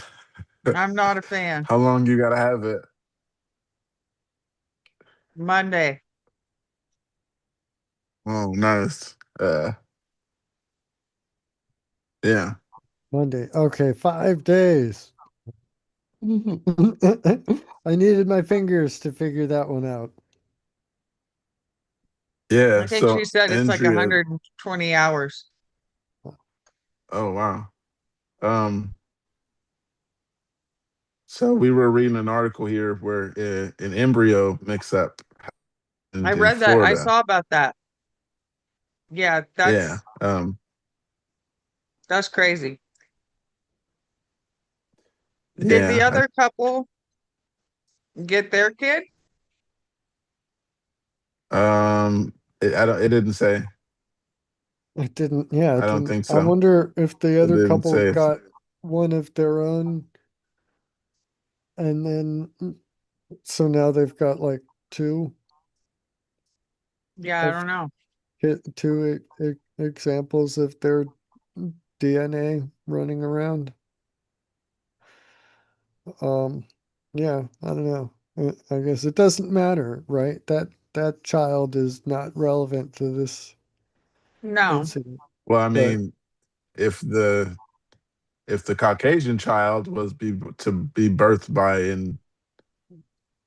I'm not a fan. How long you gotta have it? Monday. Oh, nice. Yeah. Monday. Okay, 5 days. I needed my fingers to figure that one out. Yeah. I think she So said it's like Andrea, 120 hours. oh wow. Um, so we were reading an article here where an embryo mix up I in read that. I Florida. saw about that. Yeah, Yeah. that's crazy. Did the Yeah. other couple get their kid? I don't. It didn't say. It didn't, yeah, I it don't didn't. think I so. wonder if the It other didn't couple say if. got one of their own and then so now they've got like two Yeah, I of don't know. two examples of their DNA running around. Um, yeah, I don't know. I guess it doesn't matter, right? That child is not relevant to this No, incident. Well, I But mean, if the Caucasian child was to be birthed by an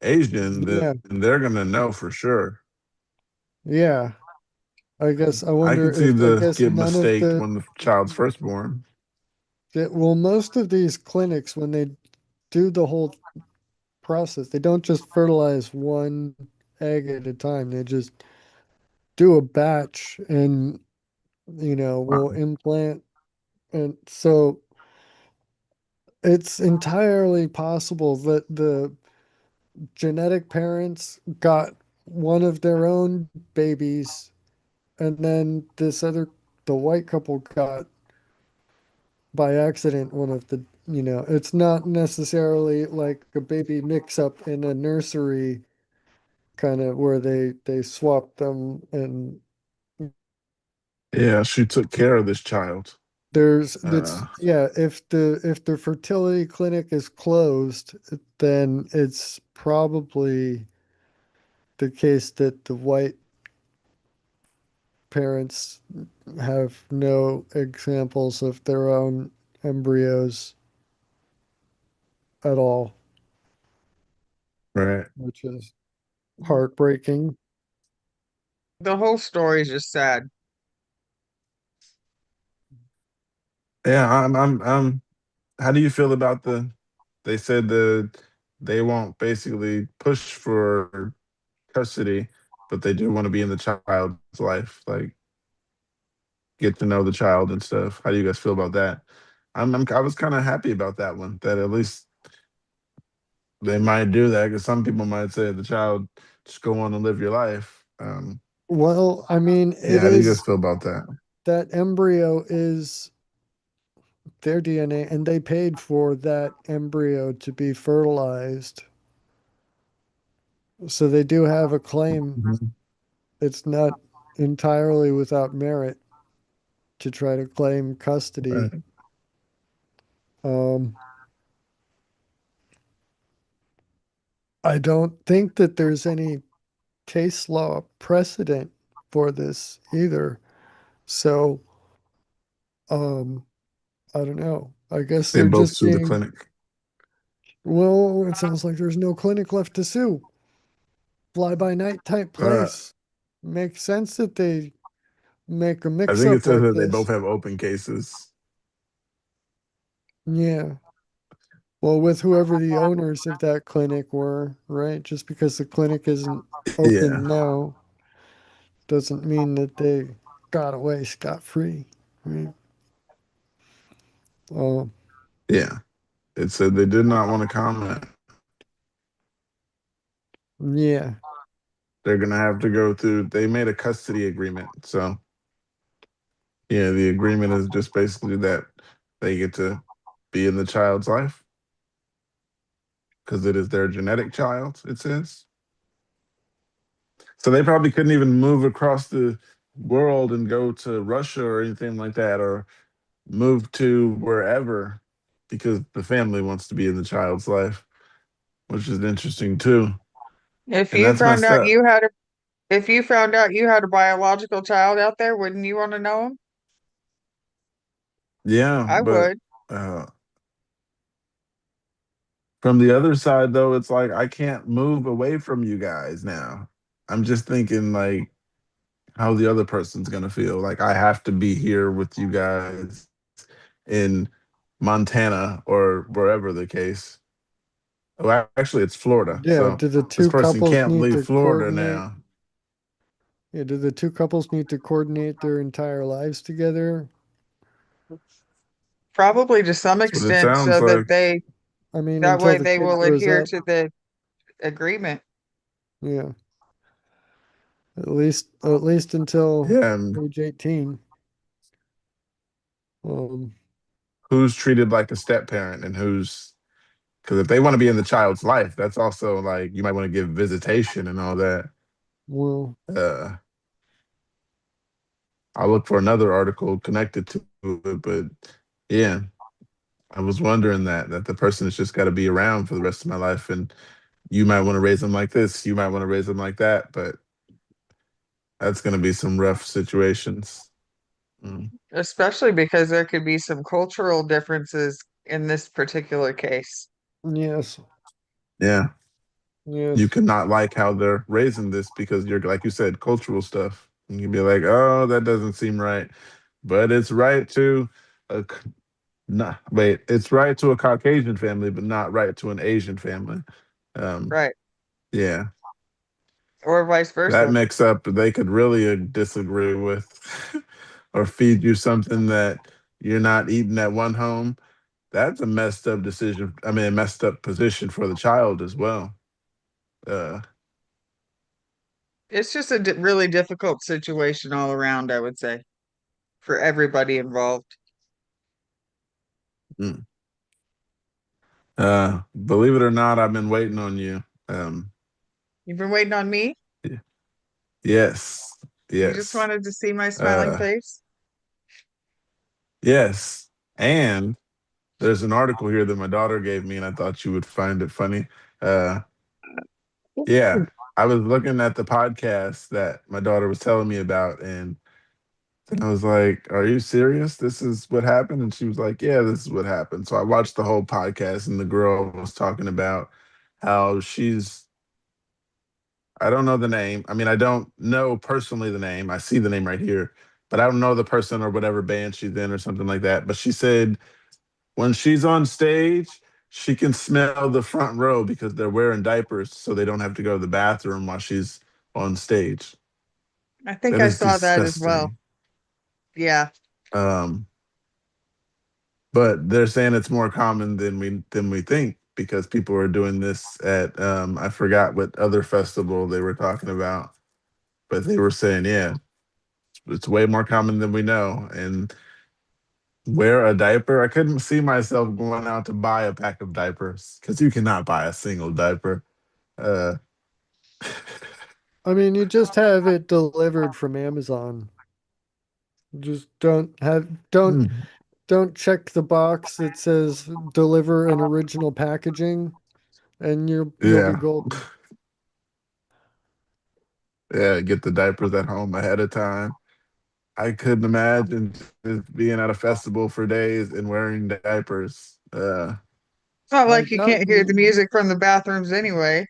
Asian, then yeah, they're gonna know for sure. yeah. I guess I I wonder can see if I the guess get none of mistaked the when the child's first born. well, most of these clinics when they do the whole process, they don't just fertilize one egg at a time. They just do a batch and will Wow. implant. And so it's entirely possible that the genetic parents got one of their own babies, and then the white couple got by accident one of it's not necessarily like a baby mix up in a nursery kind of where they swap them and Yeah, she took care of this child. that's Uh, yeah, if the fertility clinic is closed, then it's probably the case that the white parents have no examples of their own embryos at all, right. which is heartbreaking. the whole story is just sad. Yeah, I'm. How do you feel about the? They said they won't basically push for custody, but they do want to be in the child's life, like get to know the child and stuff. How do you guys feel about that? I was kind of happy about that one. That at least they might do that because some people might say the child just go on and live your life. Well, I mean, Yeah, it how do you guys is feel about that? that embryo is their DNA, and they paid for that embryo to be fertilized. So they do have a claim. Mhm. It's not entirely without merit to try to claim custody. Right. Um, I don't think that there's any case law precedent for this either. So, um, I don't know. I guess They they're both just sue the being, clinic. well, it sounds like there's no clinic left to sue. Fly by night type Uh, place. Makes sense that they make a I mix think it up says like that they both this. have open cases. Yeah. Well, with whoever the owners of that clinic were, right? Just because the clinic isn't Yeah, open now doesn't mean that they got away scot-free, right? Oh, yeah. It said they did not want to comment. yeah. They're gonna have to go through. They made a custody agreement, so yeah, the agreement is just basically that they get to be in the child's life because it is their genetic child. It says so. They probably couldn't even move across the world and go to Russia or anything like that, or move to wherever because the family wants to be in the child's life, which is interesting too. If And you that's found messed out up. you had a if you found out you had a biological child out there, wouldn't you want to know him? Yeah, I but would. uh, from the other side, though, it's like I can't move away from you guys now. I'm just thinking like how the other person's gonna feel. Like I have to be here with you guys in Montana or wherever the case. Oh, actually, it's Florida. Yeah, So do the this two person couples can't need leave to Florida coordinate? now. Yeah, do the two couples need to coordinate their entire lives together? Probably to some That's what it extent sounds so that like. I mean, that until way the they kid will grows adhere up. to the agreement. Yeah, at least until Yeah, and age 18. Um, who's treated like a step parent and who's because if they want to be in the child's life, that's also like you might want to give visitation and all that. well, Uh, I'll look for another article connected to it, but yeah, I was wondering that the person has just got to be around for the rest of my life, and you might want to raise them like this, you might want to raise them like that, but that's going to be some rough situations. Mm. Especially because there could be some cultural differences in this particular case. yes, Yeah, you yes. cannot like how they're raising this because you're like you said, cultural stuff. You can be like, oh, that doesn't seem right, but it's right to a not wait, it's right to a Caucasian family, but not right to an Asian family. Um, Right. yeah, Or vice that versa. mix up they could really disagree with, or feed you something that you're not eating at one home. That's a messed up decision. I mean, a messed up position for the child as well. Uh, It's just a really difficult situation all around, I would say, for everybody involved. mm. Believe it or not, I've been waiting on you. You've been waiting on me? Y- yes, You just yes, wanted to see my smiling uh, face? yes, and there's an article here that my daughter gave me, and I thought you would find it funny. Uh, yeah, I was looking at the podcast that my daughter was telling me about, and then I was like, "Are you serious? This is what happened?" And she was like, "Yeah, this is what happened." So I watched the whole podcast, and the girl was talking about how I don't know the name. I mean, I don't know personally the name. I see the name right here, but I don't know the person or whatever band she's in or something like that. But she said when she's on stage, she can smell the front row because they're wearing diapers, so they don't have to go to the bathroom while she's on stage. I think That I is saw that as well. disgusting. Yeah. Um, but they're saying it's more common than we think because people are doing this at I forgot what other festival they were talking about, but they were saying yeah, it's way more common than we know. And wear a diaper. I couldn't see myself going out to buy a pack of diapers because you cannot buy a single diaper. Uh, I mean, you just have it delivered from Amazon. Just don't check the box that says deliver in original packaging. and you'll be Yeah. golden. Yeah, get the diapers at home ahead of time. I couldn't imagine just being at a festival for days and wearing diapers. It's not I like you doubt can't hear the you. music from the bathrooms anyway.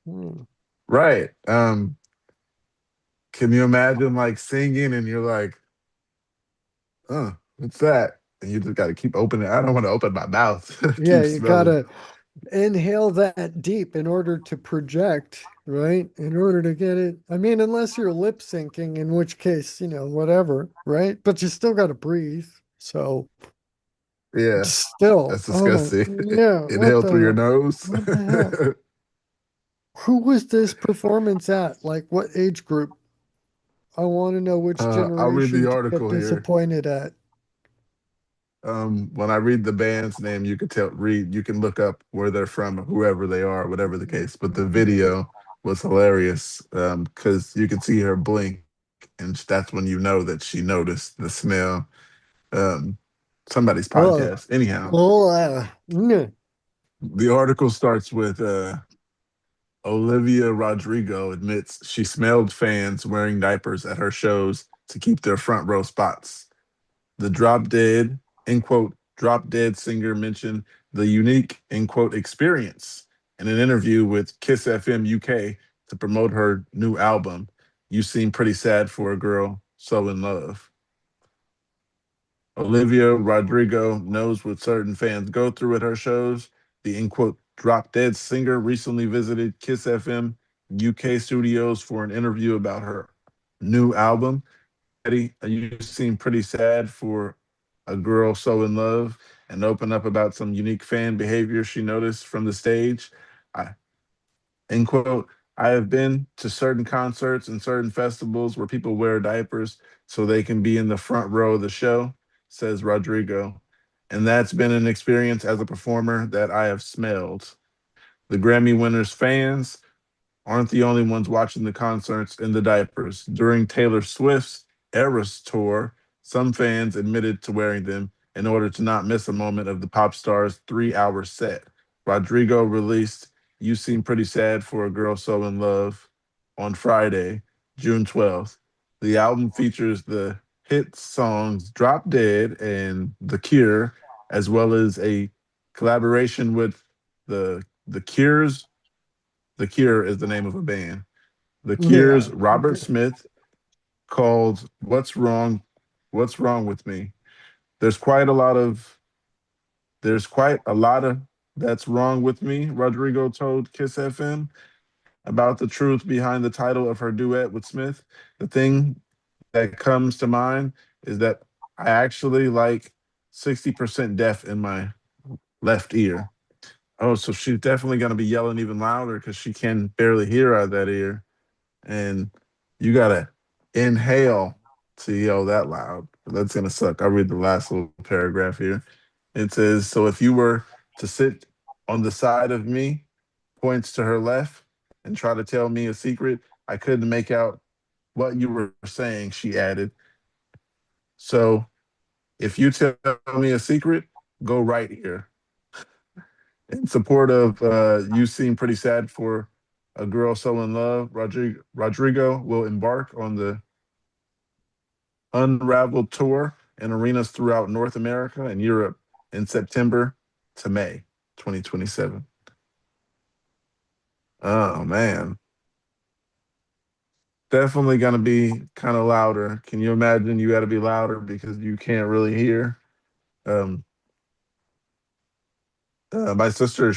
Hmm. Right. Can you imagine like singing and you're like, what's that? And you just got to keep opening. I don't want to open my mouth. Yeah, Keep you smelling. gotta inhale that deep in order to project, right? In order to get it. I mean, unless you're lip syncing, in which case, whatever, right? But you still gotta breathe. So Yeah, still, that's oh disgusting. yeah, Inhale through your nose. what the heck? Who was this performance at? Like what age group? I want to know which I'll read generation the to get article here. disappointed at. When I read the band's name, you could you can look up where they're from, whoever they are, whatever the case. But the video was hilarious because you could see her blink, and that's when you know that she noticed the smell. Um, Somebody's Oh, podcast. Anyhow, yeah. the article starts with Olivia Rodrigo admits she smelled fans wearing diapers at her shows to keep their front row spots. The drop dead, end quote, drop dead singer mentioned the unique, end quote, experience in an interview with Kiss FM UK to promote her new album. You seem pretty sad for a girl so in love. Olivia Rodrigo knows what certain fans go through at her shows. The end quote drop dead singer recently visited Kiss FM UK studios for an interview about her new album. Eddie, you seem pretty sad for a girl so in love and open up about some unique fan behavior she noticed from the stage. I, End quote. I have been to certain concerts and certain festivals where people wear diapers so they can be in the front row of the show, says Rodrigo. And that's been an experience as a performer that I have smelled. The Grammy winners' fans aren't the only ones watching the concerts in the diapers. During Taylor Swift's Eras tour, some fans admitted to wearing them in order to not miss a moment of the pop star's 3 hour set. Rodrigo released You Seem Pretty Sad for a Girl So in Love on Friday, June 12th. The album features the hit songs Drop Dead and The Cure, as well as a collaboration with the Cure's the Cure is the name of a band. The Yeah. Cure's Robert Smith called What's Wrong with Me? There's quite a lot of there's quite a lot of that's wrong with me, Rodrigo told Kiss FM about the truth behind the title of her duet with Smith. The thing that comes to mind is that I actually like 60% deaf in my left ear. Oh, so she's definitely going to be yelling even louder because she can barely hear out of that ear. And you gotta inhale to yell that loud. That's gonna suck. I'll read the last little paragraph here. It says, so if you were to sit on the side of me, points to her left, and try to tell me a secret, I couldn't make out what you were saying, she added. So if you tell me a secret, go right here. In support of You Seem Pretty Sad for a Girl So in Love, Rodrigo will embark on the Unraveled tour in arenas throughout North America and Europe in September to May 2027. Oh man, definitely gonna be kind of louder. Can you imagine? You got to be louder because you can't really hear. Um, my sister,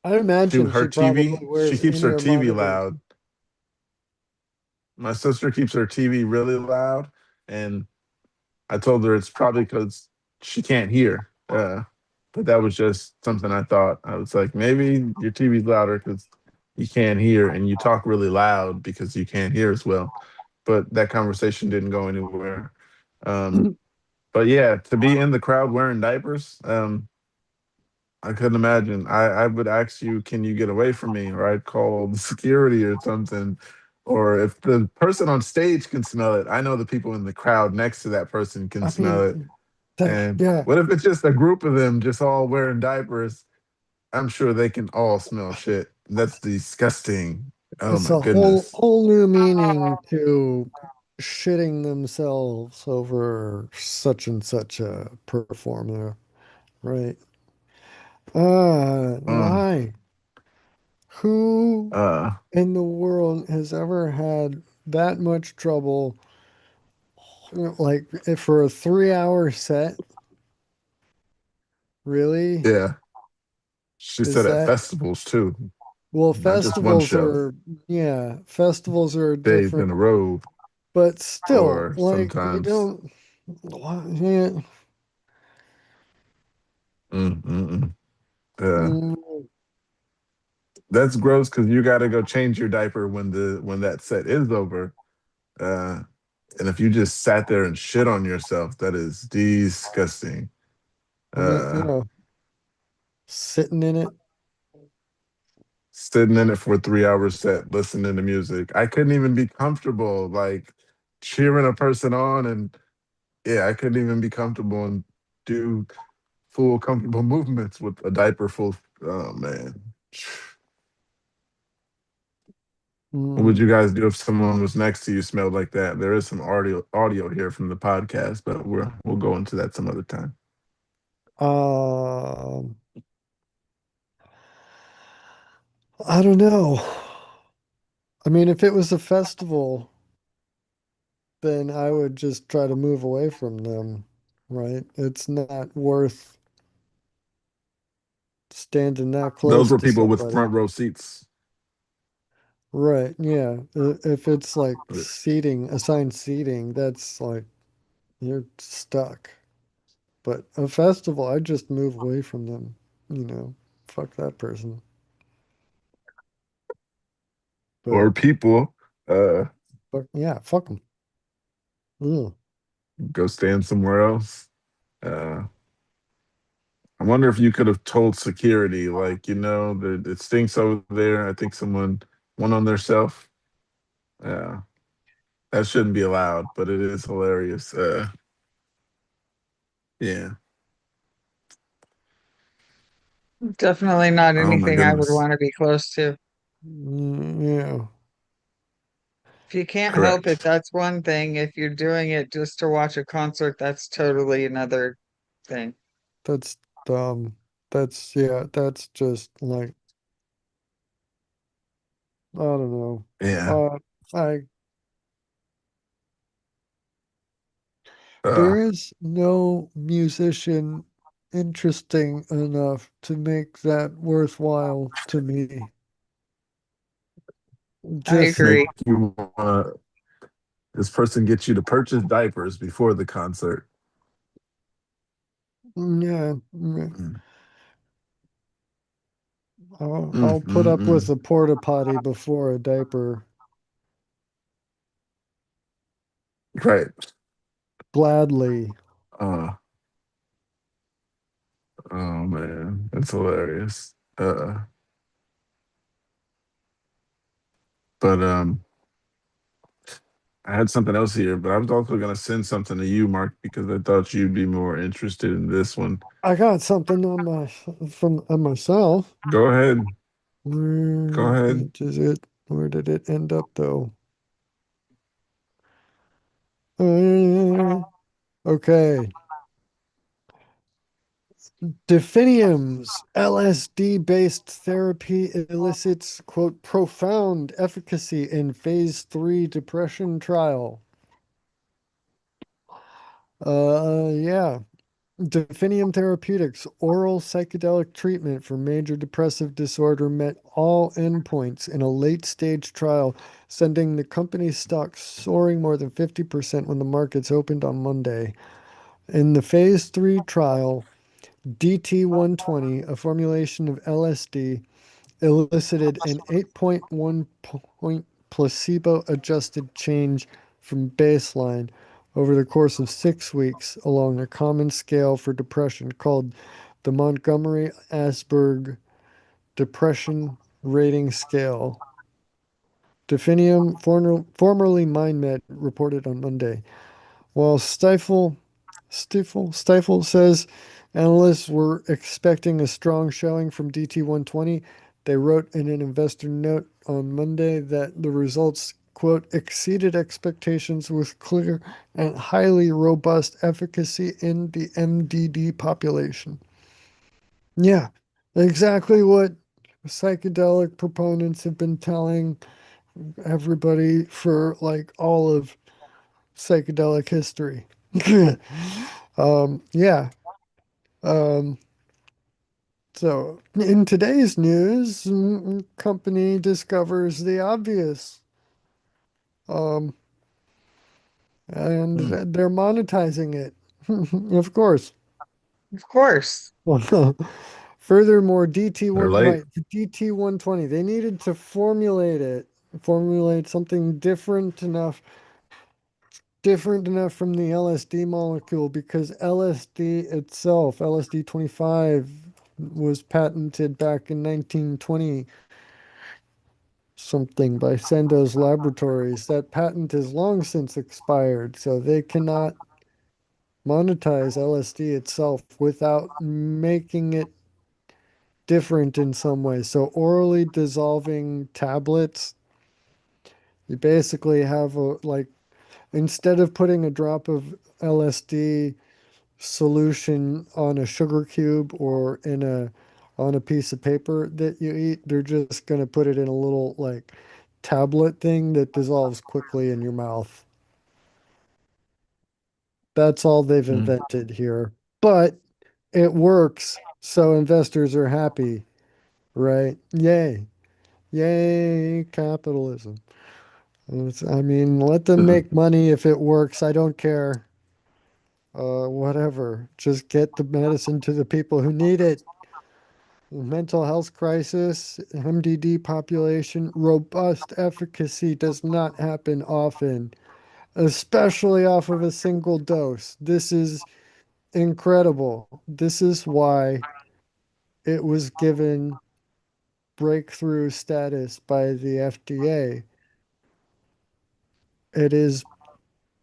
I imagine her she probably TV, she wears keeps her in-ear TV monitors. loud. My sister keeps her TV really loud, and I told her it's probably because she can't hear. But that was just something I thought. I was like, maybe your TV's louder because you can't hear, and you talk really loud because you can't hear as well. But that conversation didn't go anywhere. Um, but yeah, to be in the crowd wearing diapers, I couldn't imagine. I would ask you, can you get away from me? Or I'd call security or something. Or if the person on stage can smell it, I know the people in the crowd next to that person can I smell it. mean, And yeah. what if it's just a group of them just all wearing diapers? I'm sure they can all smell shit. That's disgusting. Oh It's my a whole goodness. whole new meaning to shitting themselves over such and such a performer, right? Uh, Why? Who uh, in the world has ever had that much trouble, like if for a 3 hour set? Really? yeah. She Is said at that, festivals too, well, not just one festivals show, are, yeah, festivals are days in different, a row, but still, or like, you sometimes. don't, yeah, Mm. Uh, mm, that's gross because you got to go change your diaper when that set is over. Uh, and if you just sat there and shit on yourself, that is disgusting. you Uh, know, sitting in it. Sitting in it for a 3 hour set, listening to music, I couldn't even be comfortable, like cheering a person on, and yeah, I couldn't even be comfortable and do full comfortable movements with a diaper full. Oh man. What would Mm. you guys do if someone was next to you smelled like that? There is some audio here from the podcast, but we'll go into that some other time. Um, I don't know. I mean, if it was a festival, then I would just try to move away from them, right? It's not worth standing that Those close were to people with somebody. front row seats. Right, yeah. If it's like seating, assigned seating, that's like you're stuck. But a festival, I just move away from them, you know. Fuck that person. Or But, people uh yeah, fuck them. go stand somewhere else. uh I wonder if you could have told security, like, it stinks over there. I think someone went on their self. Yeah, that shouldn't be allowed, but it is hilarious. Yeah. Definitely not Oh my anything I would goodness. want to be close to. Yeah, If you can't help it, Correct. that's one thing. If you're doing it just to watch a concert, that's totally another thing. that's dumb. Yeah, that's just like, I don't know. Yeah. Uh, I Uh, There is no musician interesting enough to make that worthwhile to me. I Just, make agree. you this person gets you to purchase diapers before the concert. yeah, Mm, I'll put up with mm. a porta potty before a diaper Right. gladly. Uh, oh man, that's hilarious. But I had something else here, but I was also gonna send something to you, Mark, because I thought you'd be more interested in this one. I got something on myself. Go ahead. Go Where ahead. is it? Where did it end up though? Uh, okay. Definium's LSD-based therapy elicits, quote, profound efficacy in phase 3 depression trial. Yeah. Definium Therapeutics oral psychedelic treatment for major depressive disorder met all endpoints in a late-stage trial, sending the company's stock soaring more than 50% when the markets opened on Monday. In the phase 3 trial, DT120, a formulation of LSD, elicited an 8.1 point placebo-adjusted change from baseline over the course of 6 weeks along a common scale for depression called the Montgomery-Åsberg Depression Rating Scale. Definium, formerly MindMed, reported on Monday. While Stifel says Analysts were expecting a strong showing from DT120. They wrote in an investor note on Monday that the results, quote, exceeded expectations with clear and highly robust efficacy in the MDD population. Yeah, exactly what psychedelic proponents have been telling everybody for like all of psychedelic history. Yeah. Um, so in today's news, company discovers the obvious, um, and Hmm. they're monetizing it. Of course. Of course. Well, furthermore, They're late. right, the DT120, they needed to formulate something different enough from the LSD molecule because LSD itself, LSD 25, was patented back in 1920 something by Sandoz Laboratories. That patent has long since expired, so they cannot monetize LSD itself without making it different in some way. So orally dissolving tablets, you basically have a like instead of putting a drop of LSD solution on a sugar cube or in a on a piece of paper that you eat, they're just gonna put it in a little like tablet thing that dissolves quickly in your mouth. That's all they've Hmm. invented here. But it works, so investors are happy, right? Yay. Yay, capitalism. I mean, let them make money if it works. I don't care. Whatever. Just get the medicine to the people who need it. Mental health crisis, MDD population, robust efficacy does not happen often, especially off of a single dose. This is incredible. This is why it was given breakthrough status by the FDA. It is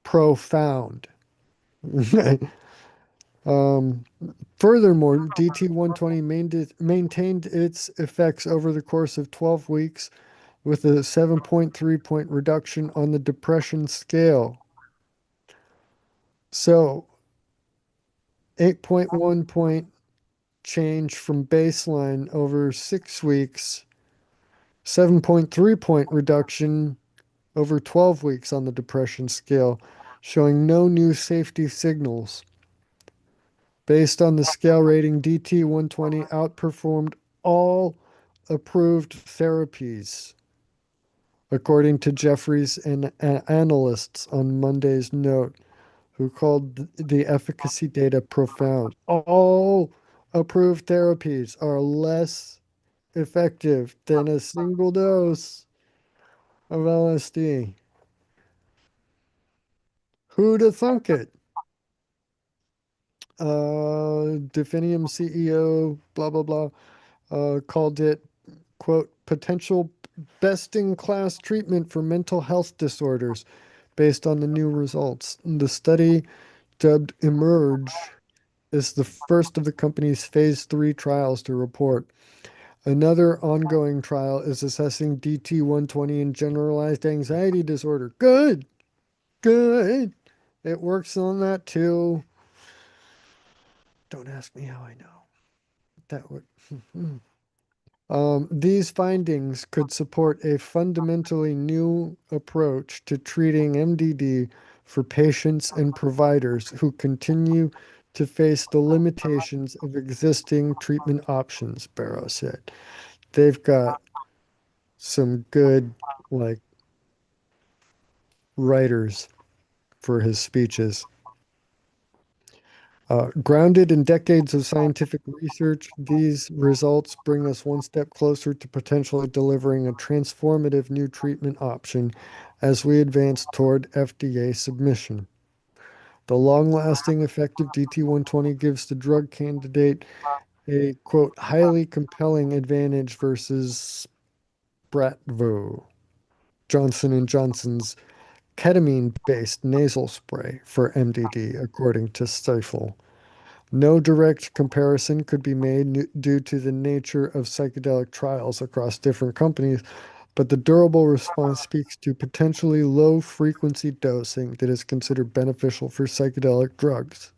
profound. Um, Furthermore, DT120 maintained its effects over the course of 12 weeks with a 7.3 point reduction on the depression scale. So, 8.1 point change from baseline over 6 weeks, 7.3 point reduction over 12 weeks on the depression scale, showing no new safety signals. Based on the scale rating, DT120 outperformed all approved therapies, according to Jeffries and analysts on Monday's note, who called the efficacy data profound. All approved therapies are less effective than a single dose of LSD. Who'd have thunk it? Definium CEO, blah, blah, blah, called it, quote, potential best in class treatment for mental health disorders based on the new results. The study, dubbed Emerge, is the first of the company's phase 3 trials to report. Another ongoing trial is assessing DT120 in generalized anxiety disorder. Good, good. It works on that too. Don't ask me how I know. That would. These findings could support a fundamentally new approach to treating MDD for patients and providers who continue to face the limitations of existing treatment options, Barrow said. They've got some good, like, writers for his speeches. Grounded in decades of scientific research, these results bring us one step closer to potentially delivering a transformative new treatment option as we advance toward FDA submission. The long-lasting effective DT120 gives the drug candidate a, quote, highly compelling advantage versus Bratvo, Johnson and Johnson's ketamine-based nasal spray for MDD, according to Stifel. No direct comparison could be made due to the nature of psychedelic trials across different companies, but the durable response speaks to potentially low frequency dosing that is considered beneficial for psychedelic drugs.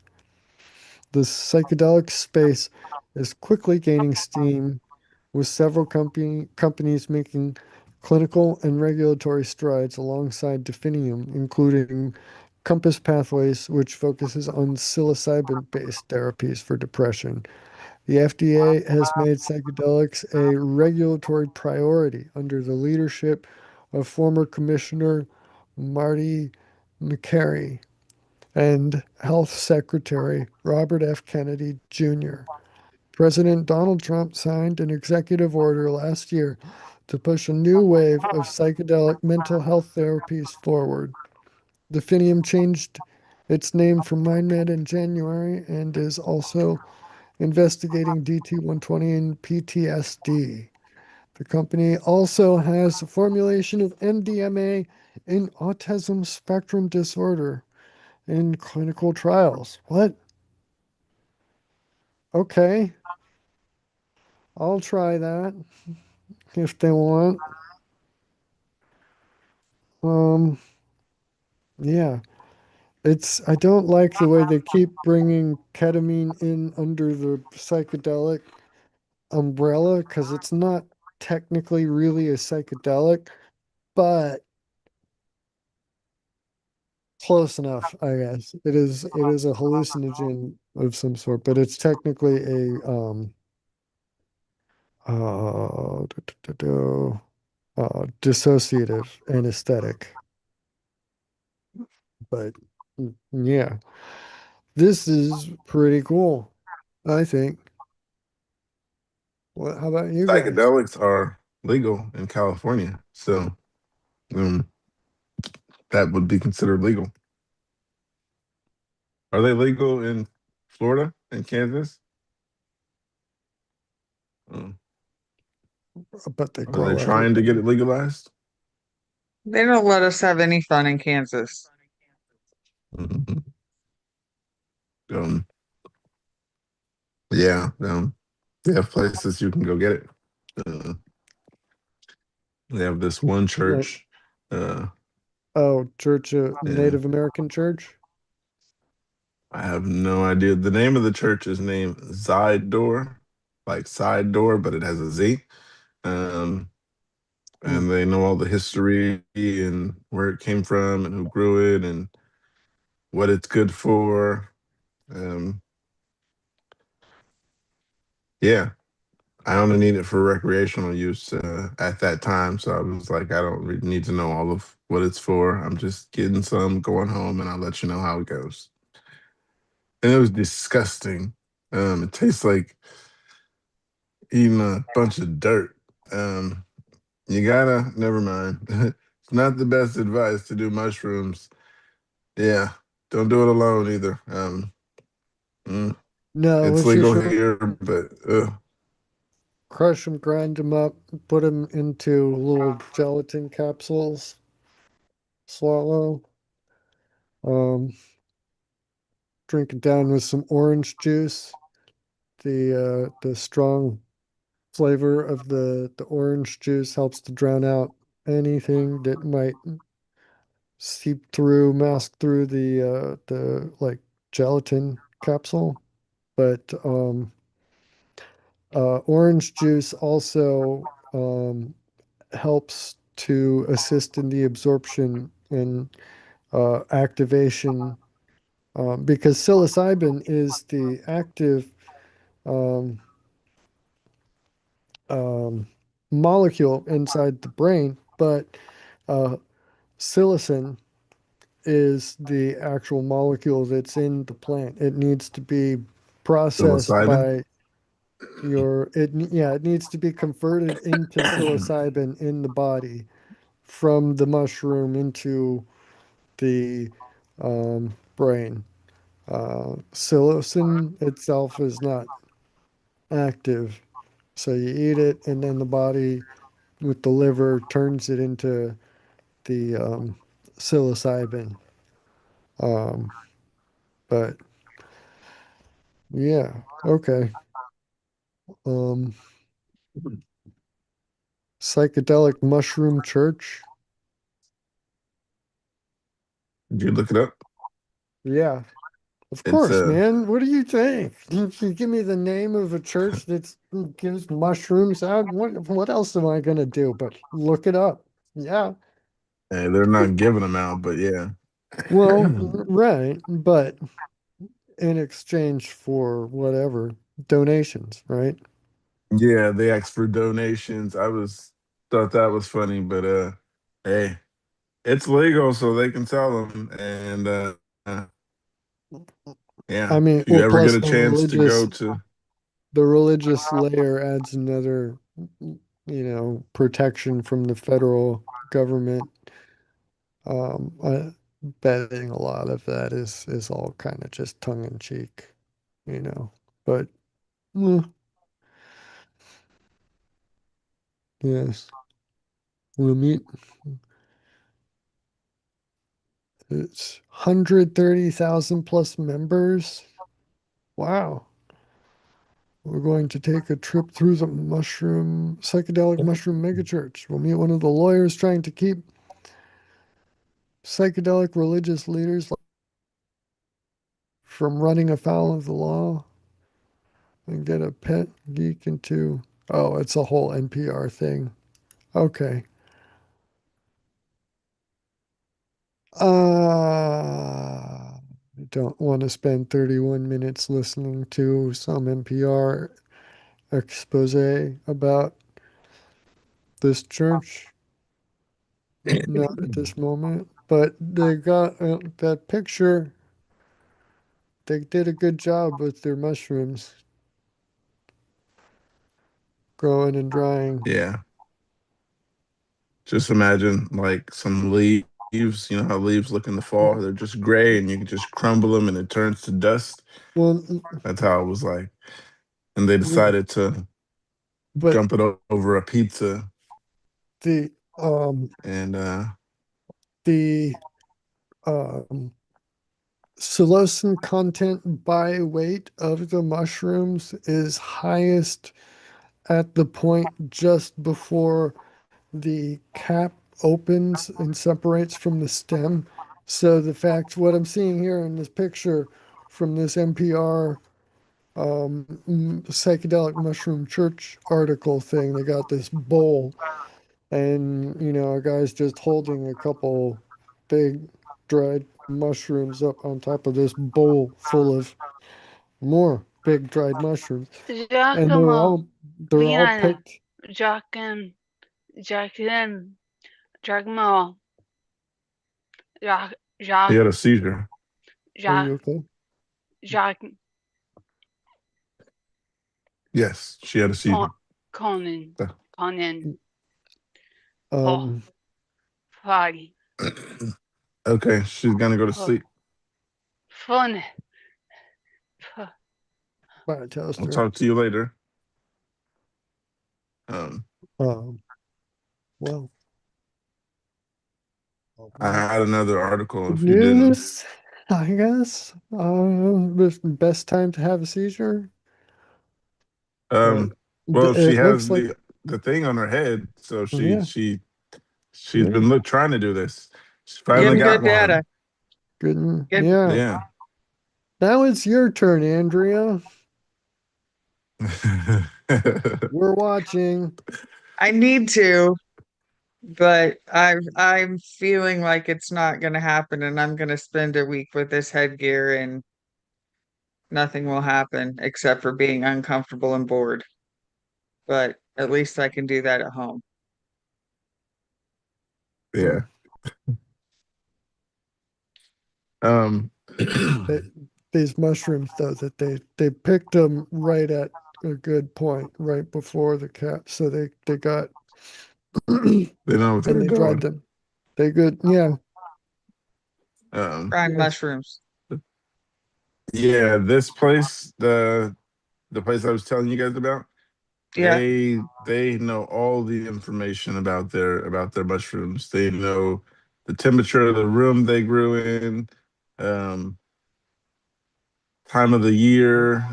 The psychedelic space is quickly gaining steam, with several companies making clinical and regulatory strides alongside Definium, including Compass Pathways, which focuses on psilocybin-based therapies for depression. The FDA has made psychedelics a regulatory priority under the leadership of former Commissioner Marty McCary and Health Secretary Robert F. Kennedy Jr. President Donald Trump signed an executive order last year to push a new wave of psychedelic mental health therapies forward. Definium changed its name from MindMed in January and is also investigating DT-120 in PTSD. The company also has a formulation of MDMA in autism spectrum disorder in clinical trials. What? Okay, I'll try that if they want. Um, yeah, I don't like the way they keep bringing ketamine in under the psychedelic umbrella because it's not technically really a psychedelic, but close enough, I guess. It is a hallucinogen of some sort, but it's technically a dissociative anesthetic. But yeah, this is pretty cool, I think. What, how about you guys? Psychedelics are legal in California, so um, that would be considered legal. Are they legal in Florida and Kansas? Um, But they are they grow trying to get everywhere. it legalized? They don't let us have any fun in Kansas. Mhm. Um, yeah, they have places you can go get it. Uh, they have this one Like, church. Uh, oh, Church yeah, Native American Church. I have no idea. The name of the church is named Zidor, like side door, but it has a Z. Um, Hmm. and they know all the history and where it came from and who grew it and what it's good for. Um, yeah, I only need it for recreational use at that time. So I was like, I don't really need to know all of what it's for. I'm just getting some, going home, and I'll let you know how it goes. And it was disgusting. It tastes like eating a bunch of dirt. Um, you gotta, never mind. It's not the best advice to do mushrooms. Yeah, don't do it alone either. Mm, No, it's what you legal should here, but crush them, grind them up, put them into little gelatin capsules, swallow, um, drink it down with some orange juice. The strong flavor of the orange juice helps to drown out anything that might seep through, mask through the like gelatin capsule. But orange juice also helps to assist in the absorption and activation because psilocybin is the active um, um, molecule inside the brain, but uh, psilocin is the actual molecule that's in the plant. It needs to be processed psilocybin. by yeah, it needs to be converted into psilocybin in the body from the mushroom into the brain. Psilocin itself is not active, so you eat it, and then the body with the liver turns it into the psilocybin. Um, but Yeah. Okay. Um, psychedelic mushroom church. Did you look it up? Yeah. Of It's course, man. What do you think? You give me the name of a church that gives mushrooms out. What else am I gonna do but look it up? Yeah. they're not giving them out, but yeah. Well, right, but in exchange for whatever donations, right? Yeah, they asked for donations. I was thought that was funny, but hey, it's legal, so they can sell them. And I yeah, mean, if you well, ever get plus a chance to go to, the religious layer adds another, protection from the federal government. I betting a lot of that is all kind of just tongue in cheek, you know. But mm, yes, we'll meet. It's 130,000 plus members. Wow. We're going to take a trip through the psychedelic mushroom megachurch. We'll meet one of the lawyers trying to keep psychedelic religious leaders from running afoul of the law and get a pet geek into. Oh, it's a whole NPR thing. Okay. I don't want to spend 31 minutes listening to some NPR expose about this church. Not at this moment, but they got that picture. They did a good job with their mushrooms growing and drying. yeah, just imagine like some leaves. You know how leaves look in the fall? They're just gray, and you can just crumble them, and it turns to dust. Well, That's how it was like. And they yeah, decided to but dump it over a pizza, the um and the um psilocin content by weight of the mushrooms is highest at the point just before the cap opens and separates from the stem. So the fact, what I'm seeing here in this picture from this NPR psychedelic mushroom church article thing, they got this bowl, and a guy's just holding a couple big dried mushrooms up on top of this bowl full of more big dried mushrooms, and Giacomo, they're all Liana, picked. Joachim, Joachim, Giacomo, Jacques, he Jacques, had a seizure. Are you Jacques, okay? Jacques, Yes, she had a seizure. Conan, Conan, oh, Um, Fag, Okay, she's gonna go to oh, sleep. Fun, by a I'll toaster. talk to you later. Um, Um, well, I um, had another article. good If you didn't, news, I guess. The best time to have a seizure, but um, well, she it has looks like, the thing on her head, so yeah, she's yeah, been trying to do this. She finally Getting got good data. one. good. Get Yeah. Yeah. Now it's your turn, Andrea. We're watching. I need to, but I'm feeling like it's not gonna happen and I'm gonna spend a week with this headgear and nothing will happen except for being uncomfortable and bored. But at least I can do that at home. Hmm. Yeah. Um, They, these mushrooms, though, that they picked them right at a good point, right before the cap, so they got and they know what they're they dried doing. them. They good, yeah, Um, Fried yes, mushrooms. yeah, this place, the place I was telling you guys about, Yeah. they know all the information about their mushrooms. They know the temperature of the room they grew in, um, time of the year,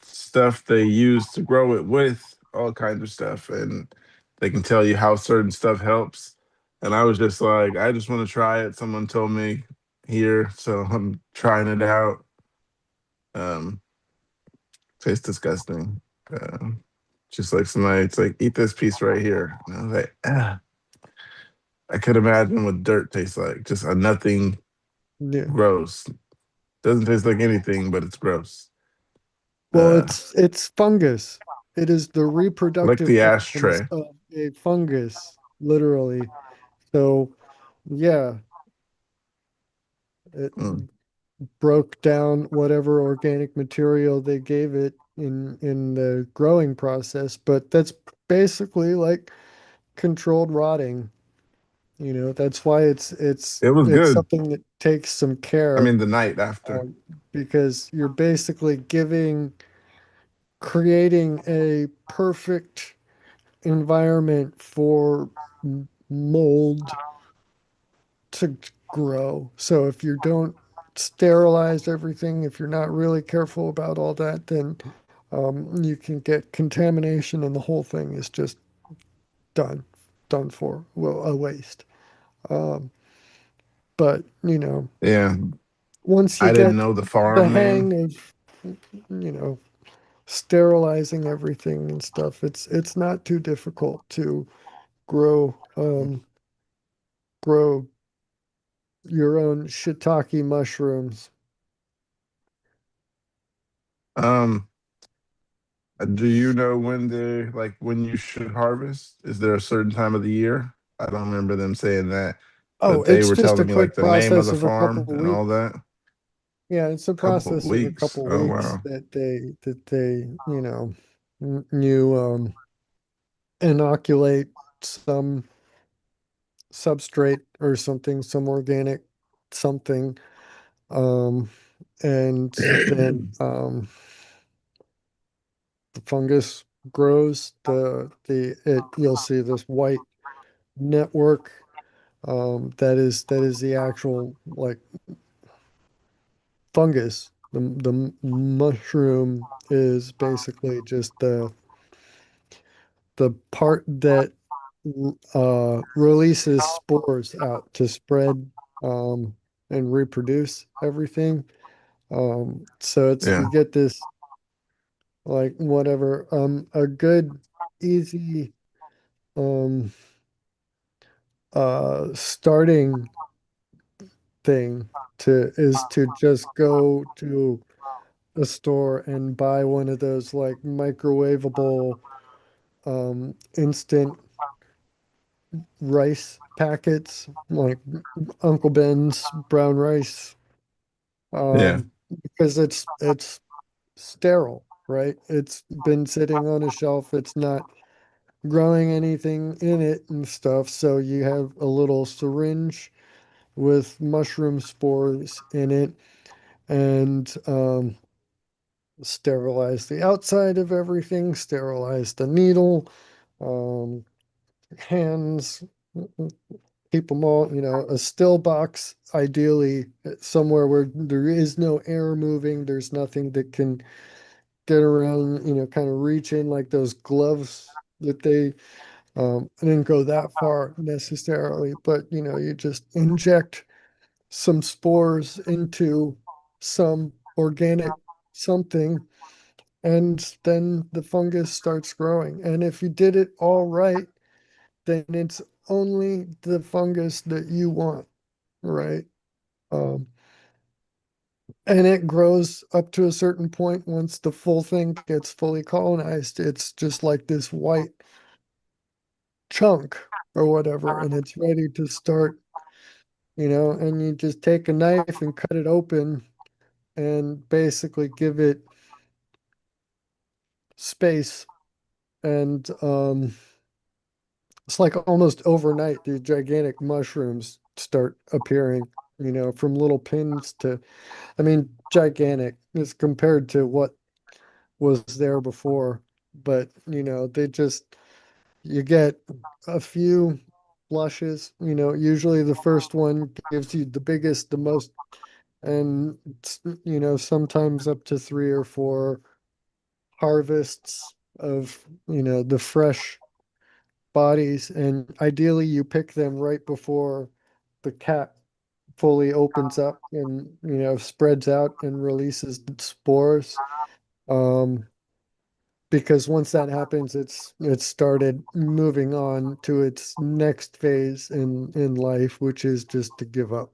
stuff they use to grow it with, all kinds of stuff, and they can tell you how certain stuff helps. And I was just like, I just want to try it. Someone told me here, so I'm trying it out. Um, Tastes disgusting. Just like somebody, it's like, eat this piece right here. And I was like, ah. I could imagine what dirt tastes like. Just a nothing, Yeah. gross. Doesn't taste like anything, but it's gross. Well, Uh, it's fungus. It is the like reproductive the organs ashtray. of a fungus, literally. So, yeah, it Mm. broke down whatever organic material they gave it in the growing process, but that's basically like controlled rotting. That's why It was it's good. something that takes some I care, mean, the night after. um, because you're basically creating a perfect environment for mold to grow. So if you don't sterilize everything, if you're not really careful about all that, then you can get contamination and the whole thing is just done, done for, well, a waste. Um, but, Yeah, once you I didn't get know the the farm name. hang of, you know, sterilizing everything and stuff, it's not too difficult to grow grow your own shiitake mushrooms. Um, do you know when when you should harvest? Is there a certain time of the year? I don't remember them saying that, Oh, but they it's were just a telling me like quick the name of process the of a couple farm of and all weeks. that. Yeah, it's a Couple of process of a weeks. couple of Oh weeks wow. that they you inoculate some substrate or something, some organic something, um, and then the fungus grows. You'll see this white network. That is the actual like fungus. The mushroom is basically just the part that releases spores out to spread um, and reproduce everything. So Yeah. you get this like whatever a good easy um starting thing to is to just go to a store and buy one of those like microwavable instant rice packets like Uncle Ben's brown rice, Yeah. um because it's sterile, right? It's been sitting on a shelf, it's not growing anything in it and stuff, so you have a little syringe with mushroom spores in it, and sterilize the outside of everything, sterilize the needle, um, hands, keep them all, a still box, ideally, somewhere where there is no air moving, there's nothing that can get around, kind of reach in like those gloves that they, I didn't go that far necessarily, but, you just inject some spores into some organic something, and then the fungus starts growing. And if you did it all right, then it's only the fungus that you want, right? Um, and it grows up to a certain point. Once the full thing gets fully colonized, it's just like this white chunk or whatever, and it's ready to start, and you just take a knife and cut it open and basically give it space. And it's like almost overnight, these gigantic mushrooms start appearing, from little pins to, I mean, gigantic as compared to what was there before. But, you get a few flushes, usually the first one gives you the biggest, the most and sometimes up to 3 or 4 harvests of, the fresh bodies. And ideally, you pick them right before the cat fully opens up and, spreads out and releases the spores. Um, because once that happens, it's started moving on to its next phase in life, which is just to give up.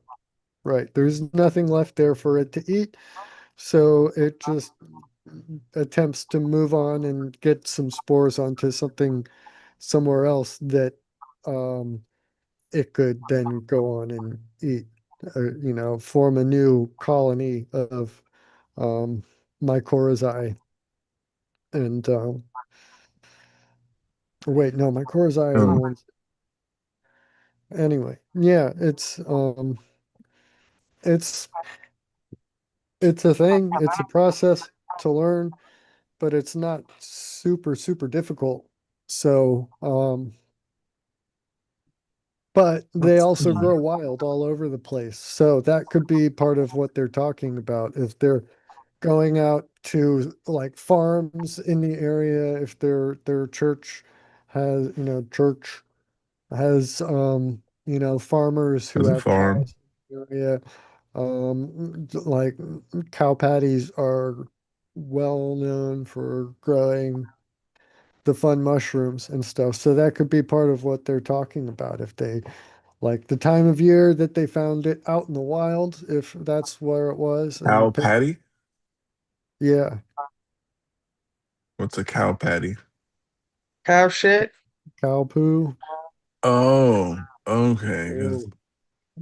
Right. There's nothing left there for it to eat, so it just attempts to move on and get some spores onto something somewhere else that um it could then go on and eat, form a new colony of um mycorrhizae. And wait, no, mycorrhizae are the Um, ones. Anyway, yeah, it's it's a thing, it's a process to learn, but it's not super, super difficult. So, but they also grow wild all over the place. So that could be part of what they're talking about. If they're going out to like farms in the area, if their church church has farmers who as a have farm, cows in the area. Like cow patties are well known for growing the fun mushrooms and stuff. So that could be part of what they're talking about. If they like the time of year that they found it out in the wild, if that's where it was, cow and patty. yeah, What's a cow patty? Cow shit. cow poo. Oh, okay. Because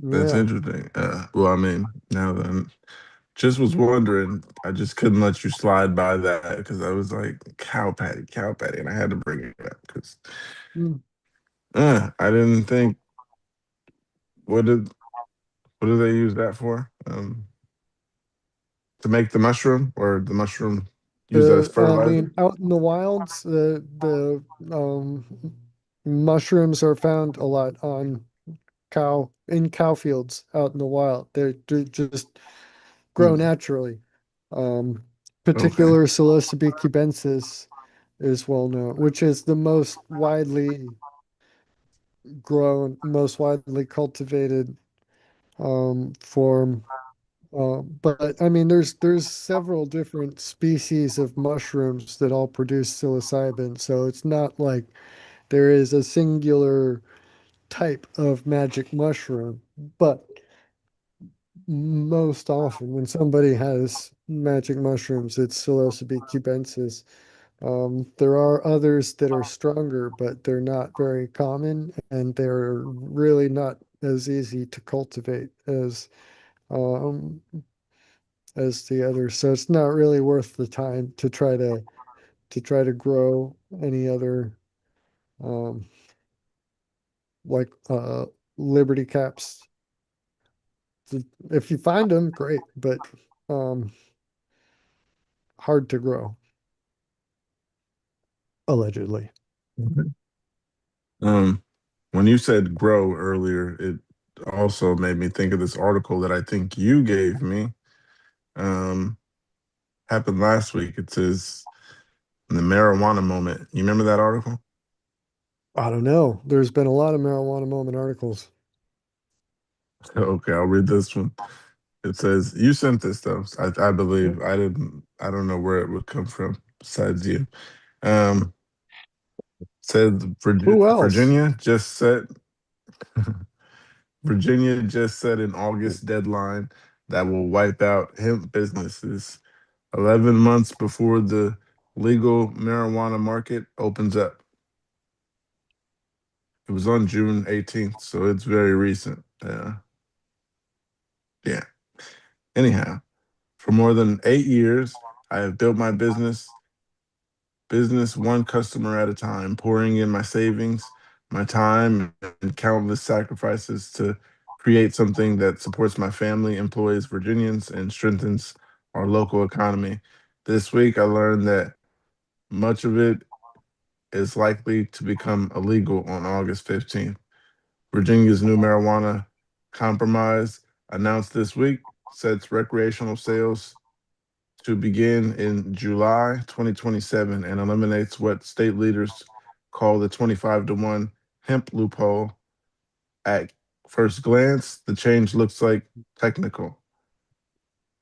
Oh, that's yeah. interesting. Well, I mean, now then, just was wondering. I just couldn't let you slide by that because I was like, cow patty, and I had to bring it up because Mm. I didn't think what did what do they use that for? To make the mushroom, or the mushroom use that as I fertilizer? mean, out in the wilds, the mushrooms are found a lot on cow fields out in the wild. They just grow Hmm. naturally. Um, Okay. Particular psilocybe cubensis is well known, which is the most widely grown, most widely cultivated form. But I mean, there's several different species of mushrooms that all produce psilocybin, so it's not like there is a singular type of magic mushroom. But most often, when somebody has magic mushrooms, it's psilocybe cubensis. There are others that are stronger, but they're not very common, and they're really not as easy to cultivate um, as the others. So it's not really worth the time to try to grow any other um, like liberty caps. If you find them, great, but um, hard to grow, allegedly. Okay. Um, when you said grow earlier, it also made me think of this article that I think you gave me. Um, Happened last week. It says the marijuana moment. You remember that article? I don't know. There's been a lot of marijuana moment articles. Okay, I'll read this one. It says you sent this though. I believe I didn't. I don't know where it would come from besides you. Um, Said Who else? Virginia just set Virginia just set an August deadline that will wipe out hemp businesses 11 months before the legal marijuana market opens up. It was on June 18th, so it's very recent. Yeah. Anyhow, for more than 8 years, I have built my business one customer at a time, pouring in my savings, my time, and countless sacrifices to create something that supports my family, employs Virginians, and strengthens our local economy. This week, I learned that much of it is likely to become illegal on August 15th. Virginia's new marijuana compromise announced this week sets recreational sales to begin in July 2027 and eliminates what state leaders call the 25 to 1 hemp loophole. At first glance, the change looks like technical.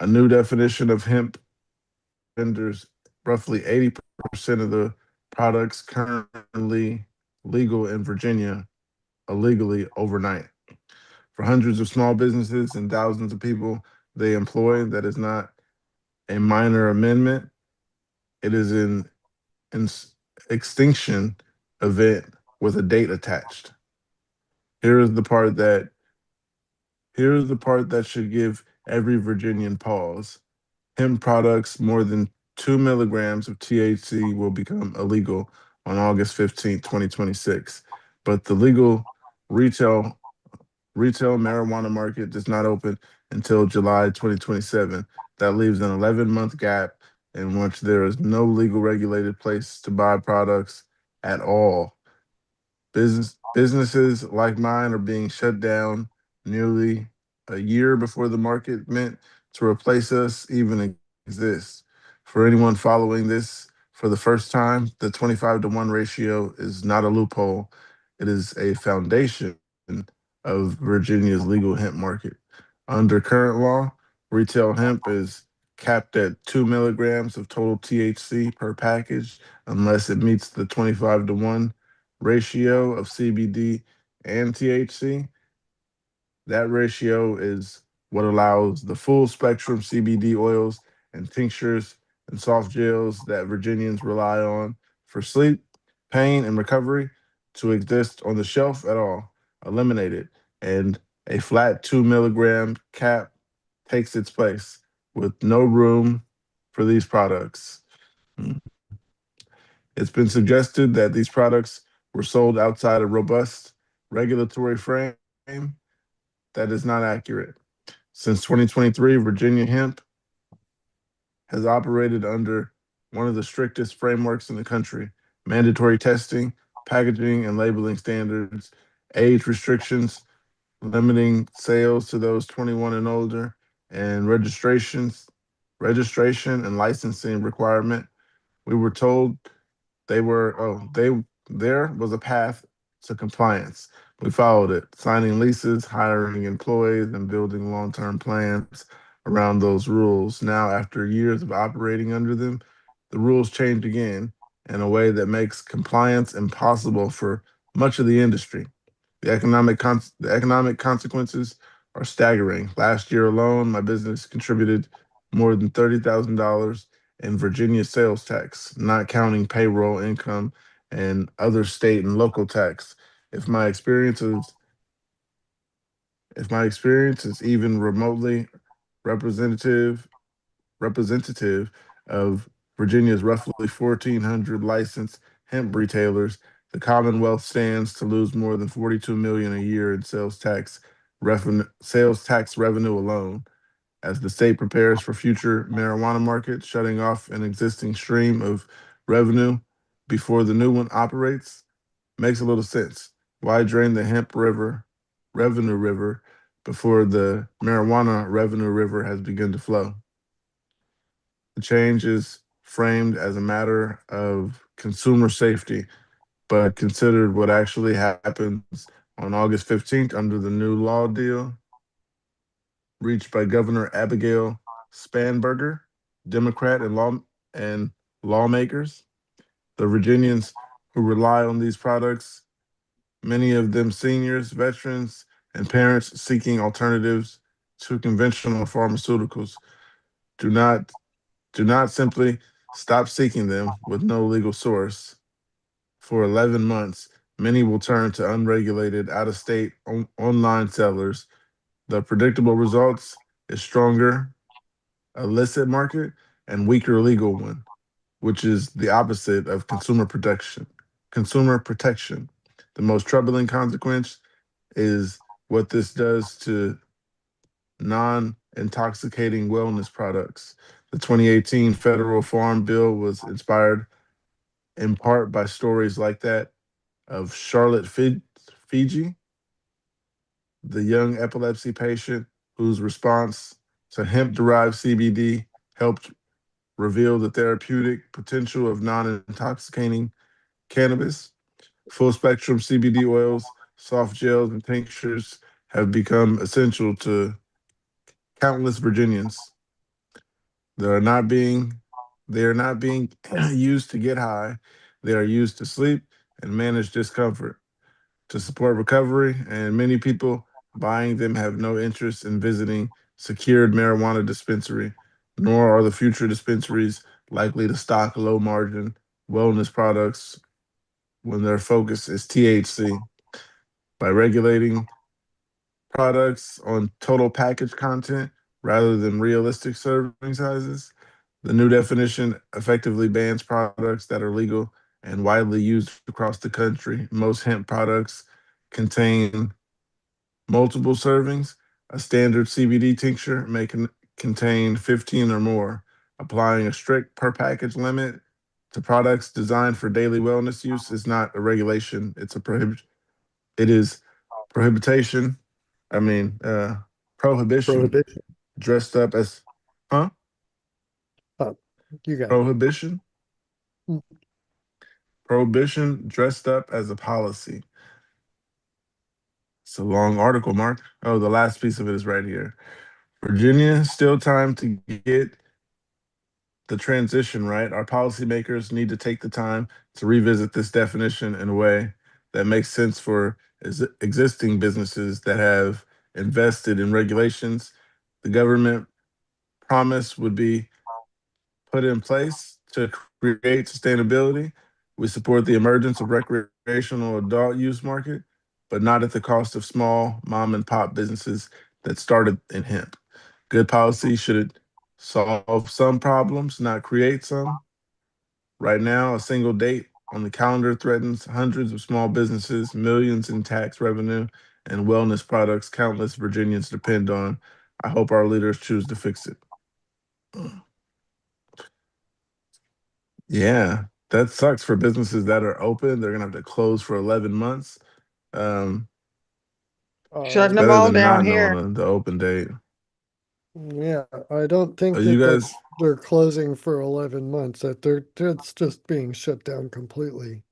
A new definition of hemp renders roughly 80% of the products currently legal in Virginia illegally overnight. For hundreds of small businesses and thousands of people they employ, that is not a minor amendment. It is an extinction event with a date attached. Here is the part that here is the part that should give every Virginian pause. Hemp products more than 2 milligrams of THC will become illegal on August 15th, 2026. But the legal retail retail marijuana market does not open until July 2027. That leaves an 11-month gap in which there is no legal regulated place to buy products at all. Businesses like mine are being shut down nearly a year before the market meant to replace us even exists. For anyone following this for the first time, the 25 to 1 ratio is not a loophole. It is a foundation of Virginia's legal hemp market. Under current law, retail hemp is capped at 2 milligrams of total THC per package unless it meets the 25 to 1 ratio of CBD and THC. That ratio is what allows the full spectrum CBD oils and tinctures and soft gels that Virginians rely on for sleep, pain, and recovery to exist on the shelf at all, eliminated. And a flat 2 milligram cap takes its place with no room for these products. Mm. It's been suggested that these products were sold outside a robust regulatory frame. That is not accurate. Since 2023, Virginia Hemp has operated under one of the strictest frameworks in the country: mandatory testing, packaging and labeling standards, age restrictions, limiting sales to those 21 and older, and registration and licensing requirement. We were told they there was a path to compliance. We followed it, signing leases, hiring employees, and building long-term plans around those rules. Now, after years of operating under them, the rules change again in a way that makes compliance impossible for much of the industry. The economic consequences are staggering. Last year alone, my business contributed more than $30,000 in Virginia sales tax, not counting payroll income and other state and local tax. If my experience is if my experience is even remotely representative representative of Virginia's roughly 1,400 licensed hemp retailers, the Commonwealth stands to lose more than 42 million a year in sales tax revenue alone. As the state prepares for future marijuana markets, shutting off an existing stream of revenue before the new one operates makes a little sense. Why drain the hemp revenue river, before the marijuana revenue river has begun to flow? The change is framed as a matter of consumer safety, but considered what actually happens on August 15th under the new law deal reached by Governor Abigail Spanberger, Democrat and lawmakers. The Virginians who rely on these products, many of them seniors, veterans, and parents seeking alternatives to conventional pharmaceuticals, do not do not simply stop seeking them with no legal source. For 11 months, many will turn to unregulated, out of state online sellers. The predictable results is stronger illicit market and weaker legal one, which is the opposite of consumer protection. Consumer protection. The most troubling consequence is what this does to non intoxicating wellness products. The 2018 federal farm bill was inspired in part by stories like that of Charlotte Fiji, the young epilepsy patient whose response So hemp-derived CBD helped reveal the therapeutic potential of non-intoxicating cannabis. Full-spectrum CBD oils, soft gels, and tinctures have become essential to countless Virginians. They are not being they are not being used to get high. They are used to sleep and manage discomfort, to support recovery, and many people buying them have no interest in visiting secured marijuana dispensary, nor are the future dispensaries likely to stock low margin wellness products when their focus is THC. By regulating products on total package content rather than realistic serving sizes, the new definition effectively bans products that are legal and widely used across the country. Most hemp products contain multiple servings. A standard CBD tincture may contain 15 or more. Applying a strict per package limit to products designed for daily wellness use is not a regulation, it's a prohibit. It is prohibition. I mean, prohibition Prohibition. dressed up as, huh? Oh, you got it. Prohibition? Mm. Prohibition dressed up as a policy. It's a long article, Mark. Oh, the last piece of it is right here. Virginia, still time to get the transition right. Our policymakers need to take the time to revisit this definition in a way that makes sense for existing businesses that have invested in regulations. The government promise would be put in place to create sustainability. We support the emergence of recreational adult use market, but not at the cost of small mom and pop businesses that started in hemp. Good policy should solve some problems, not create some. Right now, a single date on the calendar threatens hundreds of small businesses, millions in tax revenue, and wellness products countless Virginians depend on. I hope our leaders choose to fix it. Yeah, that sucks for businesses that are open. They're gonna have to close for 11 months. Um, it's Shutting them better all than down not knowing here. the open date. Yeah, I don't think You that guys, they're closing for 11 months, that it's just being shut down completely.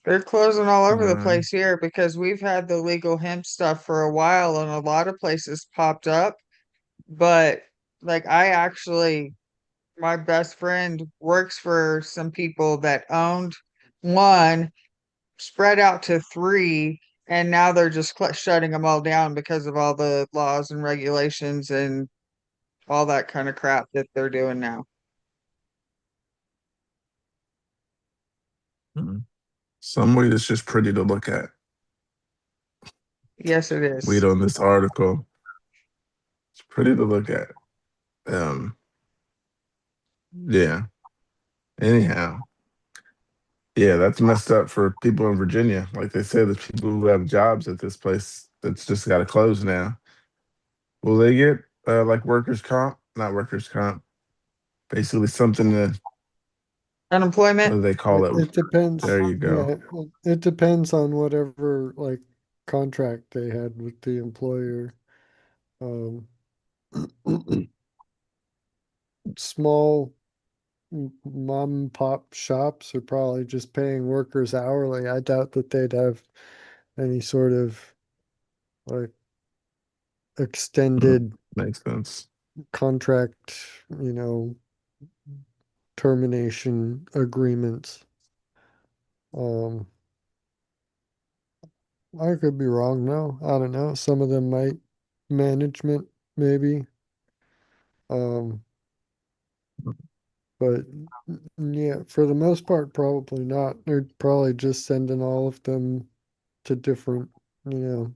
They're closing all over the uh, place here because we've had the legal hemp stuff for a while and a lot of places popped up. But like I actually, my best friend works for some people that owned one, spread out to three, and now they're just shutting them all down because of all the laws and regulations and all that kind of crap that they're doing now. some weed is just pretty to look at. Yes, it Weed is. on this article, it's pretty to look at. Um, yeah. Anyhow, yeah, that's messed up for people in Virginia. Like they said, there's people who have jobs at this place that's just got to close now. Will they get like workers' comp? Not workers' comp. Basically, something to what Unemployment. do they call it? It depends. There you go. Yeah, it depends on whatever like contract they had with the employer. Um, small mom and pop shops are probably just paying workers hourly. I doubt that they'd have any sort of like Mm, extended makes sense. contract, you know, termination agreements. Um, I could be wrong though. I don't know. Some of them might management maybe. Um, but yeah, for the most part, probably not. They're probably just sending all of them to different, you know,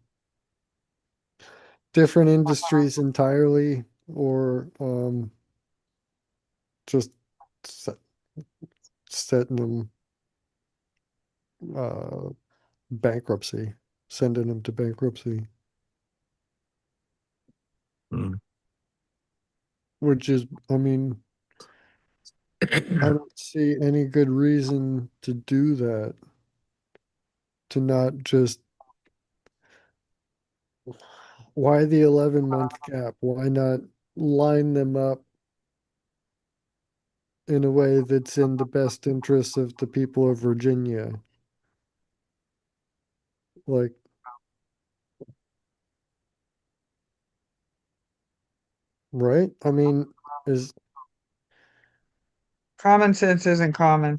different industries entirely, or just set, setting them uh bankruptcy, sending them to bankruptcy, Mm. which is, I mean, I don't see any good reason to do that, to not just Why the 11-month gap? Why not line them up in a way that's in the best interest of the people of Virginia? Like, right? I mean, is Common sense isn't common.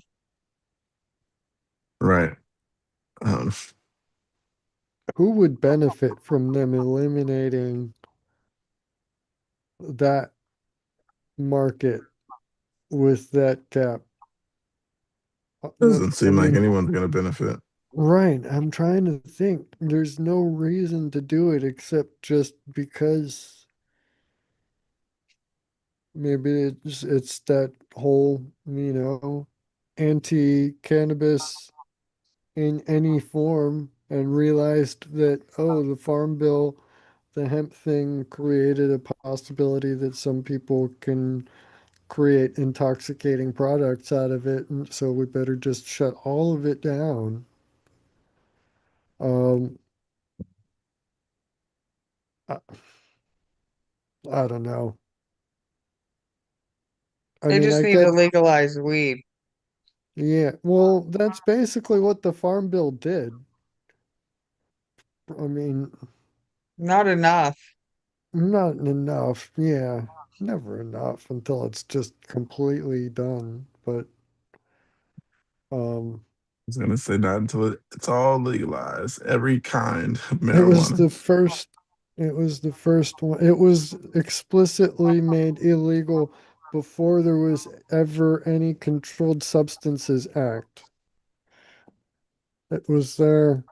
Right. Um, who would benefit from them eliminating that market with that gap? doesn't I seem like mean, anyone's going to benefit. right. I'm trying to think. There's no reason to do it except just because maybe it's that whole, anti-cannabis in any form and realized that, oh, the Farm Bill, the hemp thing created a possibility that some people can create intoxicating products out of it, and so we better just shut all of it down. Um, I, I don't know. I They mean, just I need to get, legalize weed. yeah, well, that's basically what the Farm Bill did. I mean, Not enough. not enough, yeah, never enough until it's just completely done. But um, I was going to say not until it's all legalized, every kind of it was marijuana. the first, it was the first one. It was explicitly made illegal before there was ever any Controlled Substances Act. It was there,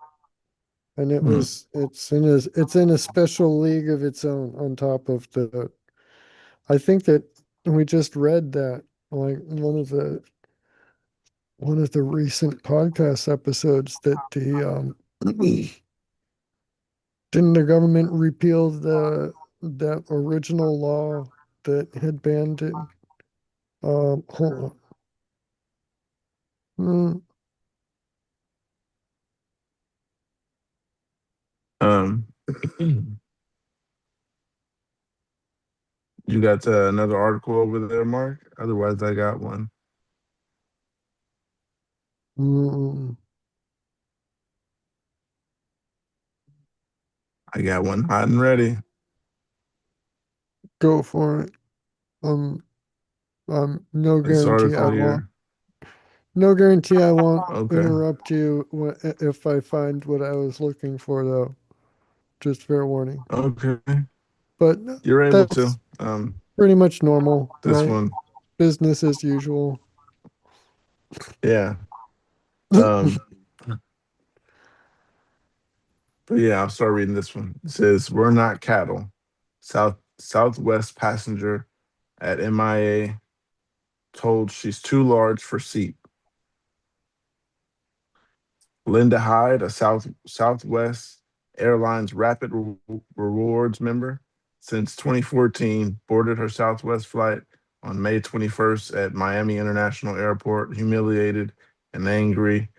and Hmm. it's in a special league of its own on top of the. I think that we just read that, like, one of the recent podcast episodes, that the didn't the government repeal that original law that had banned it? Hold on. Um, you got another article over there, Mark? Otherwise, I got one. Mm, I got one hot and ready. go for it. Um, no This guarantee I article won't. here. No guarantee I won't Okay. interrupt you if I find what I was looking for, though. Just fair warning. Okay. But You're able to. that's pretty much normal, This right? one. Business as usual. Yeah. Um, but yeah, I'll start reading this one. It says, "We're not cattle. Southwest passenger at MIA told she's too large for seat. Linda Hyde, a Southwest Airlines Rapid Rewards member since 2014, boarded her Southwest flight on May 21st at Miami International Airport, humiliated and angry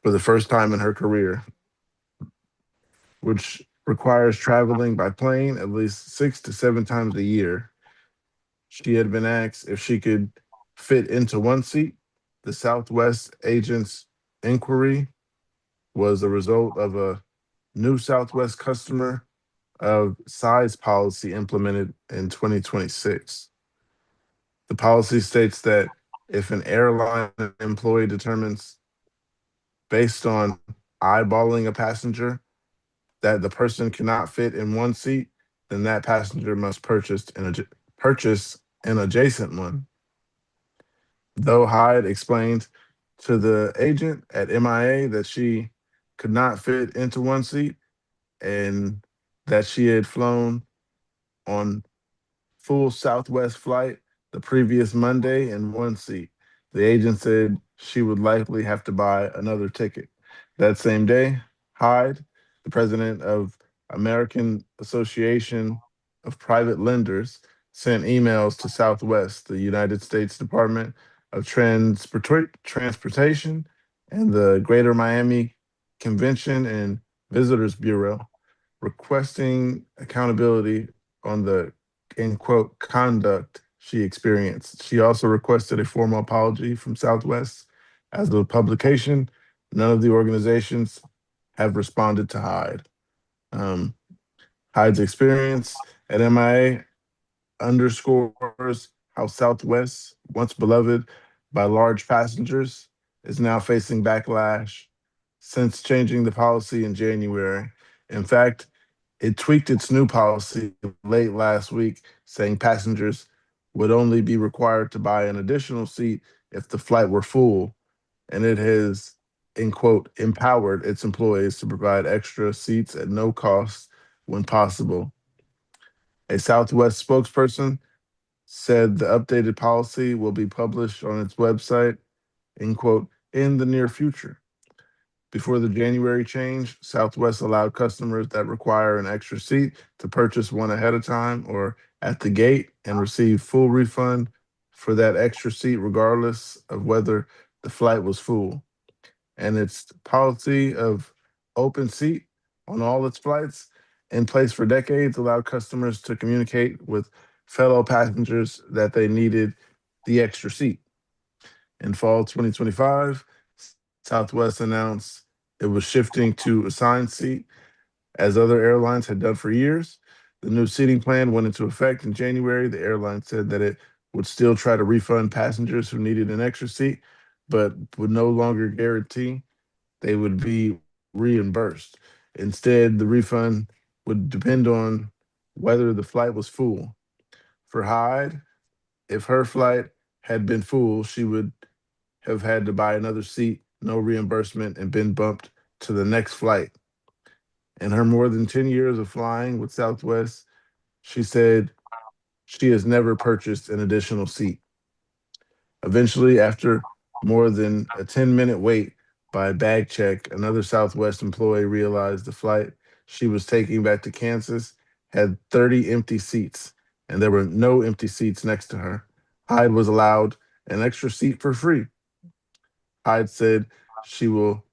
for the first time in her career, which requires traveling by plane at least 6 to 7 times a year. She had been asked if she could fit into one seat. The Southwest agent's inquiry was the result of a new Southwest customer of size policy implemented in 2026. The policy states that if an airline employee determines, based on eyeballing a passenger, that the person cannot fit in one seat, then that passenger must purchase an adjacent one. Though Hyde explained to the agent at MIA that she could not fit into one seat and that she had flown on full Southwest flight the previous Monday in one seat. The agent said she would likely have to buy another ticket. That same day, Hyde, the president of American Association of Private Lenders, sent emails to Southwest, the United States Department of Transportation, and the Greater Miami Convention and Visitors Bureau, requesting accountability on the, in quote, conduct she experienced. She also requested a formal apology from Southwest. As of the publication, none of the organizations have responded to Hyde. Um, Hyde's experience at MIA underscores how Southwest, once beloved by large passengers, is now facing backlash since changing the policy in January. In fact, it tweaked its new policy late last week, saying passengers would only be required to buy an additional seat if the flight were full, and it has, in quote, empowered its employees to provide extra seats at no cost when possible. A Southwest spokesperson said the updated policy will be published on its website, in quote, in the near future. Before the January change, Southwest allowed customers that require an extra seat to purchase one ahead of time or at the gate and receive full refund for that extra seat, regardless of whether the flight was full. And its policy of open seat on all its flights, in place for decades, allowed customers to communicate with fellow passengers that they needed the extra seat. In fall 2025, Southwest announced it was shifting to assigned seat, as other airlines had done for years. The new seating plan went into effect in January. The airline said that it would still try to refund passengers who needed an extra seat, but would no longer guarantee they would be reimbursed. Instead, the refund would depend on whether the flight was full. For Hyde, if her flight had been full, she would have had to buy another seat, no reimbursement, and been bumped to the next flight. In her more than 10 years of flying with Southwest, she said she has never purchased an additional seat. Eventually, after more than a 10-minute wait by bag check, another Southwest employee realized the flight she was taking back to Kansas had 30 empty seats, and there were no empty seats next to her. Hyde was allowed an extra seat for free. Hyde said she will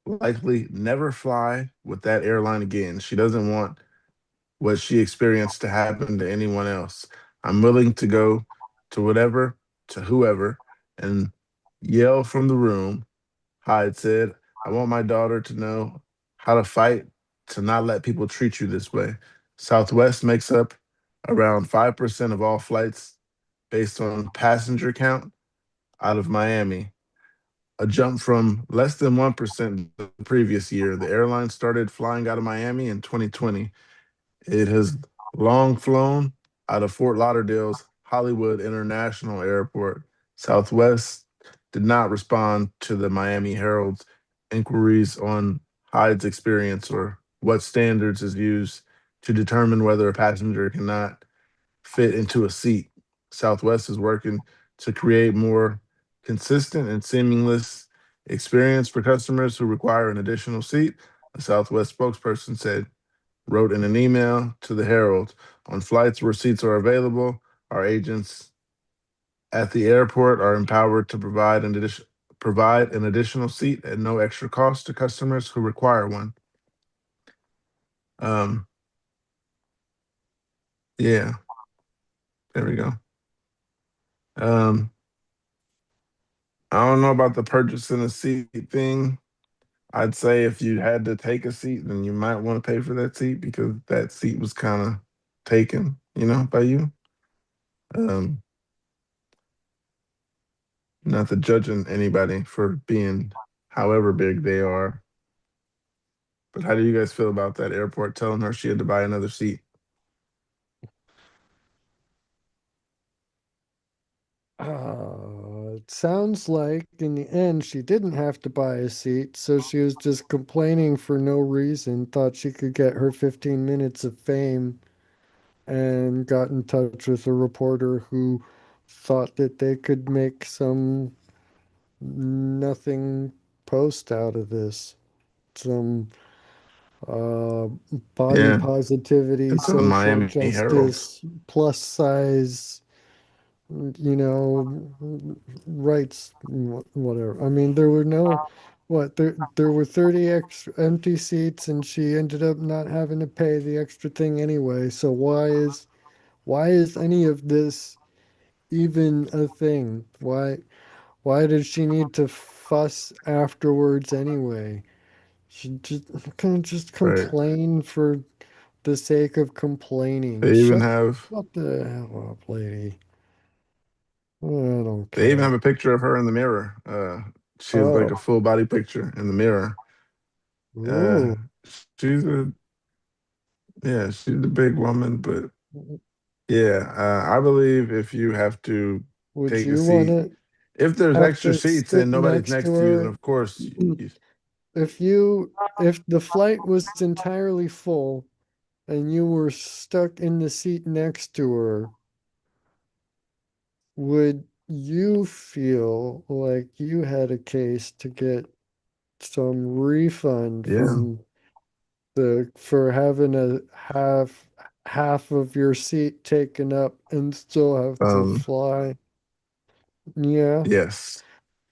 likely never fly with that airline again. She doesn't want what she experienced to happen to anyone else. I'm willing to go to whatever, to whoever, and yell from the room. Hyde said, I want my daughter to know how to fight to not let people treat you this way. Southwest makes up around 5% of all flights based on passenger count out of Miami, a jump from less than 1% the previous year. The airline started flying out of Miami in 2020. It has long flown out of Fort Lauderdale's Hollywood International Airport. Southwest did not respond to the Miami Herald's inquiries on Hyde's experience or what standards is used to determine whether a passenger cannot fit into a seat. Southwest is working to create more consistent and seamless experience for customers who require an additional seat. A Southwest spokesperson said, wrote in an email to the Herald, on flights where seats are available, our agents at the airport are empowered to provide an additional seat at no extra cost to customers who require one. Um, yeah, there we go. Um, I don't know about the purchasing a seat thing. I'd say if you had to take a seat, then you might want to pay for that seat because that seat was kind of taken, by you. Um, Not to judging anybody for being however big they are. But how do you guys feel about that airport telling her she had to buy another seat? It sounds like in the end she didn't have to buy a seat, so she was just complaining for no reason, thought she could get her 15 minutes of fame, and got in touch with a reporter who thought that they could make some nothing post out of this. Some uh, body Yeah, positivity, it's on social Miami Herald. justice, plus size, you know, rights, whatever. I mean, there were no what there were 30 extra empty seats and she ended up not having to pay the extra thing anyway. So why is any of this even a thing? Why did she need to fuss afterwards anyway? She just can just Right. complain for the sake of complaining. They even have Shut the hell up, lady. I don't they even have care. a picture of her in the mirror. She has like Oh, a full body picture in the mirror. Uh, ooh. she's a yeah, she's a big woman, but yeah, I believe if you have to Would take a you want seat, to if there's have extra to seats and sit nobody's next to next to you, then her? of course, If the flight was entirely full and you were stuck in the seat next to her, would you feel like you had a case to get some refund yeah, from the for having a half of your seat taken up and still have to um, fly? Yeah. yes,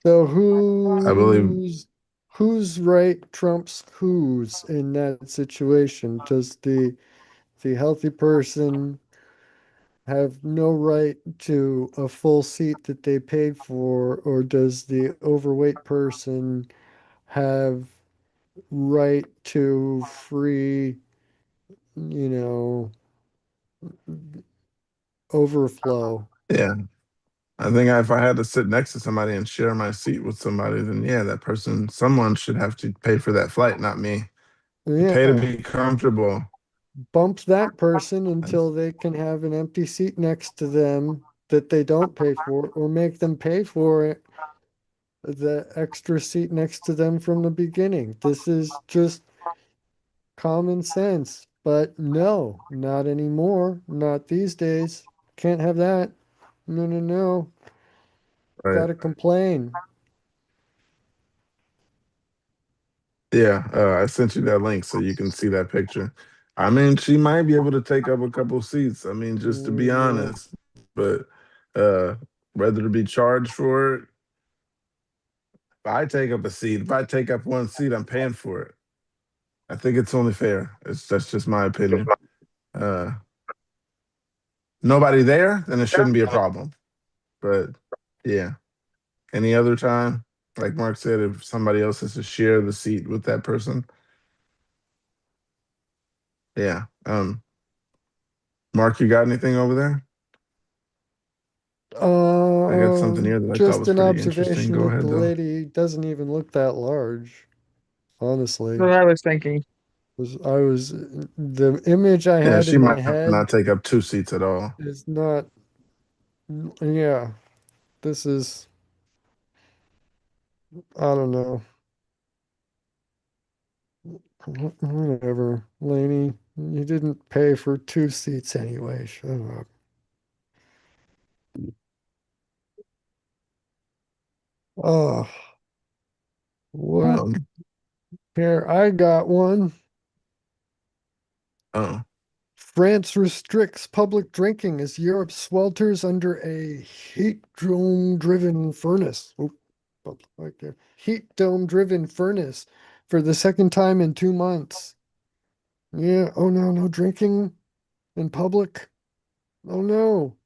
So I believe, whose right trumps whose in that situation? Does the healthy person have no right to a full seat that they paid for, or does the overweight person have right to free, you know, overflow? yeah, I think if I had to sit next to somebody and share my seat with somebody, then yeah, that person, someone should have to pay for that flight, not me. I pay to Yeah, be comfortable. bump that person And until they can have an empty seat next to them that they don't pay for, or make them pay for it, the extra seat next to them from the beginning. This is just common sense. But no, not anymore. Not these days. Can't have that. No, no, no. right, Gotta complain. yeah, I sent you that link so you can see that picture. I mean, she might be able to take up a couple seats. I mean, just to be Yeah. honest, but uh, whether to be charged for it, if I take up a seat, if I take up one seat, I'm paying for it. I think it's only fair. That's just my opinion. Uh, Nobody there, then it shouldn't be a problem. But yeah, any other time, like Mark said, if somebody else has to share the seat with that person, yeah. Mark, you got anything over there? I got something here that I thought Just was an pretty interesting. observation Go that the ahead, though. lady doesn't even look that large, honestly. What I was thinking. The image I Yeah, had she in my might head not take up two seats at all. is not, yeah, this is, I don't know. Whatever, Laney. You didn't pay for two seats anyway. Shut up. Oh, what? Um, Here, I got one. oh, France restricts public drinking as Europe swelters under a heat dome driven furnace. Oh, right there. Heat dome driven furnace for the second time in 2 months. Yeah. Oh no, no drinking in public. Oh no.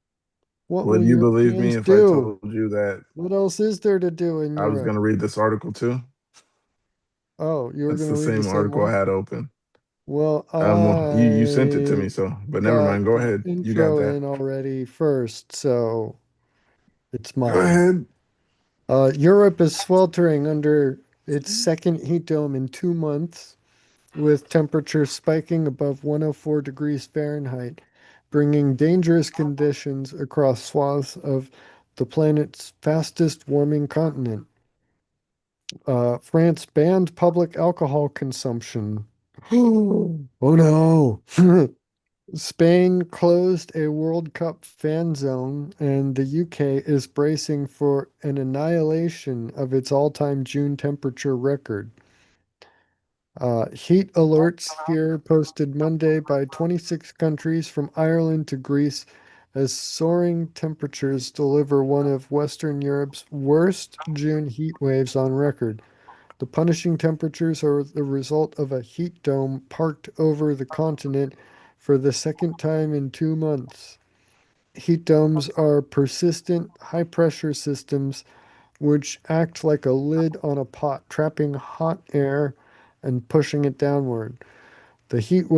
What will would you believe me Europeans if I do? told you that What else is there to do in I was Europe? going to read this article too? Oh, you were That's going to the read the same same article I one? had open. Well, Well, you sent it to I me, so but never got mind. Go the ahead. You got intro that. in already first, so it's Go mine. ahead. Europe is sweltering under its second heat dome in 2 months, with temperatures spiking above 104 degrees Fahrenheit, bringing dangerous conditions across swaths of the planet's fastest warming continent. France banned public alcohol consumption. Oh no. Spain closed a World Cup fan zone, and the UK is bracing for an annihilation of its all-time June temperature record. Heat alerts here posted Monday by 26 countries from Ireland to Greece as soaring temperatures deliver one of Western Europe's worst June heat waves on record. The punishing temperatures are the result of a heat dome parked over the continent for the second time in 2 months. Heat domes are persistent, high pressure systems which act like a lid on a pot, trapping hot air and pushing it downward. The heat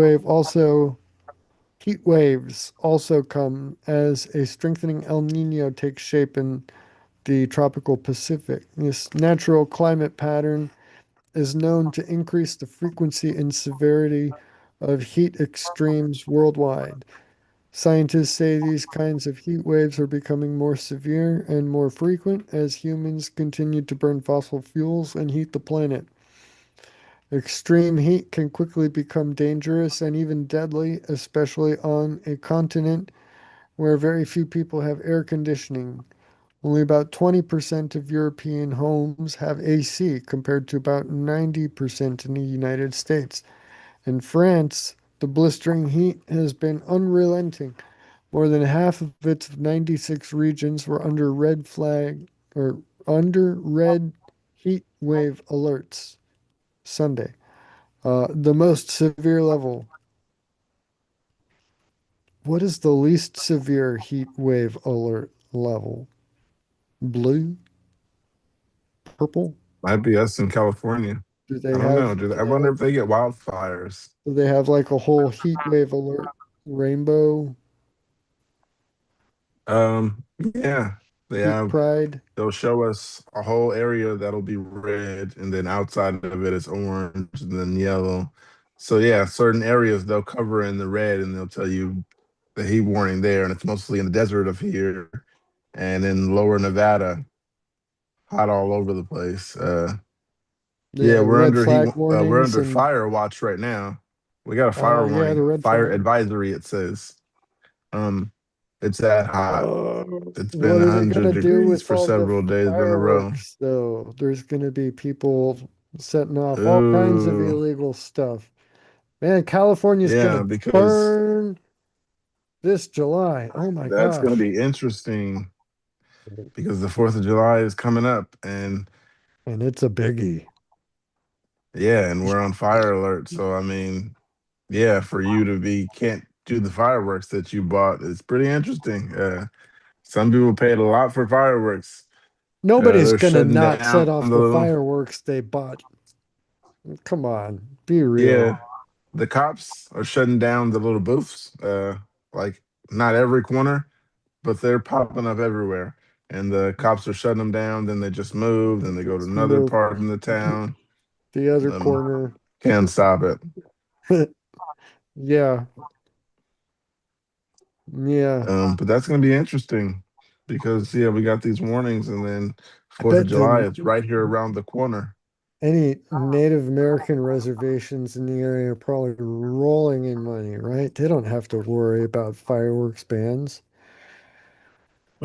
waves also come as a strengthening El Nino takes shape in the tropical Pacific. This natural climate pattern is known to increase the frequency and severity of heat extremes worldwide. Scientists say these kinds of heat waves are becoming more severe and more frequent as humans continue to burn fossil fuels and heat the planet. Extreme heat can quickly become dangerous and even deadly, especially on a continent where very few people have air conditioning. Only about 20% of European homes have AC, compared to about 90% in the United States. In France, the blistering heat has been unrelenting. More than half of its 96 regions were under red heat wave alerts Sunday. The most severe level. What is the least severe heat wave alert level? Blue? Purple? Might be us in California. Do I they don't know. have I wonder if they get wildfires. do they have like a whole heat wave alert rainbow, Yeah, they heat have. pride? They'll show us a whole area that'll be red, and then outside of it is orange and then yellow. So yeah, certain areas they'll cover in the red, and they'll tell you the heat warning there, and it's mostly in the desert of here, and in lower Nevada, hot all over the place. Yeah, Yeah, red flag we're warnings under and fire watch right now. We got a fire yeah, the warning, red fire flag. advisory. It says, um, it's that hot. Uh, It's been what are they 100 gonna do degrees with for all the several days in a row. fireworks though? There's gonna be people setting off all kinds of Ooh, illegal stuff. Man, California's yeah, gonna because burn this July. Oh my that's going to gosh. be interesting because the 4th of July is coming up, and And it's a biggie. yeah, and we're on fire alert. So I mean, yeah, for you to be can't do the fireworks that you bought, it's pretty interesting. Some people paid a lot for fireworks. Nobody's They're gonna shutting not set down off the the little, fireworks they bought. Come on, be real. yeah, the cops are shutting down the little booths. Like not every corner, but they're popping up everywhere. And the cops are shutting them down. Then they just move. Then they go to Just another move part of the town. the other Um, corner. can't stop it. Yeah, yeah. But that's going to be interesting because yeah, we got these warnings, and then I 4th of bet July, the it's right here around the corner. any Native American reservations in the area are probably rolling in money, right? They don't have to worry about fireworks bans.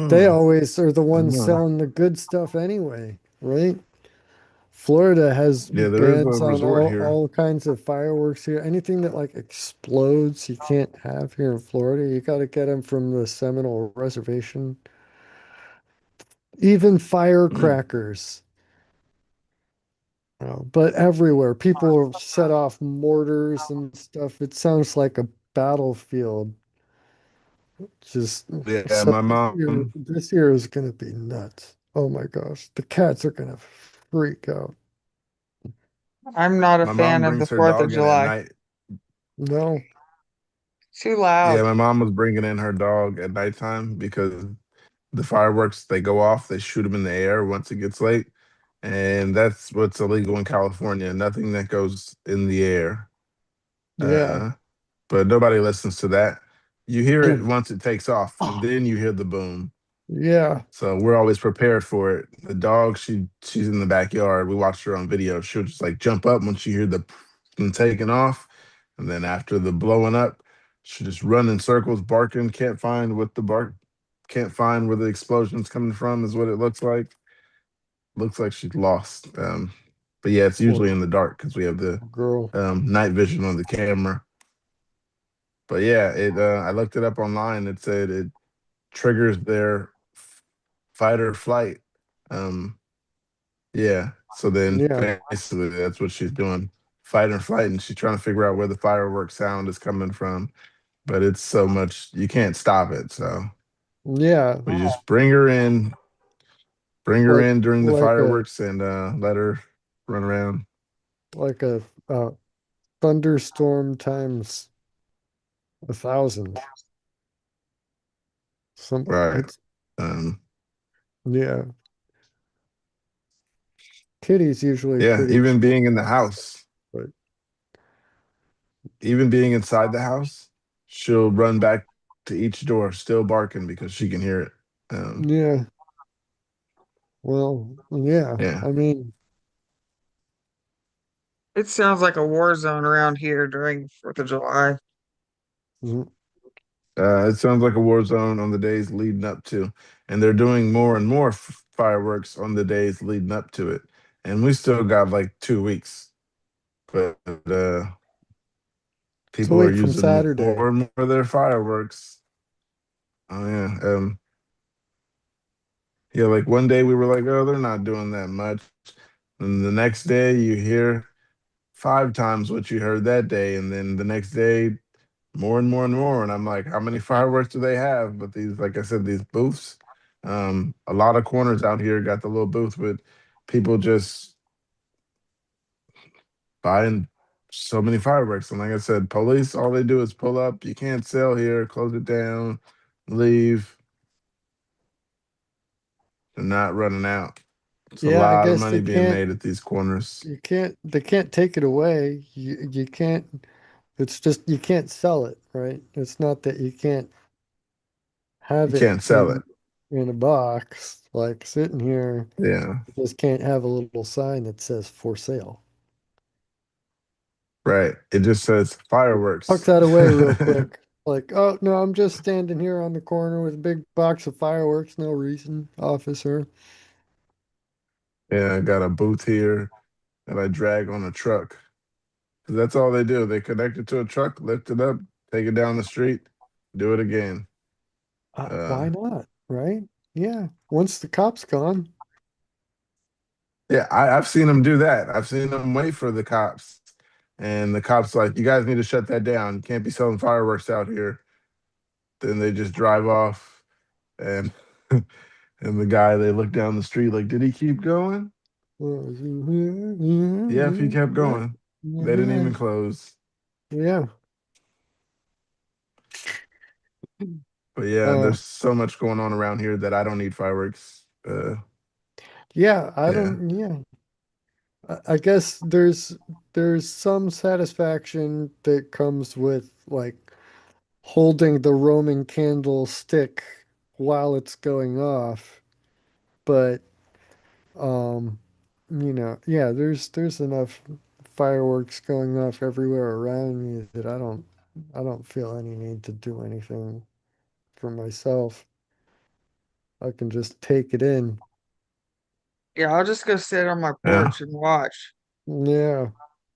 They Hmm, always are the I don't ones know. selling the good stuff anyway, right? Florida has Yeah, there is a bans on resort here. all kinds of fireworks here. Anything that like explodes, you can't have here in Florida. You got to get them from the Seminole Reservation. Even Hmm. firecrackers. But everywhere, people set off mortars and stuff. It sounds like a battlefield. Just Yeah, so my mom. this year is gonna be nuts. Oh my gosh, the cats are gonna freak out. I'm not a My mom fan of the brings her 4th of dog in at July. night. No, Too Yeah, loud. my mom was bringing in her dog at nighttime because the fireworks they go off, they shoot them in the air once it gets late, and that's what's illegal in California. Nothing that goes in the air. yeah, Uh, but nobody listens to that. You hear it once it takes off, and then you hear the boom. yeah. So we're always prepared for it. The dog, she's in the backyard. We watched her on video. She'll just like jump up when she hear the taking off, and then after the blowing up, she just run in circles, barking. Can't find where the explosion's coming from. Is what it looks like. Looks like she's lost. But yeah, it's Poor usually in the dark because we have the girl. night vision on the camera. But yeah, it. I looked it up online. It said it triggers their fight or flight. Um, Yeah. So then Yeah. basically that's what she's doing. Fighting or flighting. She's trying to figure out where the fireworks sound is coming from. But it's so much you can't stop it. So Yeah. we just bring her Like in during the like a fireworks and let her run around. like a thunderstorm times 1,000. Right. It's Um yeah. Kitty's usually yeah, pretty even chill being in the about stuff, house, but even being inside the house, she'll run back to each door still barking because she can hear it. yeah. Well, yeah. Yeah. I mean, It sounds like a war zone around here during 4th of July. mm, It sounds like a war zone on the days leading up to, and they're doing more and more fireworks on the days leading up to it. And we still got like 2 weeks, but it's a people are week from using Saturday. more and more of their fireworks. Oh yeah, yeah. Like one day we were like, oh, they're not doing that much, and the next day you hear 5 times what you heard that day, and then the next day more and more and more. And I'm like, how many fireworks do they have? But these, like I said, these booths, a lot of corners out here got the little booth with people just buying so many fireworks. And like I said, police, all they do is pull up. You can't sell here, close it down, leave. They're not running out. It's a Yeah, I lot of guess money being made at these corners. they can't take it away. You can't it's just you can't sell it, right? It's not that you can't You have it can't sell it. in a box like sitting here. Yeah, You just can't have a little sign that says for sale. right. It just says Tuck fireworks. that away real quick. Like, oh no, I'm just standing here on the corner with a big box of fireworks. No reason, officer. Yeah, I got a booth here that I drag on a truck. 'Cause that's all they do. They connect it to a truck, lift it up, take it down the street, do it again. Why Uh, not? Right? Yeah. Once the cop's gone. yeah, I've seen them do that. I've seen them wait for the cops, and the cops like, "You guys need to shut that down. You can't be selling fireworks out here." Then they just drive off, and and the guy they look down the street like, "Did he keep going?" Yeah, if he kept going, they didn't even close. Yeah. But yeah, Uh, there's so much going on around here that I don't need fireworks. yeah, I Yeah. don't, yeah. I guess there's some satisfaction that comes with like holding the Roman candlestick while it's going off, but um, yeah, there's enough fireworks going off everywhere around me that I don't feel any need to do anything for myself. I can just take it in. Yeah, I'll just go sit on my Yeah. porch and watch. Yeah,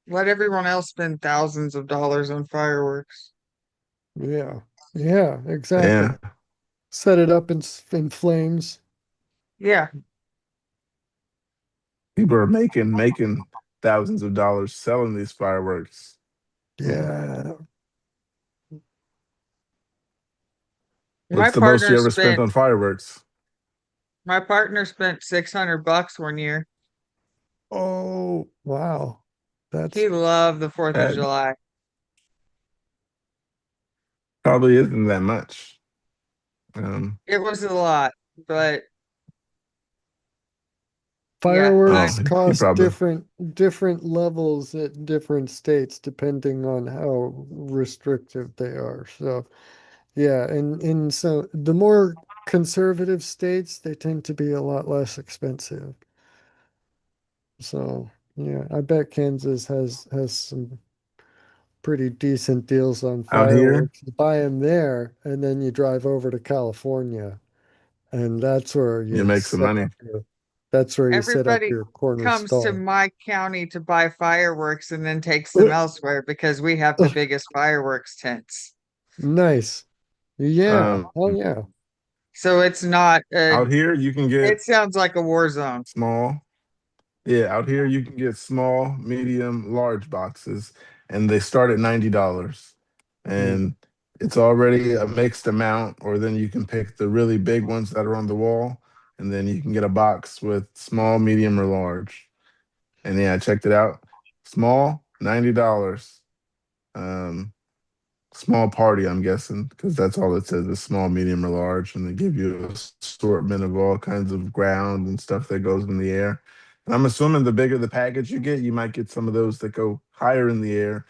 Let everyone else spend thousands of dollars on fireworks. yeah, yeah, Yeah. exactly. Set it up in flames. Yeah, People are making thousands of dollars selling these fireworks. Yeah. my What's the most partner you ever spent spent on fireworks? my partner spent $600 one year. Oh, wow. That's He loved the 4th of That July. probably isn't that much. Um, It was a lot, but yeah, I oh, Fireworks he cost probably, different levels at different states depending on how restrictive they are. So, yeah, and so the more conservative states, they tend to be a lot less expensive. So, yeah, I bet Kansas has some pretty decent deals on out here, fireworks. You buy them there, and then you drive over to California, and you make some money. that's where you set up everybody your corner comes to stall. my county to buy fireworks and then takes them elsewhere because we have the biggest fireworks tents. Nice. Yeah. Um, Oh yeah. So it's not out here, you can get it sounds like a war zone. small. Yeah, out here you can get small, medium, large boxes, and they start at $90. Mm, And it's already a mixed amount, or then you can pick the really big ones that are on the wall, and then you can get a box with small, medium, or large. And yeah, I checked it out. Small, $90. Um, Small party, I'm guessing, because that's all it says is small, medium, or large, and they give you a assortment of all kinds of ground and stuff that goes in the air. And I'm assuming the bigger the package you get, you might get some of those that go higher in the air.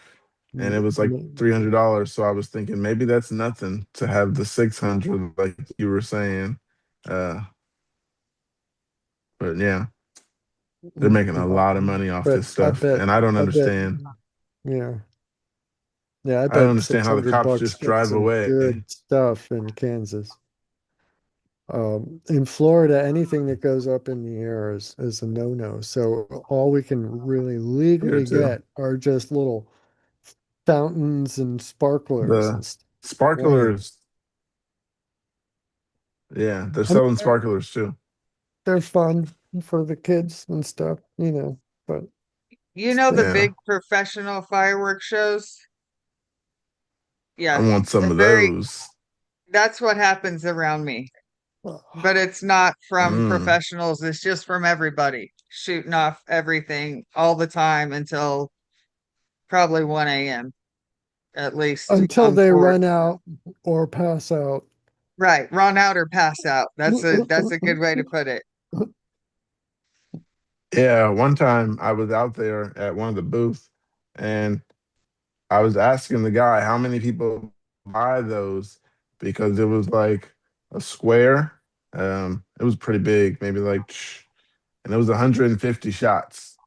And it mm, was like mm, $300, so I was thinking maybe that's nothing to have the 600, like you were saying. Uh, but yeah, they're making a lot of money off But this stuff, and I bet, yeah, yeah, I I don't bet understand how the 600 cops bucks just gets drive some away. good stuff in Kansas. In Florida, anything that goes up in the air is a no-no. So all we can really Here legally too. get are just little fountains and sparklers The and stuff. Lame. sparklers, yeah, they're I mean, selling sparklers too. they're fun for the kids and stuff, but You know the still. Yeah, big professional fireworks shows? I Yeah, want some they're of very, those. that's what happens around me. But Oh, it's not from Mm. professionals, it's just from everybody shooting off everything all the time until probably 1 a.m. at least until on they four. run out or pass out. Right, run out or pass out. That's a good way to put it. Yeah, one time I was out there at one of the booths, and I was asking the guy how many people buy those because it was like a square. It was pretty big, maybe like, and it was 150 shots,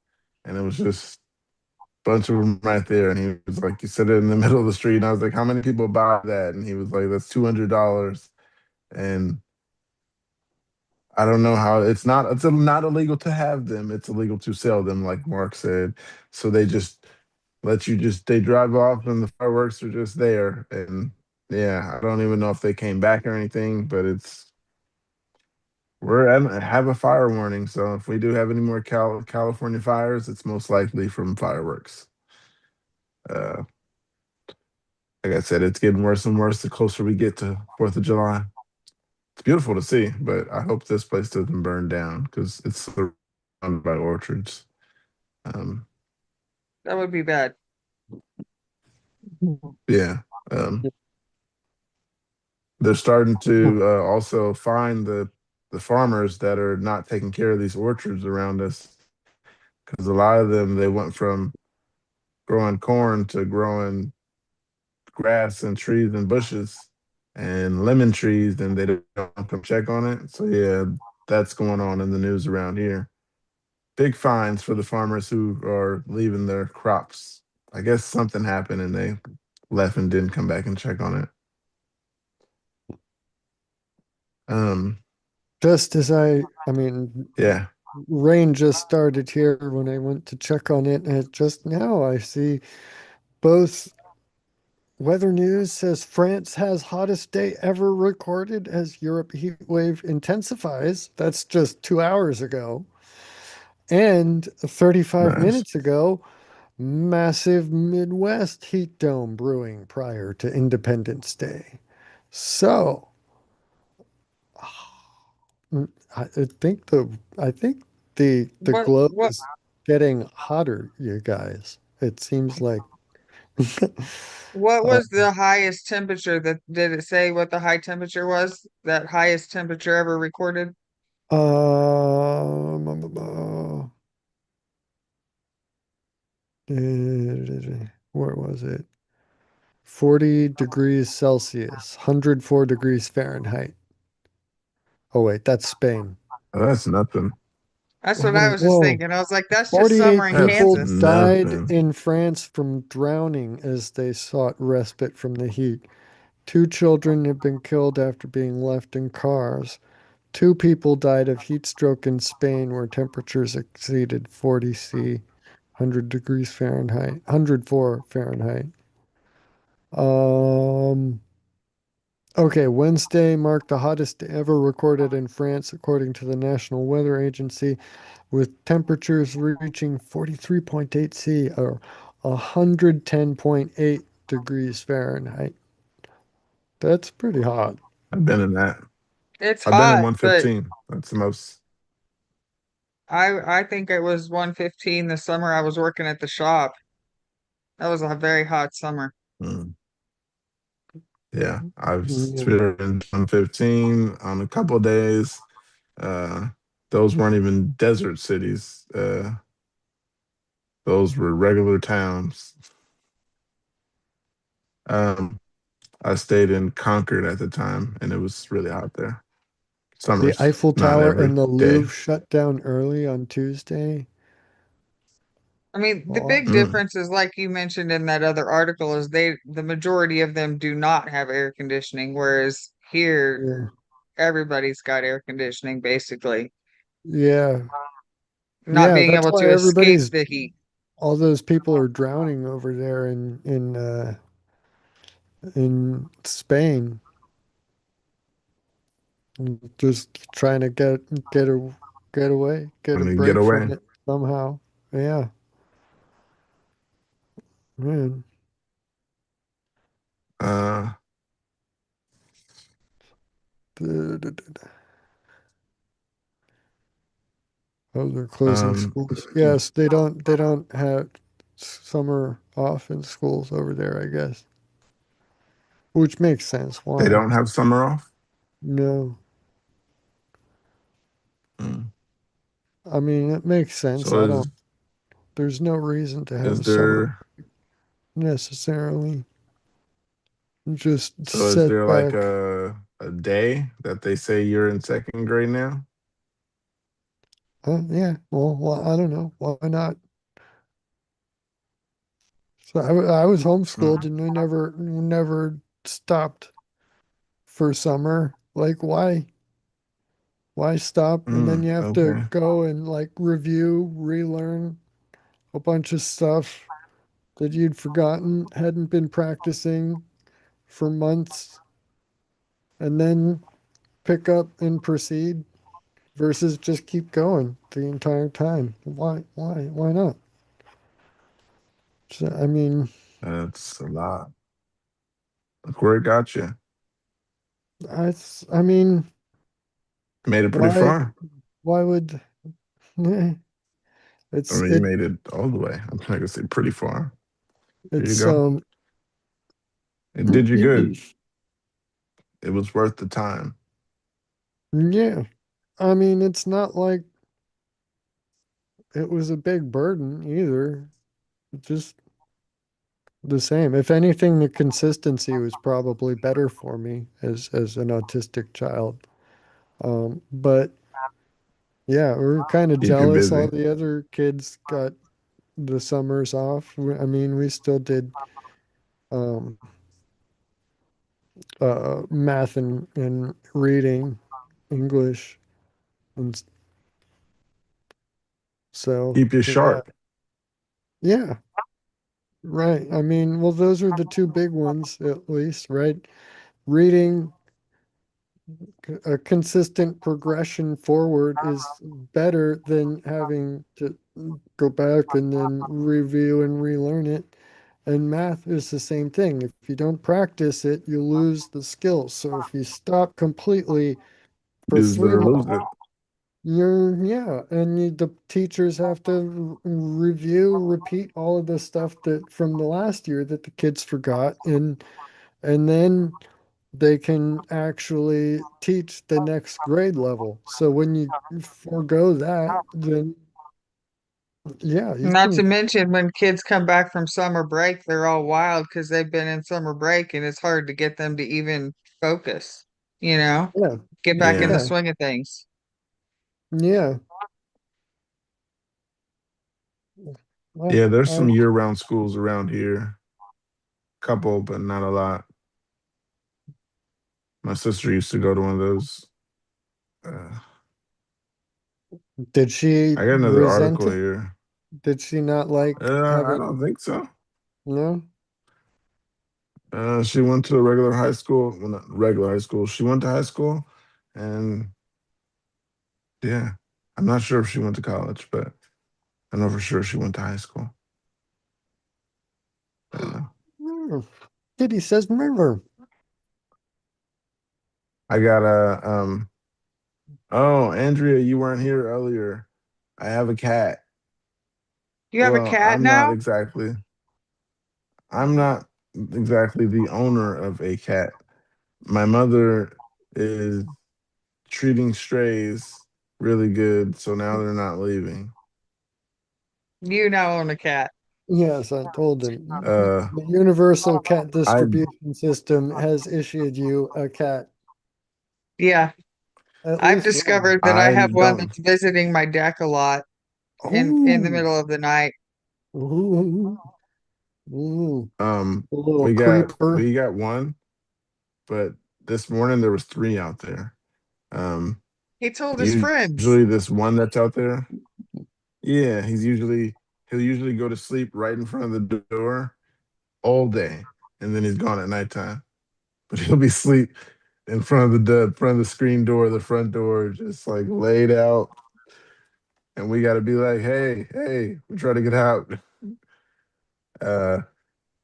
and it was just a bunch of them right there. And he was like, "You sit it in the middle of the street," and I was like, "How many people buy that?" And he was like, "That's $200." And I don't know how it's not illegal to have them. It's illegal to sell them, like Mark said. So they just they drive off and the fireworks are just there. And yeah, I don't even know if they came back or anything, but have a fire warning. So if we do have any more California fires, it's most likely from fireworks. Uh, like I said, it's getting worse and worse the closer we get to 4th of July. It's beautiful to see, but I hope this place doesn't burn down because it's surrounded by orchards. Um, That would be bad. yeah. Um, they're starting to also find the farmers that are not taking care of these orchards around us because a lot of them they went from growing corn to growing grass and trees and bushes and lemon trees, and they don't come check on it. So yeah, that's going on in the news around here. Big fines for the farmers who are leaving their crops. I guess something happened and they left and didn't come back and check on it. Um, Just as I mean, yeah, rain just started here when I went to check on it, and just now I see both Weather News says France has hottest day ever recorded as Europe heat wave intensifies. That's just 2 hours ago. And 35 nice. minutes ago, massive Midwest heat dome brewing prior to Independence Day. So, I I think the globe What is getting hotter, you guys. It seems like what uh, was the highest temperature that did it say what the high temperature was? That highest temperature ever recorded? um where was it? 40 degrees Celsius, 104 degrees Fahrenheit. Oh wait, that's Spain. Oh, that's nothing. That's what I Wait, was just whoa. thinking. I was like, that's just summer 48 in That's people Kansas. died nothing. in France from drowning as they sought respite from the heat. Two children have been killed after being left in cars. Two people died of heat stroke in Spain where temperatures exceeded 40 C, 100 degrees Fahrenheit, 104 Fahrenheit. Um, Okay, Wednesday marked the hottest ever recorded in France, according to the National Weather Agency, with temperatures reaching 43.8 C or 110.8 degrees Fahrenheit. That's pretty hot. I've been in that. It's I've been in hot, but 115. That's the most. I think it was 115 the summer I was working at the shop. That was a very hot summer. Mm, yeah, I've Yeah. experienced 115 on a couple of days. Uh, those weren't even desert cities. Those were regular towns. Um, I stayed in Concord at the time, and it was really hot there. The Summers, Eiffel not Tower every and the day. Louvre shut down early on Tuesday. I mean, the Oh, big Mm, difference is like you mentioned in that other article is the majority of them do not have air conditioning, whereas here yeah. everybody's got air conditioning basically, Yeah. not Yeah, being that's able why to escape everybody's the heat. all those people are drowning over there in Spain, just trying to get away, get when a they get break from away. it somehow. Yeah, man. Uh, Oh, they're closing um, schools. Yes, they don't have summer off in schools over there, I guess. Which makes sense. they Why? don't have summer off. No. Mm. I mean, it makes sense. So I don't There's no reason to have is a summer there necessarily. Just is sit there like back. a day that they say you're in second grade now? Yeah, well, I don't know. Why not? So I was homeschooled Mm, and we never stopped for summer. Like, why stop? And then you have to okay. go and like review, relearn a bunch of stuff that you'd forgotten, hadn't been practicing for months, and then pick up and proceed versus just keep going the entire time. Why not? So, I mean, That's a lot. Look where it got you. I mean, Made it pretty why, far. why would, I it's, mean, you it, made it all the way. I'm not gonna say pretty far. There you it's, go. It did you good. It was worth the time. yeah. I mean, it's not like it was a big burden either. It's just the same. If anything, the consistency was probably better for me as an autistic child. But yeah, we were kind of Keep you jealous. All busy. the other kids got the summers off. I mean, we still did um, math and reading, English, and so Keep you yeah, sharp. yeah, right. I mean, well, those are the two big ones at least, right? Reading, a consistent progression forward is better than having to go back and then review and relearn it. And math is the same thing. If you don't practice it, you lose the skills. So if you stop completely for Use it three or lose months, it. yeah, and the teachers have to review, repeat all of the stuff that from the last year that the kids forgot, and then they can actually teach the next grade level. So when you forego that, then yeah, you Not to can, mention when kids come back from summer break, they're all wild because they've been in summer break and it's hard to get them to even focus, you know, yeah, get back in the Yeah. yeah, swing of things. yeah. Yeah, there's I some year-round schools around here. Couple, but not a lot. My sister used to go to one of those. Uh, did she I got another resent article it? here. Did she not like I having, don't think so. no? She went to a regular high school. Well, not regular high school. She went to high school, and yeah, I'm not sure if she went to college, but I know for sure she went to high school. Uh, Kitty says river. I got a Oh, Andrea, you weren't here earlier. I have a cat. You have a Well, cat now? I'm not exactly the owner of a cat. My mother is treating strays really good, so now they're not leaving. You now own a cat. Yes, I told him. Uh, The universal cat I distribution system has issued you a cat, Yeah. at I've least one. discovered that I I have one don't. that's visiting my deck a lot in the Ooh, middle of the night. ooh, ooh, a little We got creeper. one, but this morning there was three out there. Um, He told his friends. usually this one that's out there, yeah, he'll usually go to sleep right in front of the door all day, and then he's gone at nighttime. But he'll be asleep in front of front of the screen door, the front door, just like laid out, and we got to be like, hey, hey, we try to get out. Uh,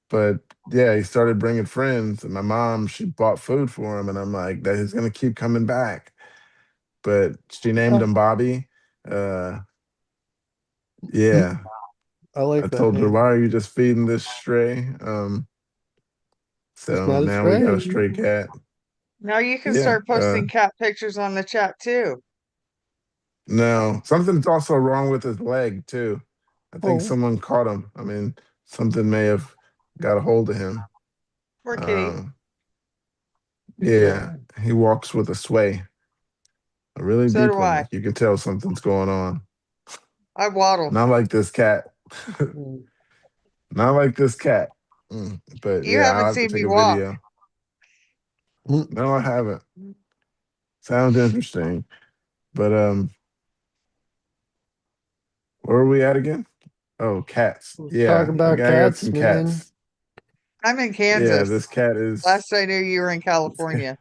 but yeah, he started bringing friends, and my mom, she bought food for him, and I'm like, that he's gonna keep coming back. But she named him Bobby. Uh, yeah, I I like that told her, why name. are you just feeding this stray? It's So not a now we got a stray. stray cat. Now you can Yeah. start posting cat pictures on the chat too. No, something's also wrong with his leg too. I think Oh, someone caught him. I mean, something may have got a hold of him. Poor kitty. Um, yeah, oh. he walks with a sway, a really So deep do one. I. Like you can tell something's going on. I waddle. Not like this cat. Mm. Not like this cat. But You yeah, I'll haven't have to seen take me a walk. video. Mm. No, I haven't. Sounds interesting. But where are we at again? Oh, cats. Let's talk Yeah, about I got cats, some man. cats. I'm in Yeah, Kansas. this cat is. Last I knew you were in California.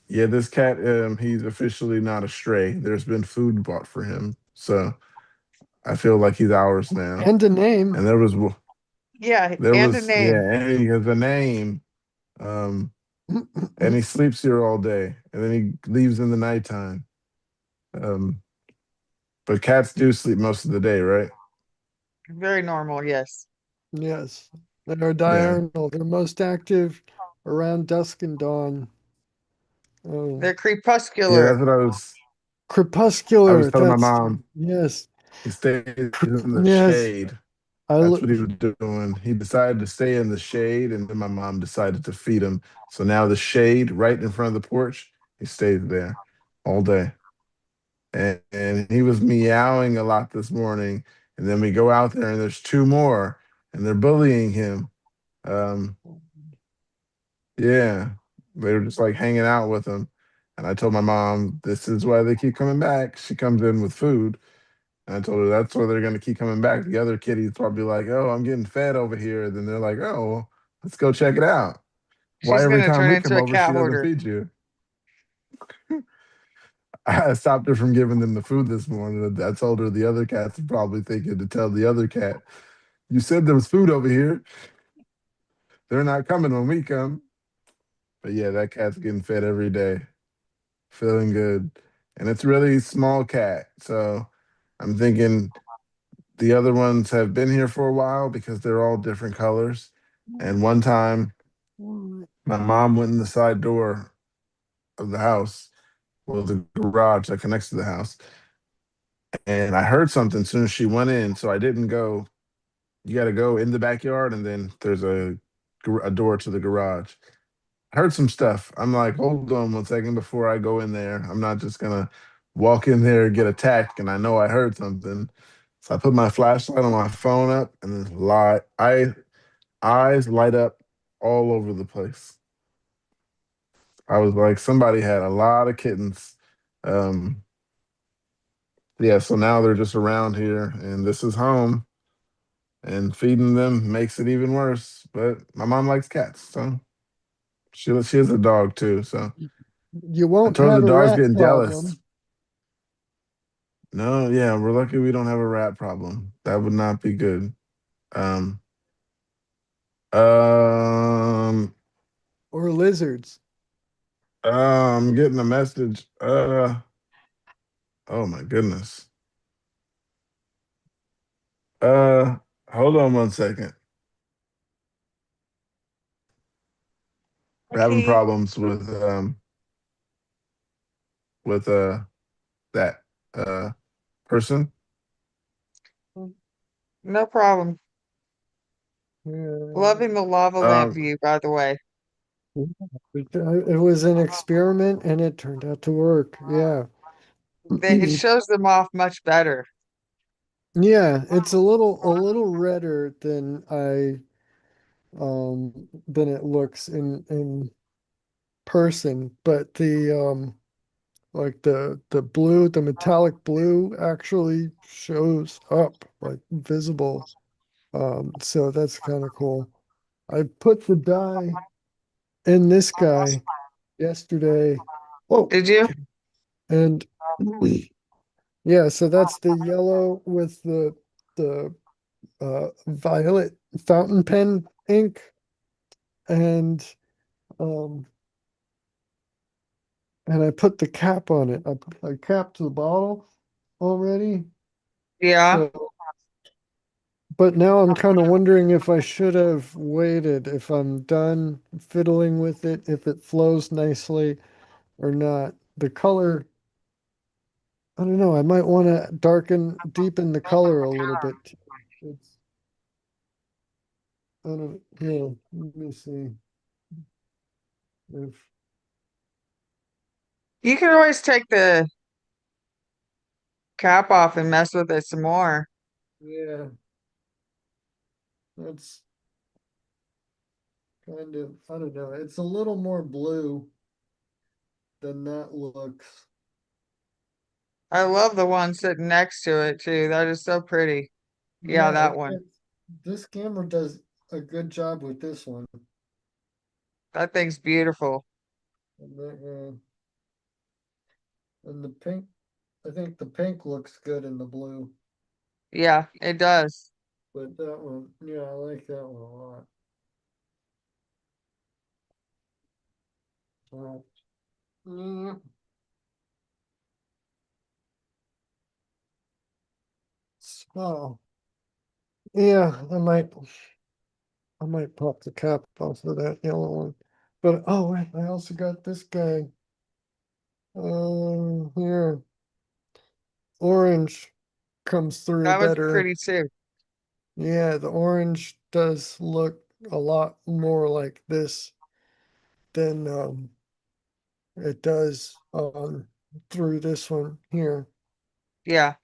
Yeah, this cat. He's officially not a stray. There's been food bought for him, so I feel like he's ours now. And a name. And Yeah, and a yeah, name. and he has a name. Um, and he sleeps here all day, and then he leaves in the nighttime. Um, but cats do sleep most of the day, right? Very normal, yes. Yes, they're Yeah. diurnal. They're most active around dusk and dawn. They're Oh, Yeah, crepuscular. that's what I was crepuscular. telling my That's mom. yes, He stays in the yes. shade. I That's look. what he was doing. He decided to stay in the shade, and then my mom decided to feed him. So now the shade right in front of the porch, he stays there all day. And he was meowing a lot this morning. And then we go out there, and there's two more, and they're bullying him. Um, yeah, they were just like hanging out with him. And I told my mom, this is why they keep coming back. She comes in with food. And I told her that's why they're going to keep coming back. The other kitties probably like, oh, I'm getting fed over here. Then they're like, oh, well, let's go check it out. Why She's every gonna time turn we into come a over, cat she doesn't hoarder. feed you? I stopped her from giving them the food this morning. I told her the other cats are probably thinking to tell the other cat, you said there was food over here. They're not coming when we come. But yeah, that cat's getting fed every day, feeling good. And it's really small cat. So I'm thinking the other ones have been here for a while because they're all different colors. And one time, my mom went in the side door of the house, well, the garage that connects to the house, and I heard something as soon as she went in. So I didn't go. You got to go in the backyard, and then there's a door to the garage. I heard some stuff. I'm like, hold on 1 second before I go in there. I'm not just gonna walk in there and get attacked. And I know I heard something. So I put my flashlight on my phone up, and then eyes light up all over the place. I was like, somebody had a lot of kittens. Um, yeah, so now they're just around here, and this is home. and feeding them makes it even worse. But my mom likes cats, so she has a dog too. So You I won't told her have the a dog's rat getting jealous. problem. No, yeah, we're lucky we don't have a rat problem. That would not be good. Um, um, Or lizards. I'm getting a message. Oh my goodness. Uh, Hold on one second. We're having Okay, problems with that person. no problem. Yeah. Loving the lava lamp Um, view, by the way. It was an experiment and it turned out to work. Yeah. It shows them off much better. Yeah, it's a little redder than it looks in person, but the like the blue, the metallic blue actually shows up like visible. So that's kind of cool. I put the dye in this guy yesterday. Whoa. Did you? And yeah, so that's the yellow with the violet fountain pen ink and um I put the cap on it. I capped the bottle already. Yeah. So but now I'm kind of wondering if I should have waited, if I'm done fiddling with it, if it flows nicely or not. The color, I don't know, I might want to deepen the color a little bit too. It's, I don't, yeah, let me see if, You can always take the cap off and mess with it some more. yeah, that's kind of, I don't know, it's a little more blue than that looks. I love the one sitting next to it too. That is so pretty. Yeah, Yeah, that one. this camera does a good job with this one. That thing's beautiful. And the pink, I think the pink looks good in the blue, Yeah, it does. but that one, yeah, I like that one a lot. Mm, so, yeah, I might pop the cap off of that yellow one. But oh wait, I also got this guy. Here, orange comes through That was better. pretty too. Yeah, the orange does look a lot more like this than it does through this one here. Yeah.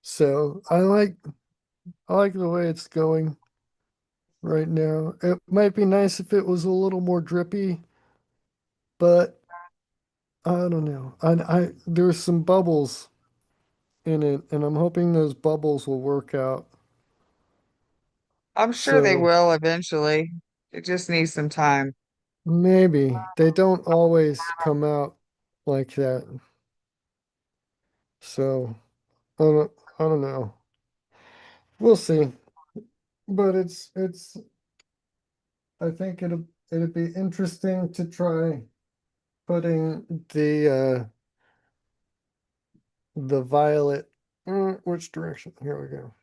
So I like the way it's going right now. It might be nice if it was a little more drippy, but I don't know. I there's some bubbles in it, and I'm hoping those bubbles will work out. I'm sure they So will eventually. It just needs some time. maybe they don't always come out like that. So I don't know. We'll see. But it's I think it'd be interesting to try putting the violet which direction? Here we go.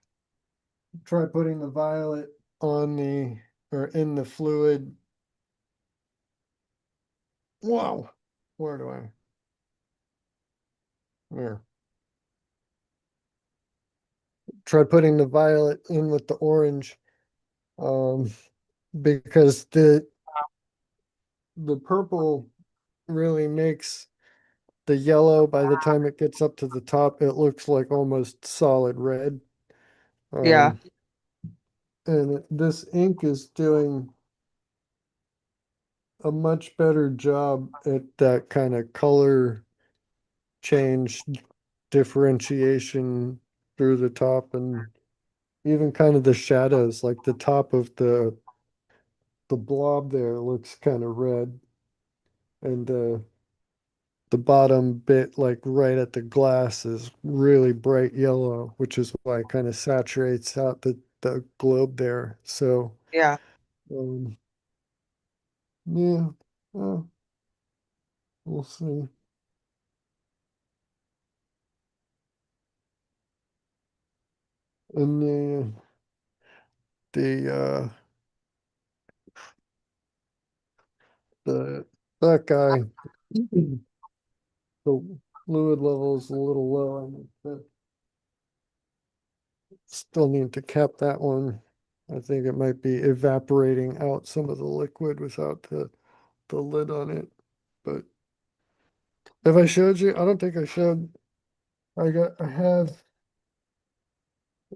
Try putting the violet on the or in the fluid. Wow. Where do I? Here. Try putting the violet in with the orange. Um, because the purple really makes the yellow by the time it gets up to the top, it looks like almost solid red. Yeah. Um, and this ink is doing a much better job at that kind of color change differentiation through the top and even kind of the shadows, like the top of the blob there looks kind of red, and the bottom bit, like right at the glass, is really bright yellow, which is why it kind of saturates out the globe there. So, Yeah. um, yeah, uh, we'll see. And the the that guy, the fluid level is a little low. I mean, still need to cap that one. I think it might be evaporating out some of the liquid without the lid on it. But have I showed you? I don't think I showed. I have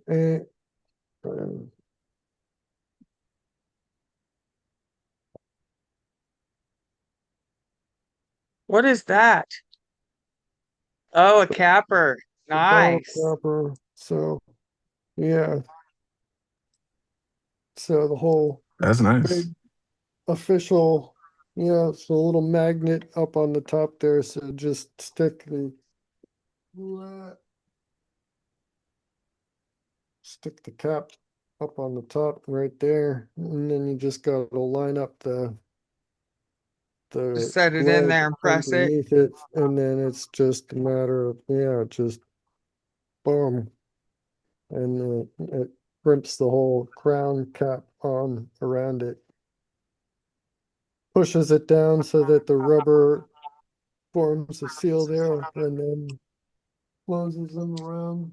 a What is that? Oh, a capper. bottle Nice. capper. So yeah, so the whole That's nice. big official, yeah, it's a little magnet up on the top there. So just stick the cap up on the top right there, and then you just got to line up Just the set it in globe there and press it. underneath it, and then it's just a matter of, yeah, just boom, and it crimps the whole crown cap on around it, pushes it down so that the rubber forms a seal there, and then closes them around.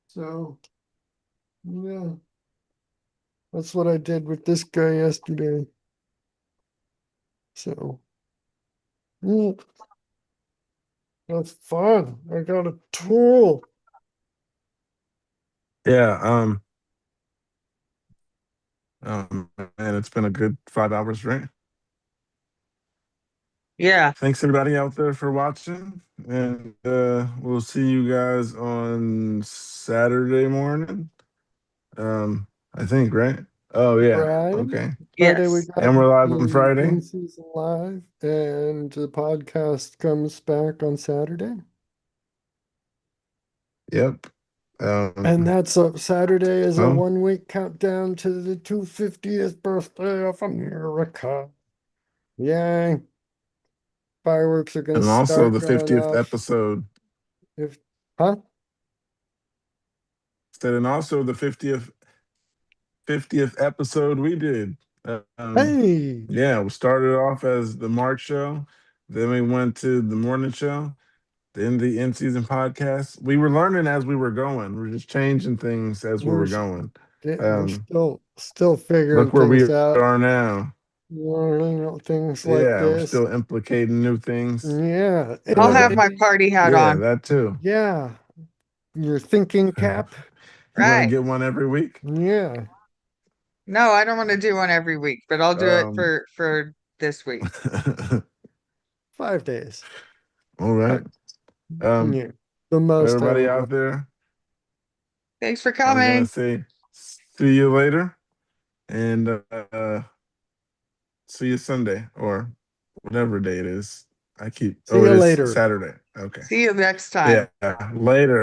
So yeah, that's what I did with this guy yesterday. So mm, that's fun. I got a tool. Yeah. Man, it's been a good 5 hours, right? Yeah. Thanks everybody out there for watching, and we'll see you guys on Saturday morning. I think, right? Oh yeah. Friday. Okay. Friday we Yes. got And we're live on the Friday. in season live, and the podcast comes back on Saturday. Yep. And that's a Saturday is a Well, 1 week countdown to the 250th birthday of America. Yay. Fireworks are gonna and also start the going 50th off. episode. If huh? And also the 50th episode we did. Hey, Yeah, we started off as the Mark show, then we went to the morning show, then the in season podcast. We were learning as we were going. We're just changing things as we we're were s- going. we're Um, still figuring Look where things we out, are now. learning things like Yeah, we're this. still implicating new things. Yeah, I'll and have Uh, my party hat yeah, on. that too. yeah, your thinking cap. You want to Right. get one every week? Yeah, No, I don't want to do one every week, but I'll do it Um, for this week. 5 days. all right. Um, Yeah, the most I Everybody would out like. there, Thanks for I'm gonna coming. say see you later, and see you Sunday or whatever day it is. I keep. See Oh, you it is later. Saturday. Okay. See you next time. Yeah. Later.